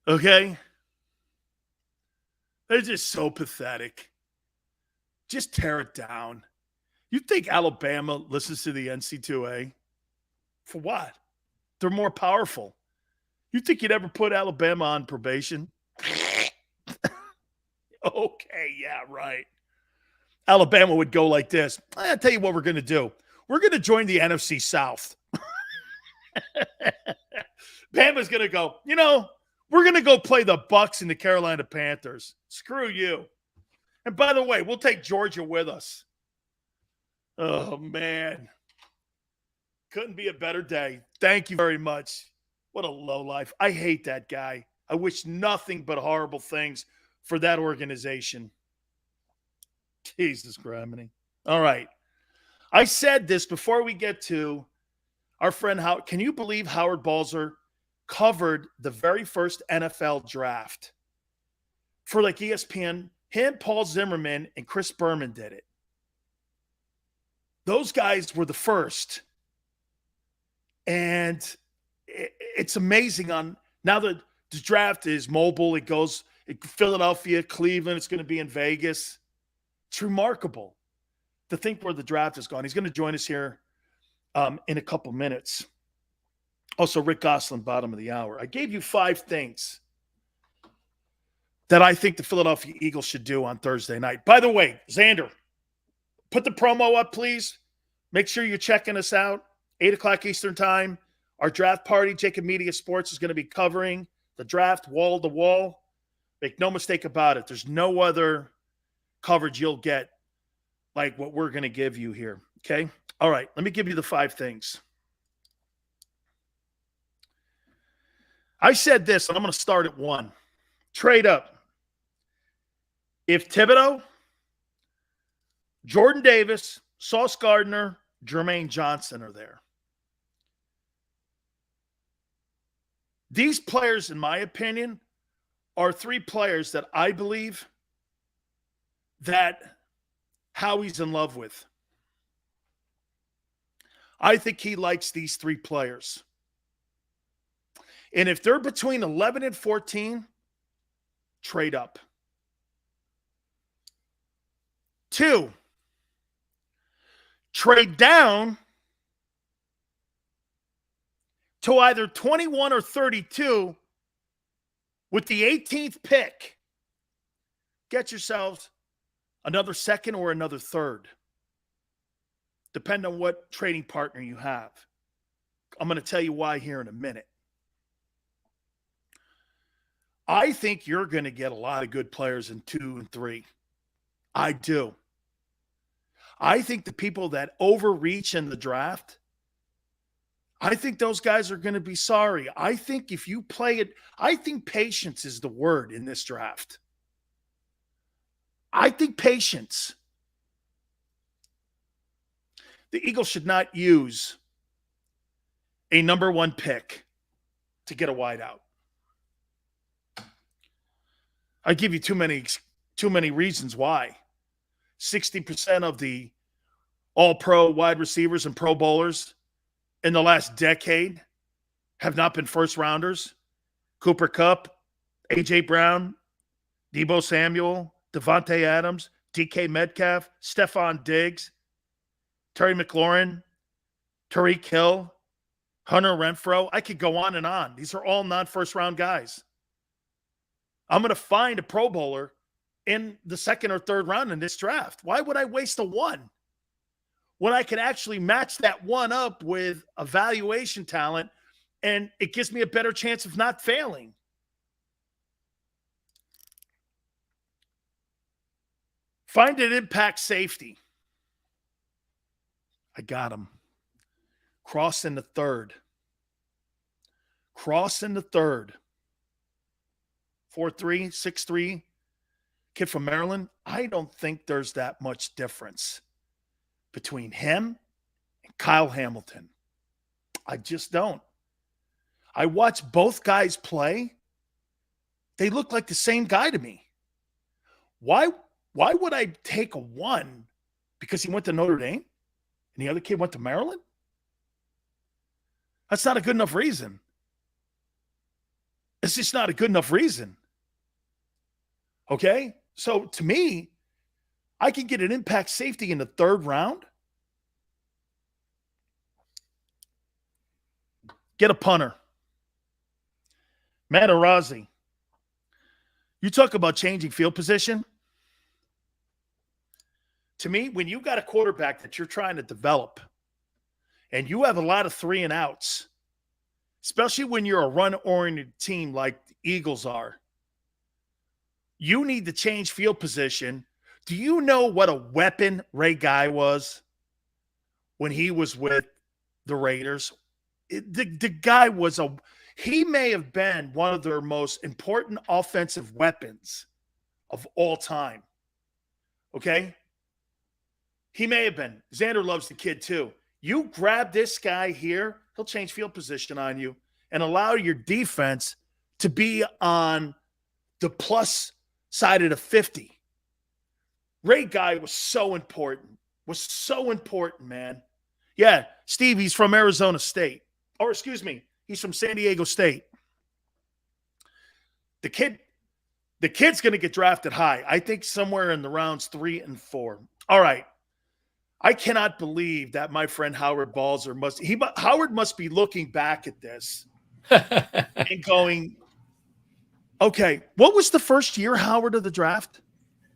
Okay? They're just so pathetic. Just tear it down. You think Alabama listens to the NC2A? For what? They're more powerful. You think you'd ever put Alabama on probation? Okay, yeah, right. Alabama would go like this. I'll tell you what we're going to do. We're going to join the NFC South. Bama's going to go, We're going to go play the Bucks and the Carolina Panthers. Screw you. And by the way, we'll take Georgia with us. Oh, man. Couldn't be a better day. Thank you very much. What a lowlife. I hate that guy. I wish nothing but horrible things for that organization. Jesus Grammy. All right. I said this before we get to our friend Howard. Can you believe Howard Balzer covered the very first NFL draft for like ESPN? Him, Paul Zimmerman, and Chris Berman did it. Those guys were the first. And it's amazing on now that the draft is mobile. It goes in Philadelphia, Cleveland. It's going to be in Vegas. It's remarkable to think where the draft has gone. He's going to join us here in a couple minutes. Also, Rick Gosselin, bottom of the hour. I gave you 5 things that I think the Philadelphia Eagles should do on Thursday night. By the way, Xander, put the promo up, please. Make sure you're checking us out. 8 o'clock Eastern time. Our draft party, JAKIB Media Sports, is going to be covering the draft wall to wall. Make no mistake about it. There's no other coverage you'll get like what we're going to give you here. Okay? All right. Let me give you the 5 things. I said this, and I'm going to start at 1. Trade up. If Thibodeau, Jordan Davis, Sauce Gardner, Jermaine Johnson are there. These players, in my opinion, are 3 players that I believe that Howie's in love with. I think he likes these 3 players. And if they're between 11 and 14, trade up. 2, trade down to either 21 or 32 with the 18th pick. Get yourselves another second or another third, depending on what trading partner you have. I'm going to tell you why here in a minute. I think you're going to get a lot of good players in 2 and 3. I do. I think the people that overreach in the draft, I think those guys are going to be sorry. I think if you play it, I think patience is the word in this draft. I think patience. The Eagles should not use a number 1 pick to get a wideout. I give you too many reasons why. 60% of the all-pro wide receivers and pro bowlers in the last decade have not been first-rounders. Cooper Kupp, A.J. Brown, Deebo Samuel, Devontae Adams, DK Metcalf, Stephon Diggs, Terry McLaurin, Tyreek Hill, Hunter Renfrow. I could go on and on. These are all non-first-round guys. I'm going to find a Pro Bowler in the 2nd or 3rd round in this draft. Why would I waste a 1 when I could actually match that 1 up with evaluation talent and it gives me a better chance of not failing? Find an impact safety. I got him. Cross in the 3rd. Cross in the 3rd. 4'3", 6'3", kid from Maryland. I don't think there's that much difference between him and Kyle Hamilton. I just don't. I watch both guys play. They look like the same guy to me. Why would I take a 1 because he went to Notre Dame and the other kid went to Maryland? That's not a good enough reason. It's just not a good enough reason. Okay? So to me, I can get an impact safety in the 3rd round. Get a punter. Matarazzi. You talk about changing field position. To me, when you got a quarterback that you're trying to develop and you have a lot of 3 and outs, especially when you're a run-oriented team like Eagles are. You need to change field position. Do you know what a weapon Ray Guy was when he was with the Raiders? The guy was he may have been one of their most important offensive weapons of all time. Okay? He may have been. Xander loves the kid too. You grab this guy here, he'll change field position on you and allow your defense to be on the plus side of the 50. Ray Guy was so important. Man. Yeah, Steve, he's from Arizona State. Or excuse me, he's from San Diego State. The kid's going to get drafted high. I think somewhere in the rounds 3 and 4. All right. I cannot believe that my friend Howard Balzer Howard must be looking back at this and going, okay, what was the first year, Howard, of the draft?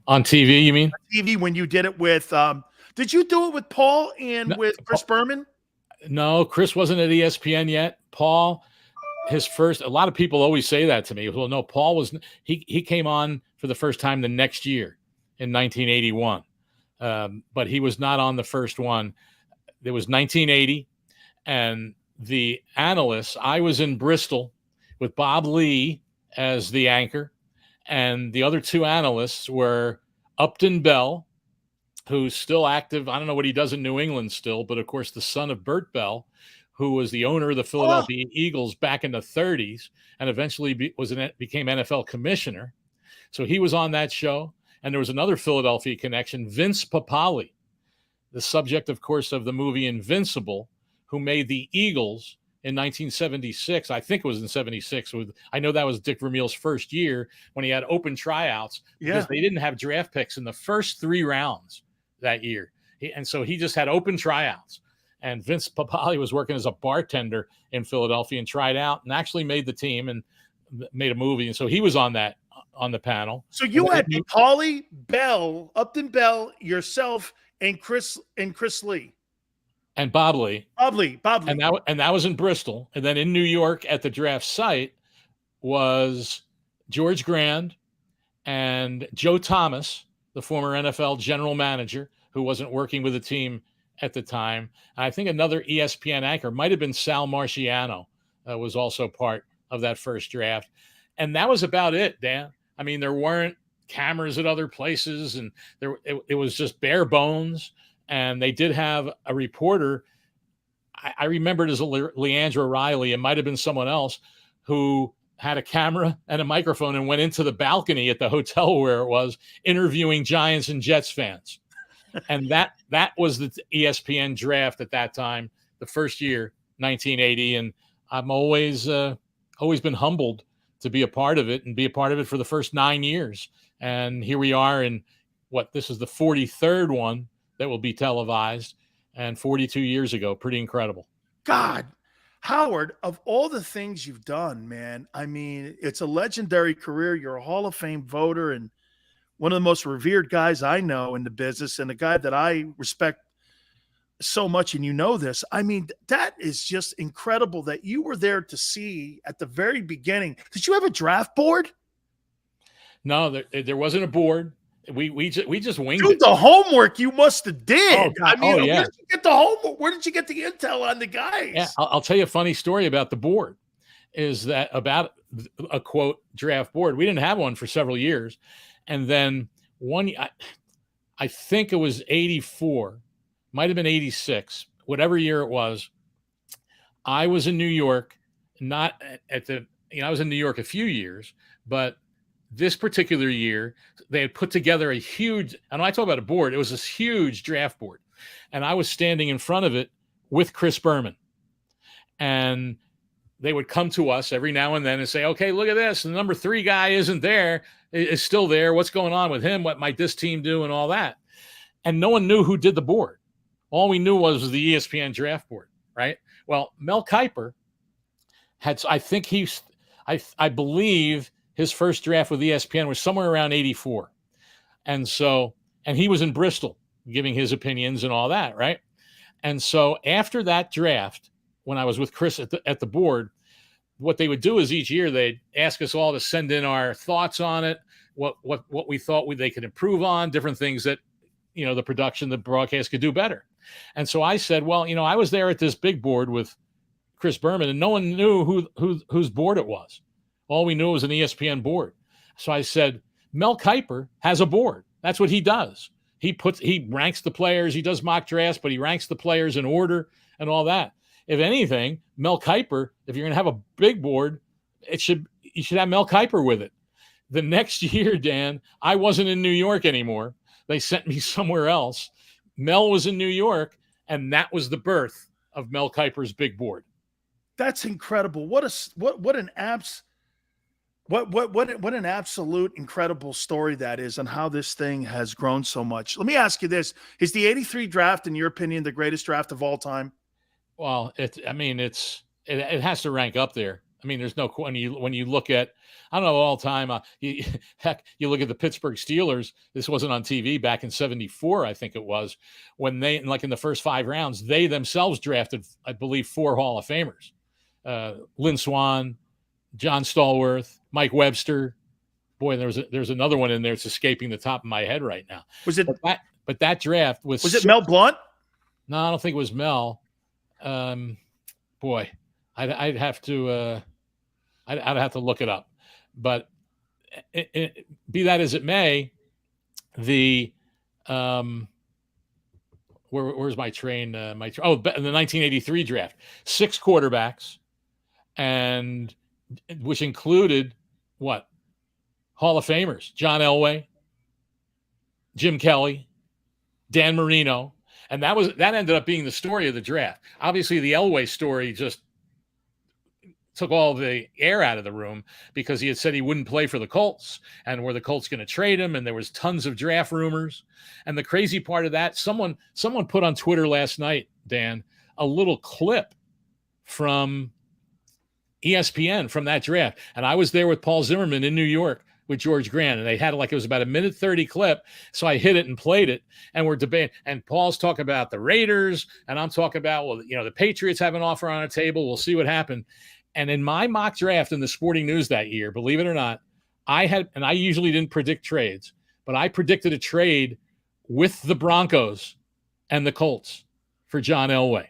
On TV, you mean? On TV, when you did it with did you do it with Paul and with Chris Berman? No, Chris wasn't at ESPN yet. Paul, a lot of people always say that to me. Well, no, Paul he came on for the first time the next year in 1981. But he was not on the first one. It was 1980. And the analysts, I was in Bristol with Bob Lee as the anchor. And the other two analysts were Upton Bell, who's still active. I don't know what he does in New England still, but of course the son of Bert Bell, who was the owner of the Philadelphia Eagles back in the 30s and eventually became NFL commissioner. So he was on that show. And there was another Philadelphia connection, Vince Papale, the subject, of course, of the movie Invincible, who made the Eagles in 1976. I think it was in 76. I know that was Dick Vermeil's first year when he had open tryouts because they didn't have draft picks in the first 3 rounds that year. And so he just had open tryouts. And Vince Papale was working as a bartender in Philadelphia and tried out and actually made the team and made a movie. And so he was on the panel. So you had Papale, Bell, Upton Bell, yourself, and Chris Lee. And Bob Lee. Bob Lee. And that was in Bristol. And then in New York at the draft site was George Grand and Joe Thomas, the former NFL general manager, who wasn't working with the team at the time. And I think another ESPN anchor, might have been Sal Marciano, was also part of that first draft. And that was about it, Dan. I mean, there weren't cameras at other places, and it was just bare bones. And they did have a reporter. I remember it as Leandra Riley. It might have been someone else who had a camera and a microphone and went into the balcony at the hotel where it was interviewing Giants and Jets fans. And that was the ESPN draft at that time, the first year, 1980. And I'm always been humbled to be a part of it and be a part of it for the first 9 years. And here we are in this is the 43rd one that will be televised, and 42 years ago. Pretty incredible. God, Howard, of all the things you've done, man, I mean, it's a legendary career. You're a Hall of Fame voter and one of the most revered guys I know in the business, and a guy that I respect so much, and you know this. I mean, that is just incredible that you were there to see at the very beginning. Did you have a draft board? No, there wasn't a board. We just winged it. The homework you must have did. Oh, I mean, where did you get the homework? Where did you get the intel on the guys? Yeah, I'll tell you a funny story about the board. Is that about a quote draft board? We didn't have one for several years, and then I think it was 84, might have been 86, whatever year it was. I was in New York, not at the. I was in New York a few years, but this particular year, they had put together a huge, and I talk about a board, it was this huge draft board. And I was standing in front of it with Chris Berman. And they would come to us every now and then and say, okay, look at this. The number 3 guy isn't there, is still there. What's going on with him? What might this team do and all that? And no one knew who did the board. All we knew was the ESPN draft board, right? Well, Mel Kiper had, I believe, his first draft with ESPN was somewhere around 84. And he was in Bristol giving his opinions and all that, right? And so after that draft, when I was with Chris at the board, what they would do is each year they'd ask us all to send in our thoughts on it, what we thought they could improve on, different things that, the production, the broadcast could do better. And so I said, well, I was there at this big board with Chris Berman, and no one knew whose board it was. All we knew was an ESPN board. So I said, Mel Kiper has a board. That's what he does. He ranks the players. He does mock drafts, but he ranks the players in order and all that. If anything, Mel Kiper, if you're going to have a big board, you should have Mel Kiper with it. The next year, Dan, I wasn't in New York anymore. They sent me somewhere else. Mel was in New York, and that was the birth of Mel Kiper's big board. That's incredible. What an absolute incredible story that is, and how this thing has grown so much. Let me ask you this: is the '83 draft, in your opinion, the greatest draft of all time? Well, it has to rank up there. I mean, there's no when you look at, I don't know, all time. You look at the Pittsburgh Steelers. This wasn't on TV back in '74, I think it was, when they, like in the first 5 rounds, they themselves drafted, I believe, 4 Hall of Famers: Lynn Swann, John Stallworth, Mike Webster. Boy, there's another one in there. It's escaping the top of my head right now. Was it? But that draft was it Mel Blount? No, I don't think it was Mel. Boy, I'd have to look it up. But be that as it may, the where's my train? In the 1983 draft, 6 quarterbacks, and which included what? Hall of Famers: John Elway, Jim Kelly, Dan Marino. And that ended up being the story of the draft. Obviously, the Elway story just took all the air out of the room, because he had said he wouldn't play for the Colts, and were the Colts going to trade him? And there was tons of draft rumors. And the crazy part of that, someone put on Twitter last night, Dan, a little clip from ESPN from that draft. And I was there with Paul Zimmerman in New York with George Grant, and they had it was about a 1:30 clip. So I hit it and played it, and we're debating. And Paul's talking about the Raiders, and I'm talking about, the Patriots have an offer on the table. We'll see what happened. And in my mock draft in the Sporting News that year, believe it or not, I usually didn't predict trades, but I predicted a trade with the Broncos and the Colts for John Elway.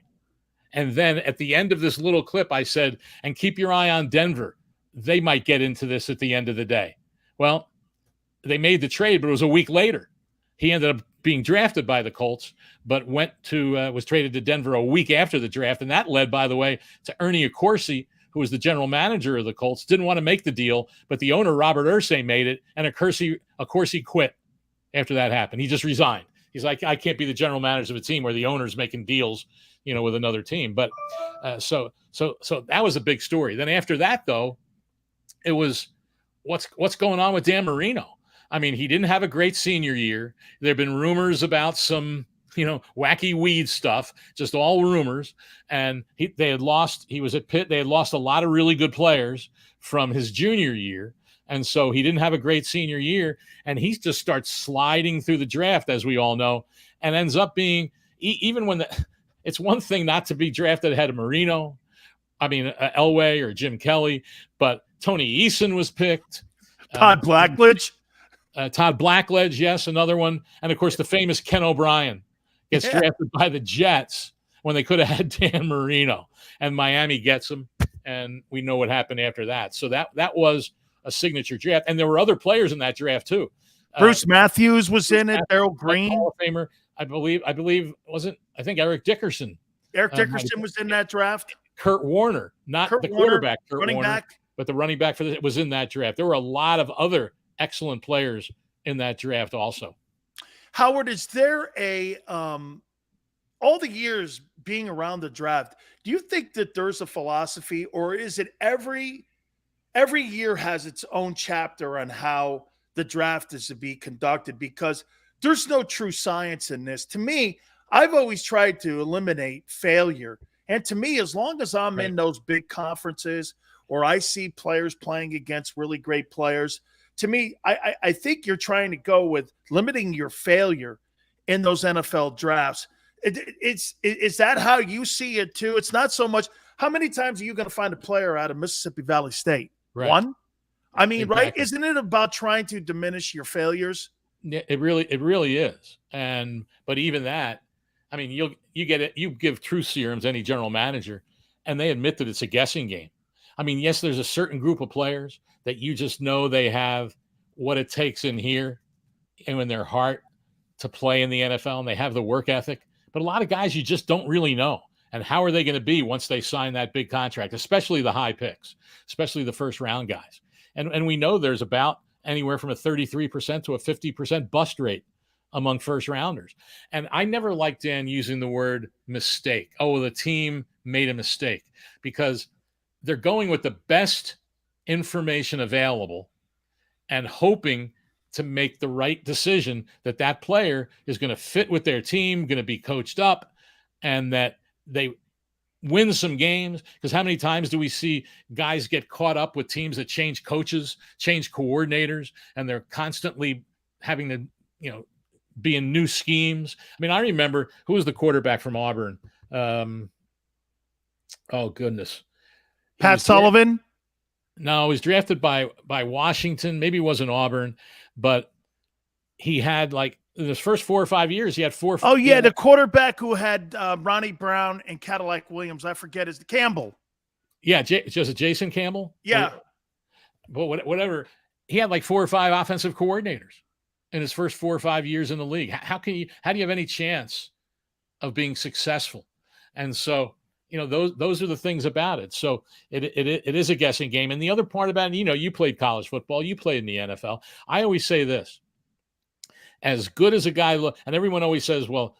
And then at the end of this little clip, I said, and keep your eye on Denver. They might get into this at the end of the day. Well, they made the trade, but it was a week later. He ended up being drafted by the Colts, but was traded to Denver a week after the draft. And that led, by the way, to Ernie Accorsi, who was the general manager of the Colts. Didn't want to make the deal, but the owner, Robert Irsay, made it, and Accorsi quit after that happened. He just resigned. He's like, I can't be the general manager of a team where the owner's making deals, with another team. But so that was a big story. Then after that, though, it was what's going on with Dan Marino. I mean, he didn't have a great senior year. There have been rumors about some, wacky weed stuff, just all rumors. And he was at Pitt. They had lost a lot of really good players from his junior year. And so he didn't have a great senior year. And he just starts sliding through the draft, as we all know, and ends up being, even when it's one thing not to be drafted ahead of Marino, Elway or Jim Kelly, but Tony Eason was picked. Todd Blackledge. Todd Blackledge, yes, another one. And, of course, the famous Ken O'Brien gets drafted by the Jets when they could have had Dan Marino. And Miami gets him, and we know what happened after that. So that was a signature draft. And there were other players in that draft, too. Bruce Matthews was in it, Darrell Green. Hall of Famer, I believe, I think Eric Dickerson. Eric Dickerson was in that draft. Kurt Warner, not the quarterback, running back. But the running back was in that draft. There were a lot of other excellent players in that draft also. Howard, is there all the years being around the draft, do you think that there's a philosophy, or is it every year has its own chapter on how the draft is to be conducted? Because there's no true science in this. To me, I've always tried to eliminate failure. And to me, as long as I'm in those big conferences, or I see players playing against really great players, to me, I think you're trying to go with limiting your failure in those NFL drafts. Is that how you see it too? It's not so much how many times are you going to find a player out of Mississippi Valley State? Right. One? I mean, Exactly. right? Isn't it about trying to diminish your failures? Yeah, it really is. But even that, I mean, you get it. You give truth serums to any general manager, and they admit that it's a guessing game. I mean, yes, there's a certain group of players that you just know they have what it takes in here and in their heart to play in the NFL, and they have the work ethic. But a lot of guys you just don't really know. And how are they going to be once they sign that big contract, especially the high picks, especially the first round guys? And we know there's about anywhere from a 33% to a 50% bust rate among first rounders. And I never liked Dan using the word mistake. Oh, the team made a mistake, because they're going with the best information available and hoping to make the right decision that that player is going to fit with their team, going to be coached up, and that they win some games. Because how many times do we see guys get caught up with teams that change coaches, change coordinators, and they're constantly having to, be in new schemes? I mean, I remember, who was the quarterback from Auburn? Oh goodness. Pat Sullivan? No, he was drafted by Washington. Maybe it wasn't Auburn, but he had, like, in his first 4 or 5 years, he had four. Oh, yeah, the quarterback who had Ronnie Brown and Cadillac Williams. I forget his Campbell. Yeah, just Jason Campbell. Yeah. But whatever. He had like 4 or 5 offensive coordinators in his first 4 or 5 years in the league. How do you have any chance of being successful? And so, those are the things about it. So it is a guessing game. And the other part about it, you played college football, you played in the NFL. I always say this: as good as a guy look, and everyone always says, well,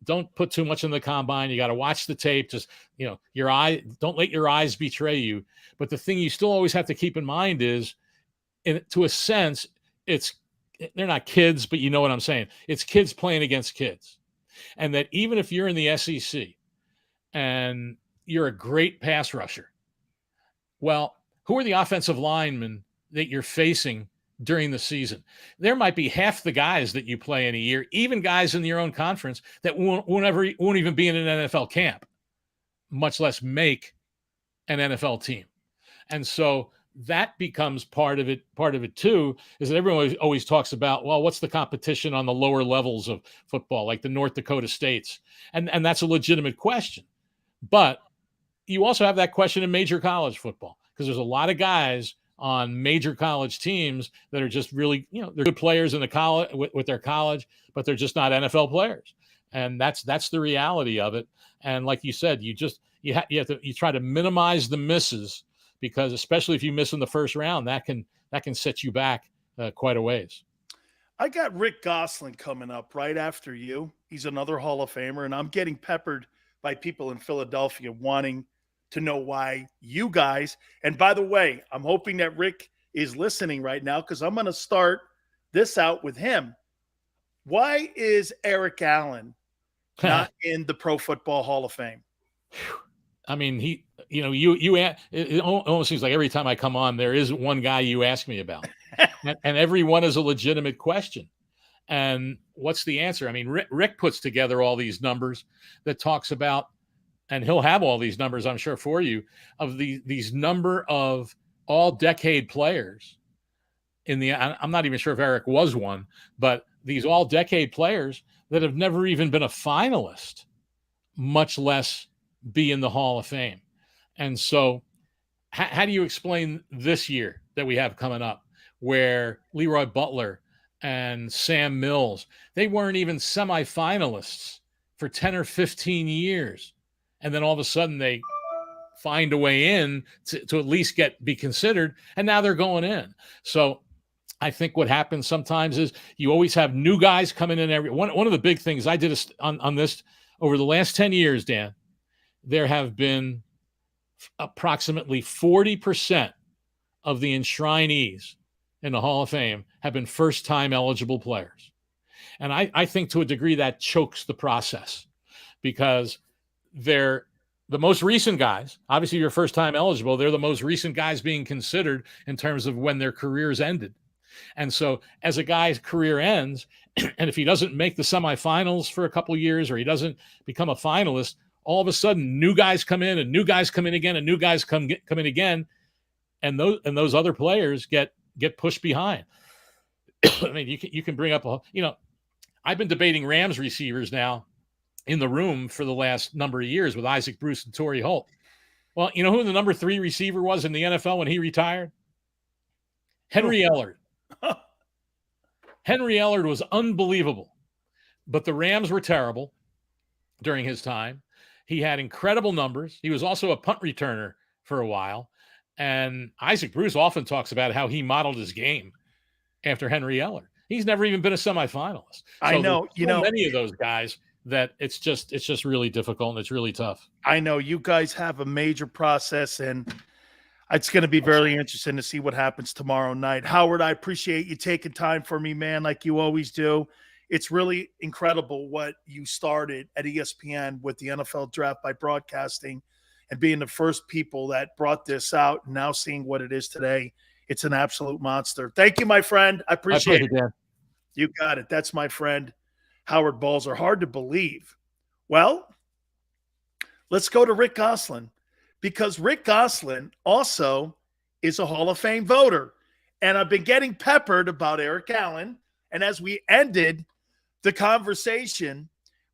don't put too much in the combine. You got to watch the tape. Just, don't let your eyes betray you. But the thing you still always have to keep in mind is, to a sense, they're not kids, but you know what I'm saying. It's kids playing against kids. And that even if you're in the SEC and you're a great pass rusher, well, who are the offensive linemen that you're facing during the season? There might be half the guys that you play in a year, even guys in your own conference, that won't even be in an NFL camp, much less make an NFL team. And so that becomes part of it. Part of it too is that everyone always talks about, well, what's the competition on the lower levels of football, like the North Dakota States? And that's a legitimate question. But you also have that question in major college football, because there's a lot of guys on major college teams that are just really, they're good players in the college with their college, but they're just not NFL players. And that's the reality of it. And like you said, you try to minimize the misses, because especially if you miss in the first round, that can set you back quite a ways. I got Rick Gosselin coming up right after you. He's another Hall of Famer, and I'm getting peppered by people in Philadelphia wanting to know why you guys, and by the way, I'm hoping that Rick is listening right now, because I'm going to start this out with him. Why is Eric Allen not in the Pro Football Hall of Fame? I mean, it almost seems like every time I come on, there is one guy you ask me about, and every one is a legitimate question. And what's the answer? I mean, Rick puts together all these numbers that talks about, and he'll have all these numbers, I'm sure, for you, of these number of all-decade players I'm not even sure if Eric was one, but these all-decade players that have never even been a finalist, much less be in the Hall of Fame. And so how do you explain this year that we have coming up, where Leroy Butler and Sam Mills, they weren't even semifinalists for 10 or 15 years. And then all of a sudden they find a way in to at least be considered. And now they're going in. So I think what happens sometimes is you always have new guys coming in. One of the big things I did on this over the last 10 years, Dan, there have been approximately 40% of the enshrinees in the Hall of Fame have been first-time eligible players. And I think to a degree that chokes the process, because they're the most recent guys. Obviously, you're first-time eligible. They're the most recent guys being considered in terms of when their careers ended. And so as a guy's career ends, and if he doesn't make the semifinals for a couple of years, or he doesn't become a finalist, all of a sudden new guys come in and new guys come in again and new guys come in again. And those other players get pushed behind. I mean, you can bring up I've been debating Rams receivers now in the room for the last number of years with Isaac Bruce and Torrey Holt. Well, you know who the number 3 receiver was in the NFL when he retired? Henry Ellard. Henry Ellard was unbelievable, but the Rams were terrible during his time. He had incredible numbers. He was also a punt returner for a while. And Isaac Bruce often talks about how he modeled his game after Henry Ellard. He's never even been a semifinalist. So I know, many of those guys that it's just really difficult and it's really tough. I know you guys have a major process, and it's going to be very interesting to see what happens tomorrow night. Howard, I appreciate you taking time for me, man, like you always do. It's really incredible what you started at ESPN with the NFL Draft by Broadcasting and being the first people that brought this out, and now seeing what it is today. It's an absolute monster. Thank you, my friend. I appreciate it. Dan. You got it. That's my friend, Howard Balzer. Hard to believe. Well, let's go to Rick Gosselin, because Rick Gosselin also is a Hall of Fame voter. And I've been getting peppered about Eric Allen. And as we ended the conversation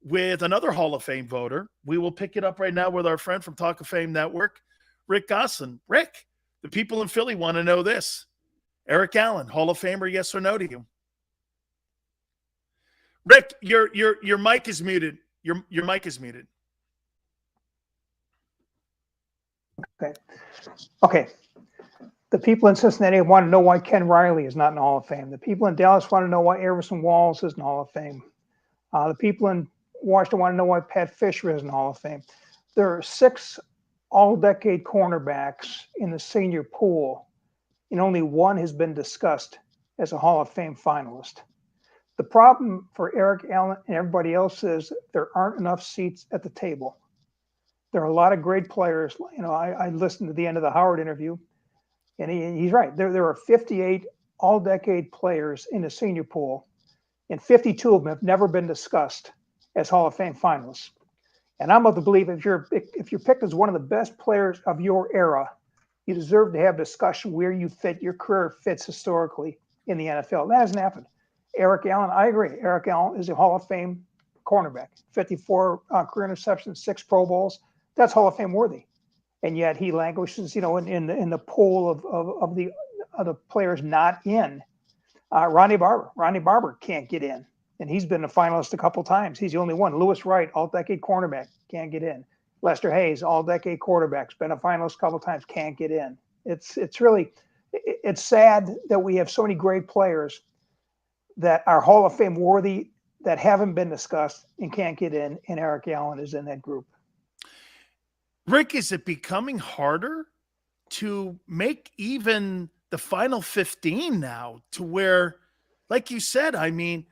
with another Hall of Fame voter, we will pick it up right now with our friend from Talk of Fame Network, Rick Gosselin. Rick, the people in Philly want to know this. Eric Allen, Hall of Famer, yes or no to you? Rick, your mic is muted. Your mic is muted. Okay. The people in Cincinnati want to know why Ken Riley is not in the Hall of Fame. The people in Dallas want to know why Everson Walls is in the Hall of Fame. The people in Washington want to know why Pat Fisher is in the Hall of Fame. There are 6 all-decade cornerbacks in the senior pool, and only one has been discussed as a Hall of Fame finalist. The problem for Eric Allen and everybody else is there aren't enough seats at the table. There are a lot of great players. I listened to the end of the Howard interview, and he's right. There are 58 all-decade players in the senior pool, and 52 of them have never been discussed as Hall of Fame finalists. And I'm of the belief if you're picked as one of the best players of your era, you deserve to have discussion where you fit, your career fits historically in the NFL. That hasn't happened. Eric Allen, I agree. Eric Allen is a Hall of Fame cornerback. 54 career interceptions, 6 Pro Bowls. That's Hall of Fame worthy. And yet he languishes, in the pool of the players not in. Ronnie Barber. Ronnie Barber can't get in. And he's been a finalist a couple times. He's the only one. Lewis Wright, all-decade cornerback, can't get in. Lester Hayes, all-decade quarterback, been a finalist a couple times, can't get in. It's sad that we have so many great players that are Hall of Fame worthy that haven't been discussed and can't get in, and Eric Allen is in that group. Rick, is it becoming harder to make even the final 15 now, to where, like you said, I mean,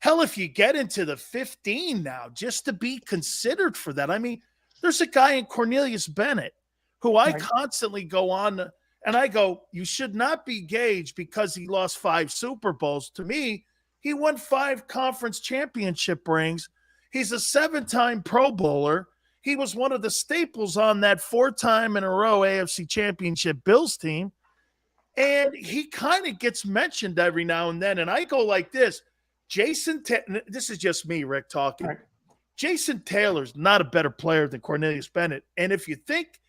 hell, if you get into the 15 now, just to be considered for that. I mean, there's a guy in Cornelius Bennett who I constantly go on and I go, you should not be gauged because he lost 5 Super Bowls. To me, he won 5 conference championship rings. He's a 7-time Pro Bowler. He was one of the staples on that 4-time in a row AFC Championship Bills team. And he kind of gets mentioned every now and then. And I go like this. This is just me, Rick, talking. Right. Jason Taylor's not a better player than Cornelius Bennett. And if you think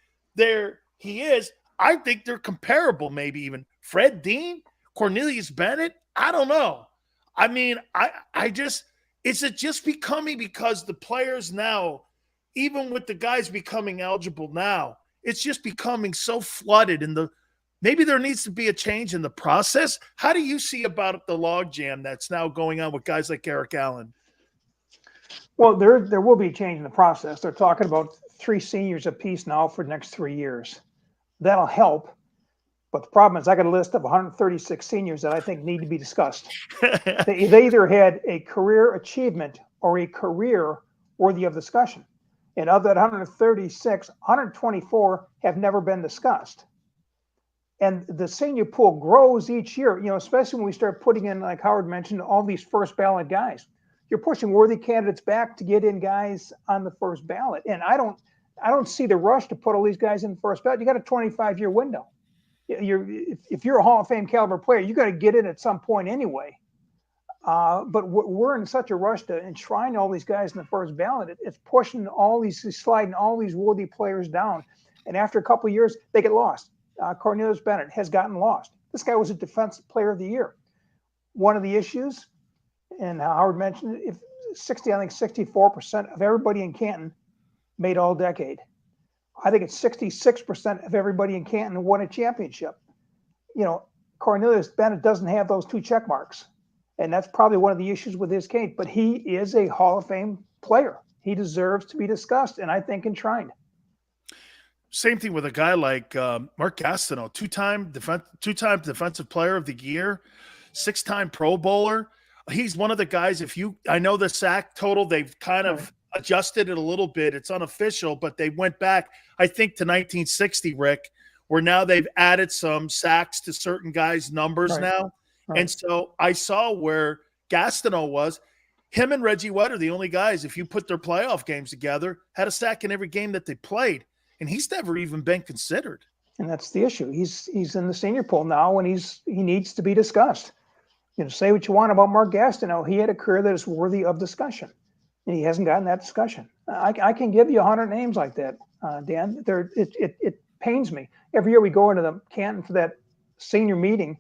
he is, I think they're comparable, maybe even. Fred Dean, Cornelius Bennett, I don't know. I mean, is it just becoming because the players now, even with the guys becoming eligible now, it's just becoming so flooded maybe there needs to be a change in the process. How do you see about the logjam that's now going on with guys like Eric Allen? Well, there will be a change in the process. They're talking about 3 seniors apiece now for the next 3 years. That'll help. But the problem is I got a list of 136 seniors that I think need to be discussed. They either had a career achievement or a career worthy of discussion. And of that 136, 124 have never been discussed. And the senior pool grows each year, especially when we start putting in, like Howard mentioned, all these first ballot guys. You're pushing worthy candidates back to get in guys on the first ballot. And I don't see the rush to put all these guys in the first ballot. You got a 25-year window. If you're a Hall of Fame caliber player, you got to get in at some point anyway. But we're in such a rush to enshrine all these guys in the first ballot. It's pushing sliding all these worthy players down. And after a couple of years, they get lost. Cornelius Bennett has gotten lost. This guy was a defensive player of the year. One of the issues, and Howard mentioned it, 64% of everybody in Canton made all decade. I think it's 66% of everybody in Canton won a championship. Cornelius Bennett doesn't have those 2 check marks. And that's probably one of the issues with his case. But he is a Hall of Fame player. He deserves to be discussed, and I think enshrined. Same thing with a guy like Mark Gastineau, two-time defensive player of the year, 6-time Pro Bowler. He's one of the guys, I know the sack total, they've kind of adjusted it a little bit. It's unofficial, but they went back, I think, to 1960, Rick, where now they've added some sacks to certain guys' numbers now. Right. And so I saw where Gastineau was. Him and Reggie White are the only guys, if you put their playoff games together, had a sack in every game that they played. And he's never even been considered. And that's the issue. He's in the senior pool now, and he needs to be discussed. Say what you want about Mark Gastineau. He had a career that is worthy of discussion, and he hasn't gotten that discussion. I can give you 100 names like that, Dan. It pains me. Every year we go into the Canton for that senior meeting,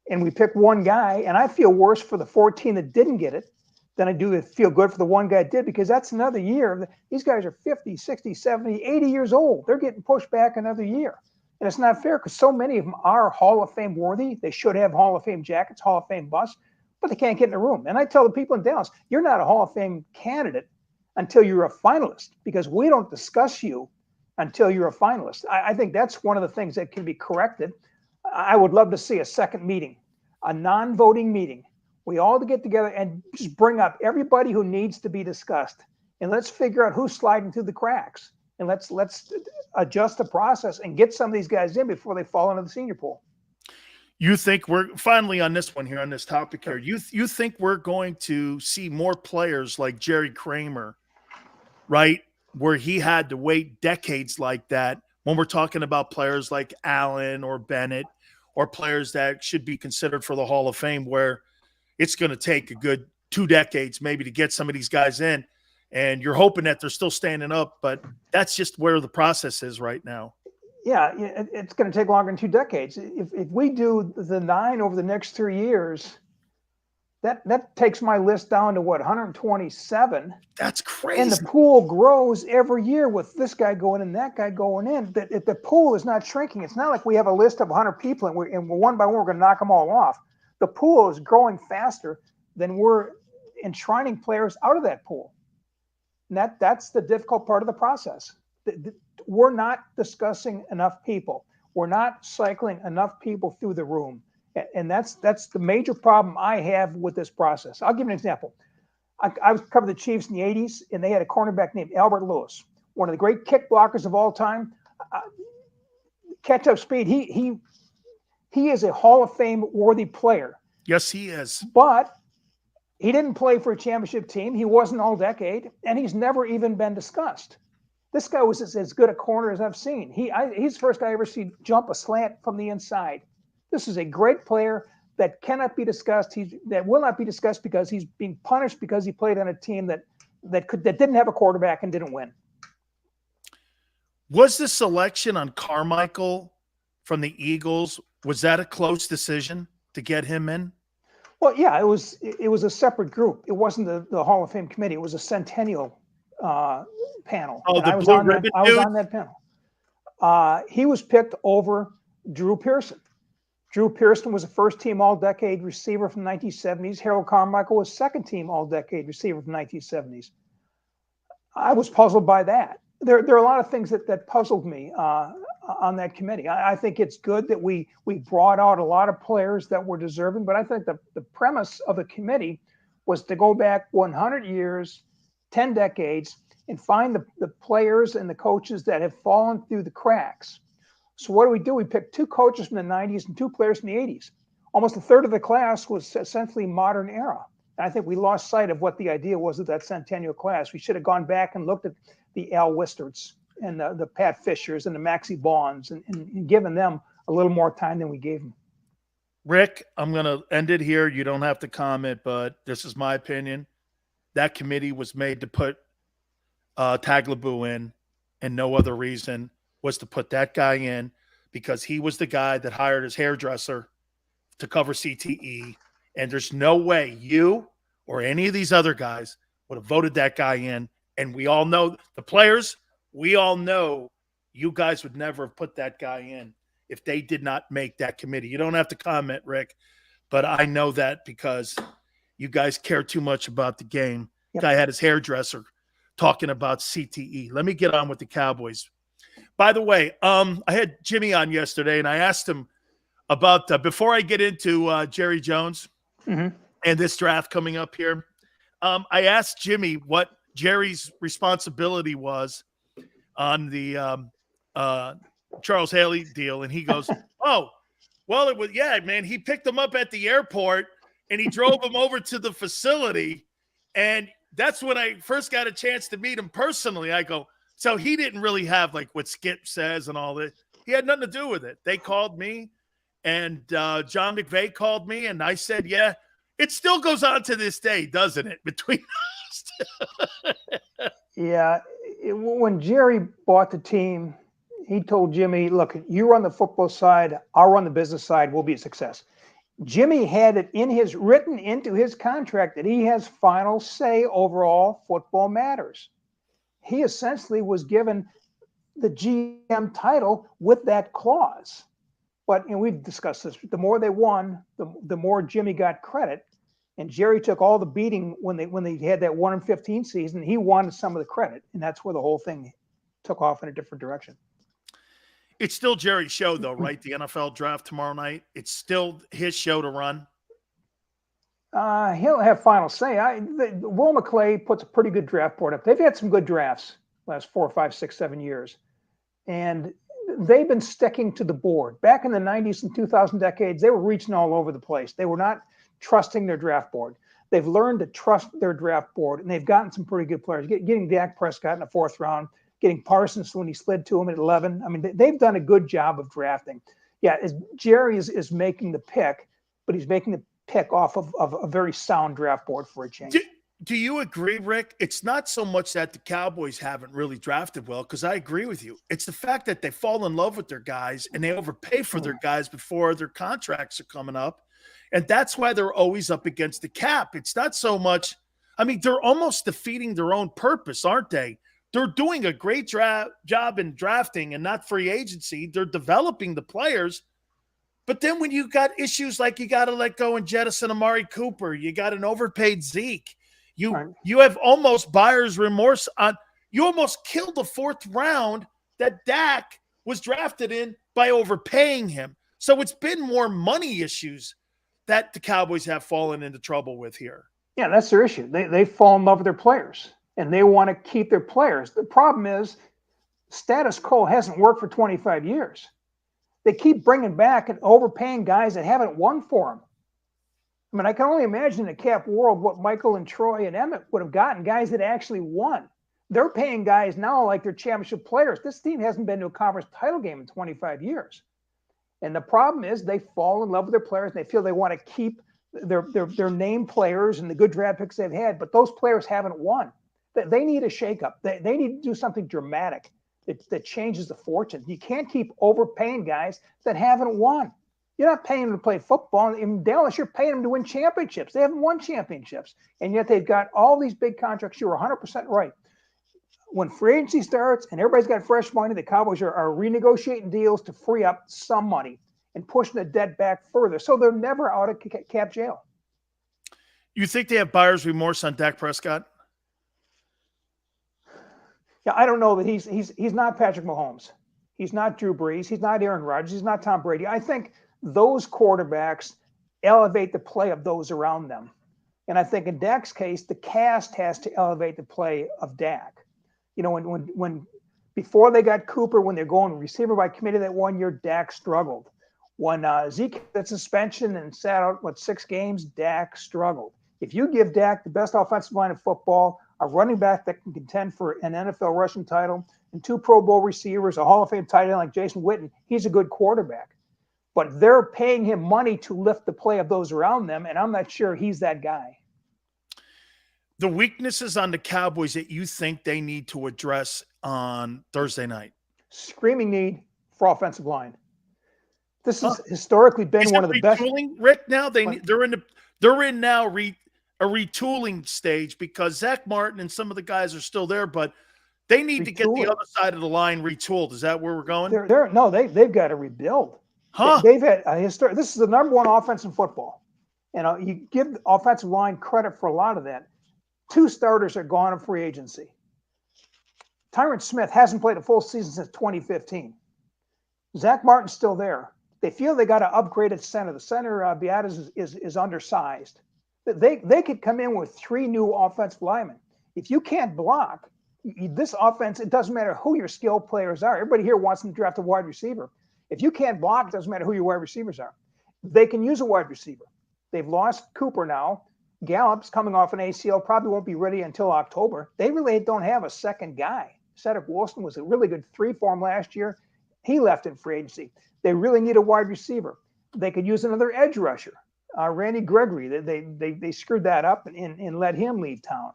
and we pick one guy, and I feel worse for the 14 that didn't get it than I do feel good for the one guy that did, because that's another year. These guys are 50, 60, 70, 80 years old. They're getting pushed back another year. And it's not fair because so many of them are Hall of Fame worthy. They should have Hall of Fame jackets, Hall of Fame busts, but they can't get in the room. And I tell the people in Dallas, you're not a Hall of Fame candidate until you're a finalist, because we don't discuss you until you're a finalist. I think that's one of the things that can be corrected. I would love to see a second meeting, a non-voting meeting. We all get together and just bring up everybody who needs to be discussed, and let's figure out who's sliding through the cracks, and let's adjust the process and get some of these guys in before they fall into the senior pool. You think we're finally on this one here, on this topic here? You think we're going to see more players like Jerry Kramer, right, where he had to wait decades like that, when we're talking about players like Allen or Bennett or players that should be considered for the Hall of Fame, where it's going to take a good 2 decades maybe to get some of these guys in, and you're hoping that they're still standing up, but that's just where the process is right now. Yeah, it's going to take longer than 2 decades. If we do the 9 over the next 3 years, that takes my list down to 127. That's crazy. And the pool grows every year with this guy going in, that guy going in. The pool is not shrinking. It's not like we have a list of 100 people and one by one we're going to knock them all off. The pool is growing faster than we're enshrining players out of that pool. And that's the difficult part of the process. We're not discussing enough people. We're not cycling enough people through the room. And that's the major problem I have with this process. I'll give you an example. I was covered the Chiefs in the 80s, and they had a cornerback named Albert Lewis, one of the great kick blockers of all time. Catch-up speed, he is a Hall of Fame worthy player. Yes, he is. But he didn't play for a championship team. He wasn't all decade, and he's never even been discussed. This guy was as good a corner as I've seen. He's the first guy I ever see jump a slant from the inside. This is a great player that cannot be discussed. That will not be discussed because he's being punished because he played on a team that didn't have a quarterback and didn't win. Was the selection on Carmichael from the Eagles, was that a close decision to get him in? Well, yeah, it was a separate group. It wasn't the Hall of Fame committee. It was a centennial panel. Oh, I was on that panel. He was picked over Drew Pearson. Drew Pearson was a first-team All-Decade receiver from the 1970s. Harold Carmichael was second-team All-Decade receiver from the 1970s. I was puzzled by that. There are a lot of things that puzzled me on that committee. I think it's good that we brought out a lot of players that were deserving, but I think the premise of the committee was to go back 100 years, 10 decades, and find the players and the coaches that have fallen through the cracks. So what do? We picked 2 coaches from the 90s and 2 players from the 80s. Almost a third of the class was essentially modern era. And I think we lost sight of what the idea was of that centennial class. We should have gone back and looked at the Al Wisterts and the Pat Fishers and the Maxie Bonds and given them a little more time than we gave them. Rick, I'm going to end it here. You don't have to comment, but this is my opinion. That committee was made to put Tagliabue in, and no other reason was to put that guy in because he was the guy that hired his hairdresser to cover CTE. And there's no way you or any of these other guys would have voted that guy in. And we all know, the players, we all know you guys would never have put that guy in if they did not make that committee. You don't have to comment, Rick, but I know that because you guys care too much about the game. Yep. Guy had his hairdresser talking about CTE. Let me get on with the Cowboys. By the way, I had Jimmy on yesterday, and I asked him about, before I get into Jerry Jones and this draft coming up here, I asked Jimmy what Jerry's responsibility was on the Charles Haley deal, and he goes, oh, well, it was, yeah, man, he picked him up at the airport, and he drove him over to the facility, and that's when I first got a chance to meet him personally. I go, so he didn't really have like what Skip says and all that. He had nothing to do with it. They called me, and John McVay called me, and I said, yeah. It still goes on to this day, doesn't it, between us? Yeah. When Jerry bought the team, he told Jimmy, look, you run the football side, I'll run the business side, we'll be a success. Jimmy had it written into his contract that he has final say over all football matters. He essentially was given the GM title with that clause. But we've discussed this. The more they won, the more Jimmy got credit. And Jerry took all the beating when they had that 1-15 season. He wanted some of the credit, and that's where the whole thing took off in a different direction. It's still Jerry's show, though, right? The NFL draft tomorrow night. It's still his show to run. He'll have final say. Will McClay puts a pretty good draft board up. They've had some good drafts last 4, 5, 6, 7 years, and they've been sticking to the board. Back in the 90s and 2000 decades, they were reaching all over the place. They were not trusting their draft board. They've learned to trust their draft board, and they've gotten some pretty good players. Getting Dak Prescott in the 4th round, getting Parsons when he slid to him at 11. I mean, they've done a good job of drafting. Yeah, Jerry is making the pick, but he's making the pick off of a very sound draft board for a change. Do you agree, Rick? It's not so much that the Cowboys haven't really drafted well, because I agree with you. It's the fact that they fall in love with their guys and they overpay for their guys before their contracts are coming up. And that's why they're always up against the cap. It's not so much – I mean, they're almost defeating their own purpose, aren't they? They're doing a great job in drafting and not free agency. They're developing the players. But then when you got issues like you got to let go and jettison Amari Cooper, you got an overpaid Zeke, you have almost buyer's remorse on – you almost killed the 4th round that Dak was drafted in by overpaying him. So it's been more money issues that the Cowboys have fallen into trouble with here. Yeah, that's their issue. They fall in love with their players, and they want to keep their players. The problem is status quo hasn't worked for 25 years. They keep bringing back and overpaying guys that haven't won for them. I mean, I can only imagine in a cap world what Michael and Troy and Emmett would have gotten, guys that actually won. They're paying guys now like they're championship players. This team hasn't been to a conference title game in 25 years. And the problem is they fall in love with their players, and they feel they want to keep their name players and the good draft picks they've had, but those players haven't won. They need a shakeup. They need to do something dramatic that changes the fortune. You can't keep overpaying guys that haven't won. You're not paying them to play football. In Dallas, you're paying them to win championships. They haven't won championships, and yet they've got all these big contracts. You're 100% right. When free agency starts and everybody's got fresh money, the Cowboys are renegotiating deals to free up some money and pushing the debt back further. So they're never out of cap jail. You think they have buyer's remorse on Dak Prescott? Yeah, I don't know that he's not Patrick Mahomes. He's not Drew Brees. He's not Aaron Rodgers. He's not Tom Brady. I think those quarterbacks elevate the play of those around them. And I think in Dak's case, the cast has to elevate the play of Dak. You know, when Before they got Cooper, when they're going receiver by committee that 1 year, Dak struggled. When Zeke had suspension and sat out, 6 games, Dak struggled. If you give Dak the best offensive line in football, a running back that can contend for an NFL rushing title, and 2 Pro Bowl receivers, a Hall of Fame tight end like Jason Witten, he's a good quarterback. But they're paying him money to lift the play of those around them, and I'm not sure he's that guy. The weaknesses on the Cowboys that you think they need to address on Thursday night? Screaming need for offensive line. This has historically been one of the best. Rick, now they're in now a retooling stage because Zach Martin and some of the guys are still there, but they need to get the other side of the line retooled. Is that where we're going? They've got to rebuild. Huh? They've had a history. This is the number 1 offense in football. You give the offensive line credit for a lot of that. 2 starters are gone in free agency. Tyron Smith hasn't played a full season since 2015. Zach Martin's still there. They feel they got to upgrade at center. The center, Beatas, is undersized. They could come in with 3 new offensive linemen. If you can't block, this offense, it doesn't matter who your skill players are. Everybody here wants them to draft a wide receiver. If you can't block, it doesn't matter who your wide receivers are. They can use a wide receiver. They've lost Cooper now. Gallup's coming off an ACL, probably won't be ready until October. They really don't have a second guy. Cedric Wilson was a really good 3 for him last year. He left in free agency. They really need a wide receiver. They could use another edge rusher. Randy Gregory, they screwed that up and let him leave town.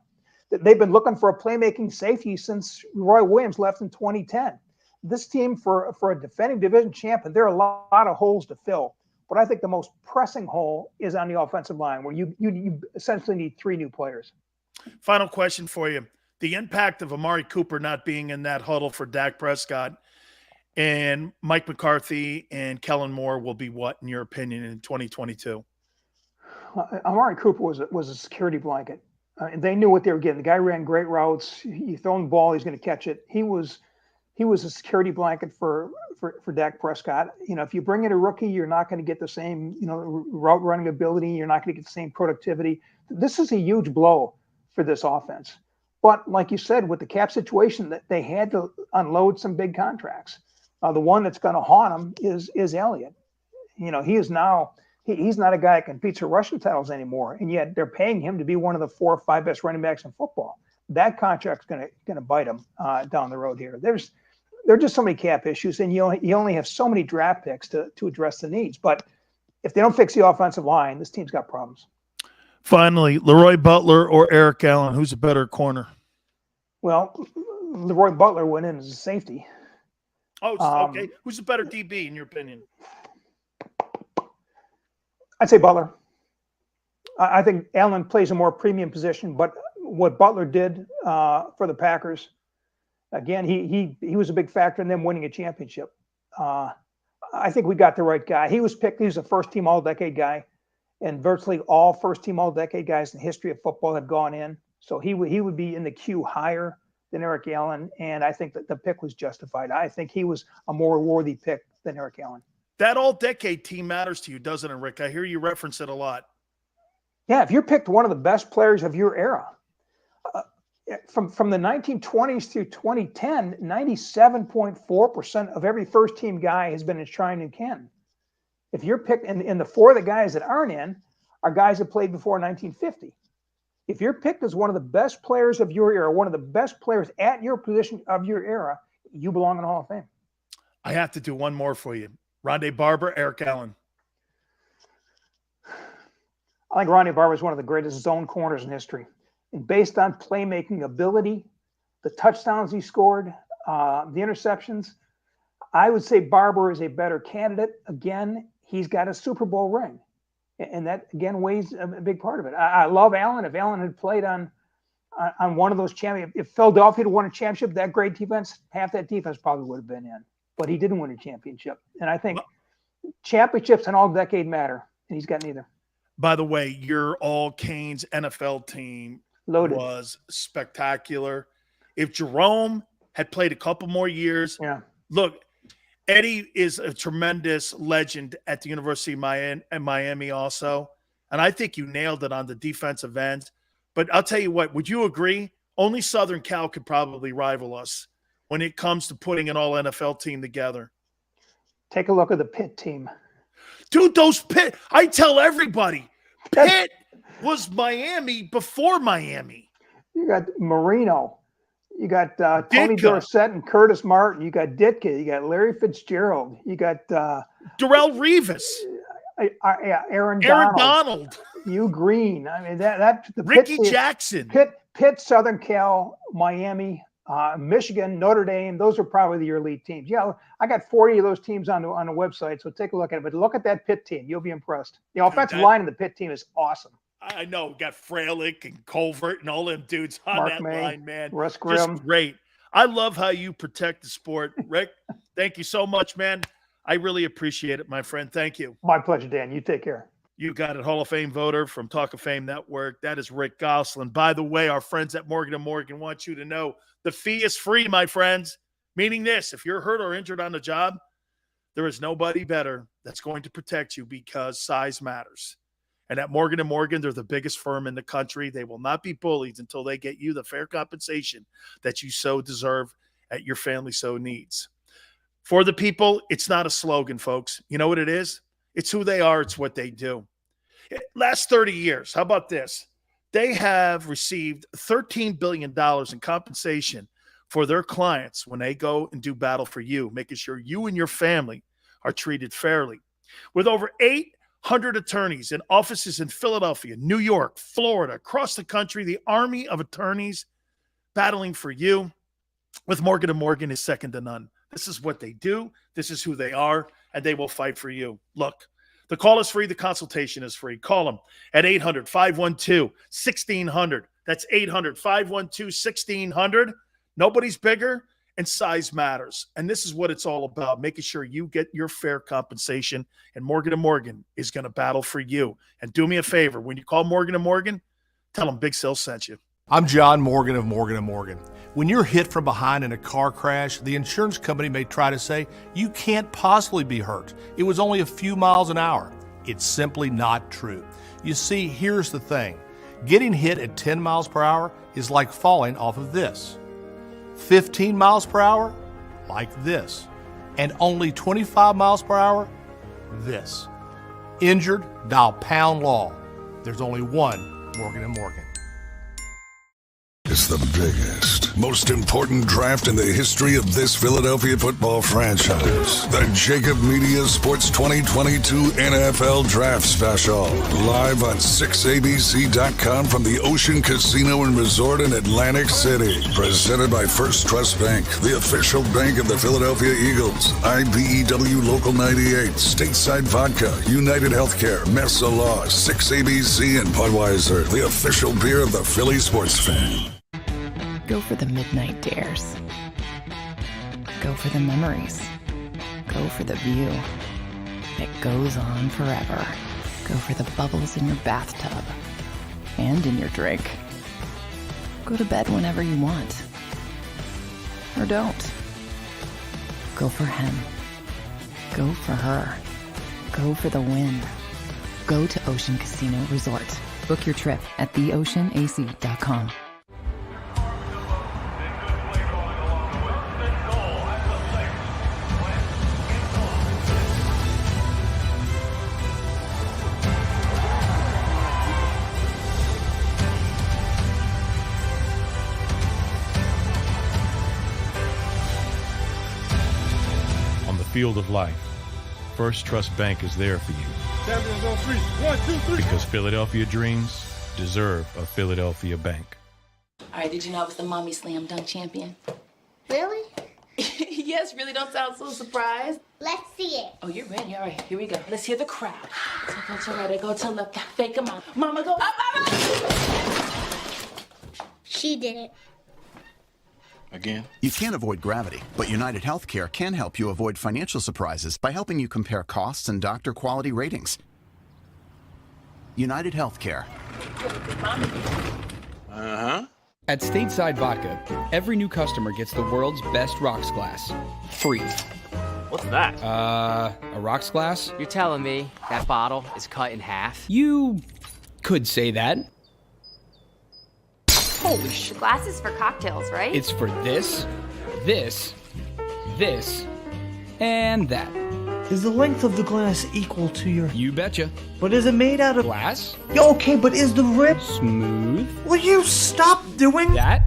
They've been looking for a playmaking safety since Roy Williams left in 2010. This team, for a defending division champion, there are a lot of holes to fill. But I think the most pressing hole is on the offensive line, where you essentially need 3 new players. Final question for you. The impact of Amari Cooper not being in that huddle for Dak Prescott and Mike McCarthy and Kellen Moore will be what, in your opinion, in 2022? Amari Cooper was a security blanket. And they knew what they were getting. The guy ran great routes. You throw him the ball, he's going to catch it. He was a security blanket for Dak Prescott. If you bring in a rookie, you're not going to get the same, route running ability. You're not going to get the same productivity. This is a huge blow for this offense. But like you said, with the cap situation, that they had to unload some big contracts. The one that's going to haunt him is Elliott. He is now he's not a guy that competes for rushing titles anymore, and yet they're paying him to be one of the 4 or 5 best running backs in football. That contract's going to bite him down the road here. There are just so many cap issues, and you only have so many draft picks to address the needs. But if they don't fix the offensive line, this team's got problems. Finally, Leroy Butler or Eric Allen, who's a better corner? Well, Leroy Butler went in as a safety. Oh, okay. Who's a better DB in your opinion? I'd say Butler. I think Allen plays a more premium position, but what Butler did for the Packers, again, he was a big factor in them winning a championship. I think we got the right guy. He was picked. He was a first-team All-Decade guy, and virtually all first-team All-Decade guys in the history of football have gone in. So he would be in the queue higher than Eric Allen, and I think that the pick was justified. I think he was a more worthy pick than Eric Allen. That All-Decade team matters to you, doesn't it, Rick? I hear you reference it a lot. Yeah, if you're picked one of the best players of your era, from the 1920s through 2010, 97.4% of every first-team guy has been enshrined in Canton. If you're picked, and the 4 of the guys that aren't in are guys that played before 1950. If you're picked as one of the best players of your era, one of the best players at your position of your era, you belong in the Hall of Fame. I have to do one more for you. Rondé Barber, Eric Allen. I think Rondé Barber is one of the greatest zone corners in history. And based on playmaking ability, the touchdowns he scored, the interceptions, I would say Barber is a better candidate. Again, he's got a Super Bowl ring. And that, again, weighs a big part of it. I love Allen. If Allen had played on one of those championships, if Philadelphia had won a championship, that great defense, half that defense probably would have been in. But he didn't win a championship. And I think championships and All-Decade matter, and he's got neither. By the way, your all-Canes NFL team loaded was spectacular. If Jerome had played a couple more years, look, Eddie is a tremendous legend at the University of Miami also. And I think you nailed it on the defensive end. But I'll tell you what, would you agree? Only Southern Cal could probably rival us when it comes to putting an all NFL team together. Take a look at the Pitt team. Dude, those Pitt, I tell everybody, Pitt was Miami before Miami. You got Marino. You got Tony Dorsett and Curtis Martin. You got Ditka. You got Larry Fitzgerald. You got Darrell Revis. Aaron Donald. Hugh Green. I mean, the Ricky Jackson. Pitt, Southern Cal, Miami, Michigan, Notre Dame. Those are probably your elite teams. Yeah, I got 40 of those teams on the website, so take a look at it. But look at that Pitt team. You'll be impressed. The offensive line of the Pitt team is awesome. I know. We got Freilich and Colvert and all them dudes on Mark that May, line, man. Russ Grimm. Just great. I love how you protect the sport. Rick, thank you so much, man. I really appreciate it, my friend. Thank you. My pleasure, Dan. You take care. You got it. Hall of Fame voter from Talk of Fame Network. That is Rick Gosselin. By the way, our friends at Morgan & Morgan want you to know the fee is free, my friends. Meaning this, if you're hurt or injured on the job, there is nobody better that's going to protect you because size matters. And at Morgan & Morgan, they're the biggest firm in the country. They will not be bullied until they get you the fair compensation that you so deserve at your family so needs. For the people, it's not a slogan, folks. You know what it is? It's who they are. It's what they do. Last 30 years, how about this? They have received $13 billion in compensation for their clients when they go and do battle for you, making sure you and your family are treated fairly. With over 800 attorneys in offices in Philadelphia, New York, Florida, across the country, the army of attorneys battling for you with Morgan & Morgan is second to none. This is what they do. This is who they are, and they will fight for you. Look, the call is free. The consultation is free. Call them at 800-512-1600. That's 800-512-1600. Nobody's bigger, and size matters. And this is what it's all about, making sure you get your fair compensation. And Morgan & Morgan is going to battle for you. And do me a favor. When you call Morgan & Morgan, tell them Big Sil sent you. I'm John Morgan of Morgan & Morgan. When you're hit from behind in a car crash, the insurance company may try to say, you can't possibly be hurt. It was only a few miles an hour. It's simply not true. You see, here's the thing. Getting hit at 10 miles per hour is like falling off of this. 15 miles per hour, like this. And only 25 miles per hour, this. Injured, dial pound law. There's only one Morgan & Morgan. It's the biggest, most important draft in the history of this Philadelphia football franchise. The JAKIB Media Sports 2022 NFL Draft Special. Live on 6abc.com from the Ocean Casino and Resort in Atlantic City. Presented by First Trust Bank, the official bank of the Philadelphia Eagles. IBEW Local 98, Stateside Vodka, United Healthcare, Mesa Law, 6ABC, and Budweiser, the official beer of the Philly sports fan. Go for the midnight dares. Go for the memories. Go for the view that goes on forever. Go for the bubbles in your bathtub and in your drink. Go to bed whenever you want. Or don't. Go for him. Go for her. Go for the win. Go to Ocean Casino Resort. Book your trip at theoceanac.com. Field of life, First Trust Bank is there for you. Champions on three. 1, 2, 3. Because Philadelphia dreams deserve a Philadelphia bank. All right, did you know I was the mommy slam dunk champion? Really? Yes, really, don't sound so surprised. Let's see it. Oh, you're ready. All right, here we go. Let's hear the crowd. So go to right, I go to left, fake a mom. Mama go up, up, up. She did it. Again? You can't avoid gravity, but United Healthcare can help you avoid financial surprises by helping you compare costs and doctor quality ratings. United Healthcare. Uh-huh. At Stateside Vodka, every new customer gets the world's best rocks glass. Free. What's that? A rocks glass? You're telling me that bottle is cut in half? You could say that. Holy shit. Glasses for cocktails, right? It's for this, this, and that. Is the length of the glass equal to your... You betcha. But is it made out of... Glass? Yeah, okay, but is the rip... Smooth? Will you stop doing... That?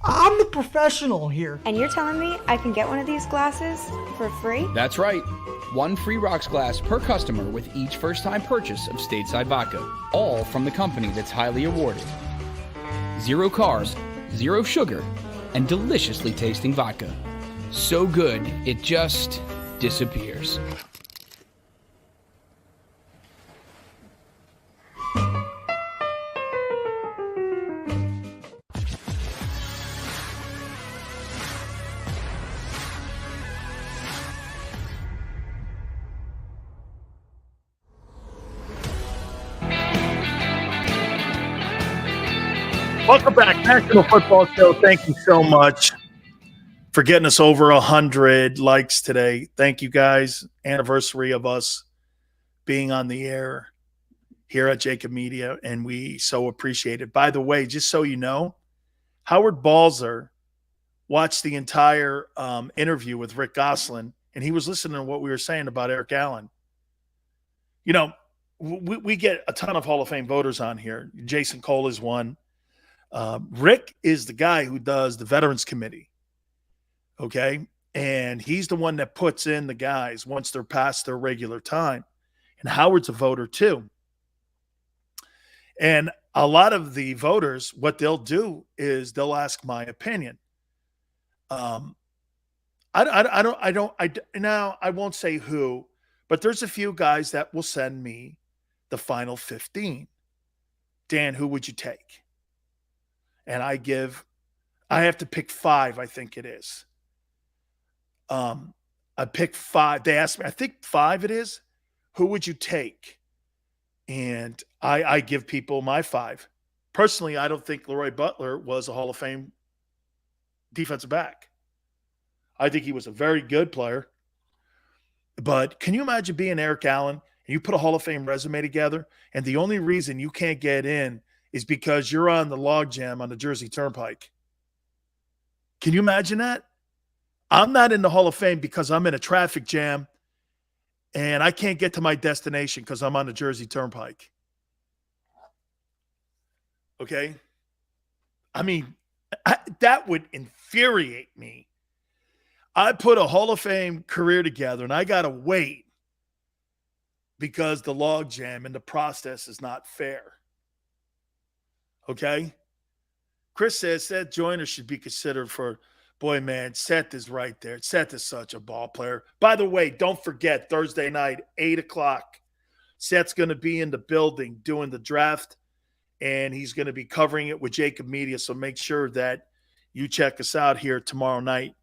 I'm the professional here. And you're telling me I can get one of these glasses for free? That's right. 1 free rocks glass per customer with each first-time purchase of stateside vodka. All from the company that's highly awarded. 0 carbs, 0 sugar, and deliciously tasting vodka. So good, it just disappears. Welcome back, National Football Show. Thank you so much for getting us over 100 likes today. Thank you, guys. Anniversary of us being on the air here at JAKIB Media, and we so appreciate it. By the way, just so you know, Howard Balzer watched the entire interview with Rick Gosselin, and he was listening to what we were saying about Eric Allen. You know, we get a ton of Hall of Fame voters on here. Jason Cole is one. Rick is the guy who does the Veterans Committee. Okay. And he's the one that puts in the guys once they're past their regular time. And Howard's a voter too. And a lot of the voters, what they'll do is they'll ask my opinion. I won't say who, but there's a few guys that will send me the final 15. Dan, who would you take? And I have to pick 5, I think it is. I pick 5. They asked me, I think 5 it is. Who would you take? And I give people my 5. Personally, I don't think Leroy Butler was a Hall of Fame defensive back. I think he was a very good player. But can you imagine being Eric Allen and you put a Hall of Fame resume together, and the only reason you can't get in is because you're on the log jam on the Jersey Turnpike? Can you imagine that? I'm not in the Hall of Fame because I'm in a traffic jam and I can't get to my destination because I'm on the Jersey Turnpike. Okay? I mean, that would infuriate me. I put a Hall of Fame career together and I got to wait because the log jam and the process is not fair. Okay? Chris says Seth Joyner should be considered for, boy, man, Seth is right there. Seth is such a ball player. By the way, don't forget, Thursday night, 8 o'clock, Seth's going to be in the building doing the draft, and he's going to be covering it with JAKIB Media, so make sure that you check us out here tomorrow night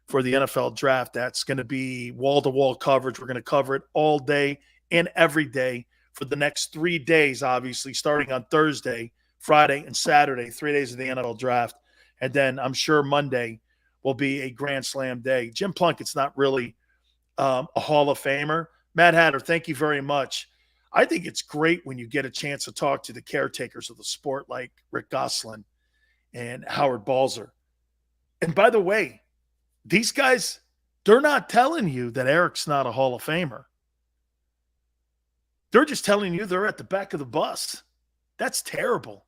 for the NFL draft. That's going to be wall-to-wall coverage. We're going to cover it all day and every day for the next 3 days, obviously, starting on Thursday, Friday, and Saturday, 3 days of the NFL draft. And then I'm sure Monday will be a Grand Slam day. Jim Plunkett's not really a Hall of Famer. Matt Hatter, thank you very much. I think it's great when you get a chance to talk to the caretakers of the sport like Rick Gosselin and Howard Balzer. And by the way, these guys, they're not telling you that Eric's not a Hall of Famer. They're just telling you they're at the back of the bus. That's terrible.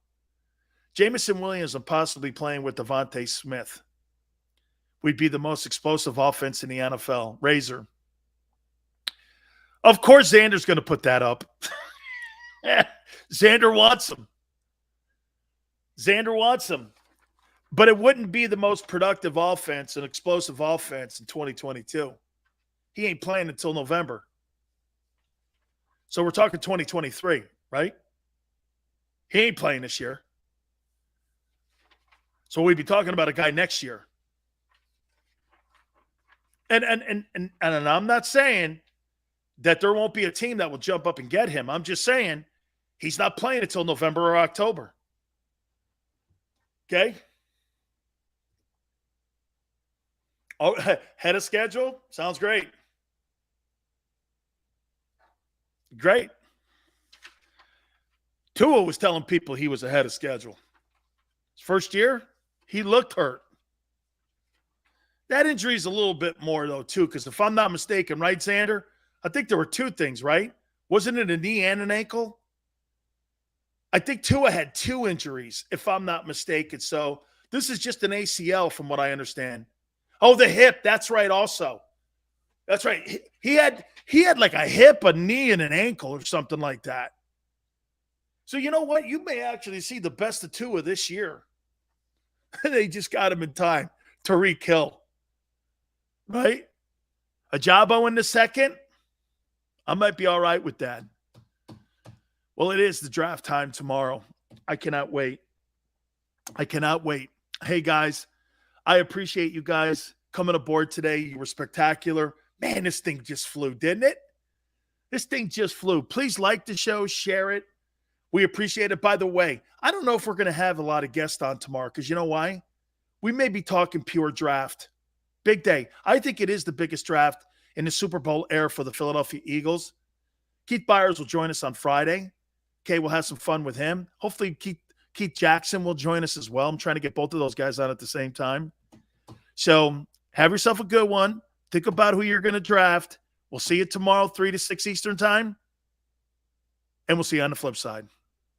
Jameson Williams and possibly playing with Devontae Smith. We'd be the most explosive offense in the NFL. Razor. Of course, Xander's going to put that up. Xander wants him. Xander wants him. But it wouldn't be the most productive offense and explosive offense in 2022. He ain't playing until November. So we're talking 2023, right? He ain't playing this year. So we'd be talking about a guy next year. And I'm not saying that there won't be a team that will jump up and get him. I'm just saying he's not playing until November or October. Okay? Oh, head of schedule? Sounds great. Great. Tua was telling people he was ahead of schedule. His first year, he looked hurt. That injury is a little bit more, though, too, because if I'm not mistaken, right, Xander? I think there were two things, right? Wasn't it a knee and an ankle? I think Tua had two injuries, if I'm not mistaken. So this is just an ACL from what I understand. Oh, the hip. That's right also. That's right. He had like a hip, a knee, and an ankle or something like that. So you know what? You may actually see the best of Tua this year. They just got him in time. Tyreek Hill. Right? Ajabo in the second. I might be all right with that. Well, it is the draft time tomorrow. I cannot wait. I cannot wait. Hey, guys, I appreciate you guys coming aboard today. You were spectacular. Man, this thing just flew, didn't it? This thing just flew. Please like the show, share it. We appreciate it. By the way, I don't know if we're going to have a lot of guests on tomorrow because you know why? We may be talking pure draft. Big day. I think it is the biggest draft in the Super Bowl era for the Philadelphia Eagles. Keith Byers will join us on Friday. Okay, we'll have some fun with him. Hopefully Keith Jackson will join us as well. I'm trying to get both of those guys on at the same time. So have yourself a good one. Think about who you're going to draft. We'll see you tomorrow, 3 to 6 Eastern time. And we'll see you on the flip side.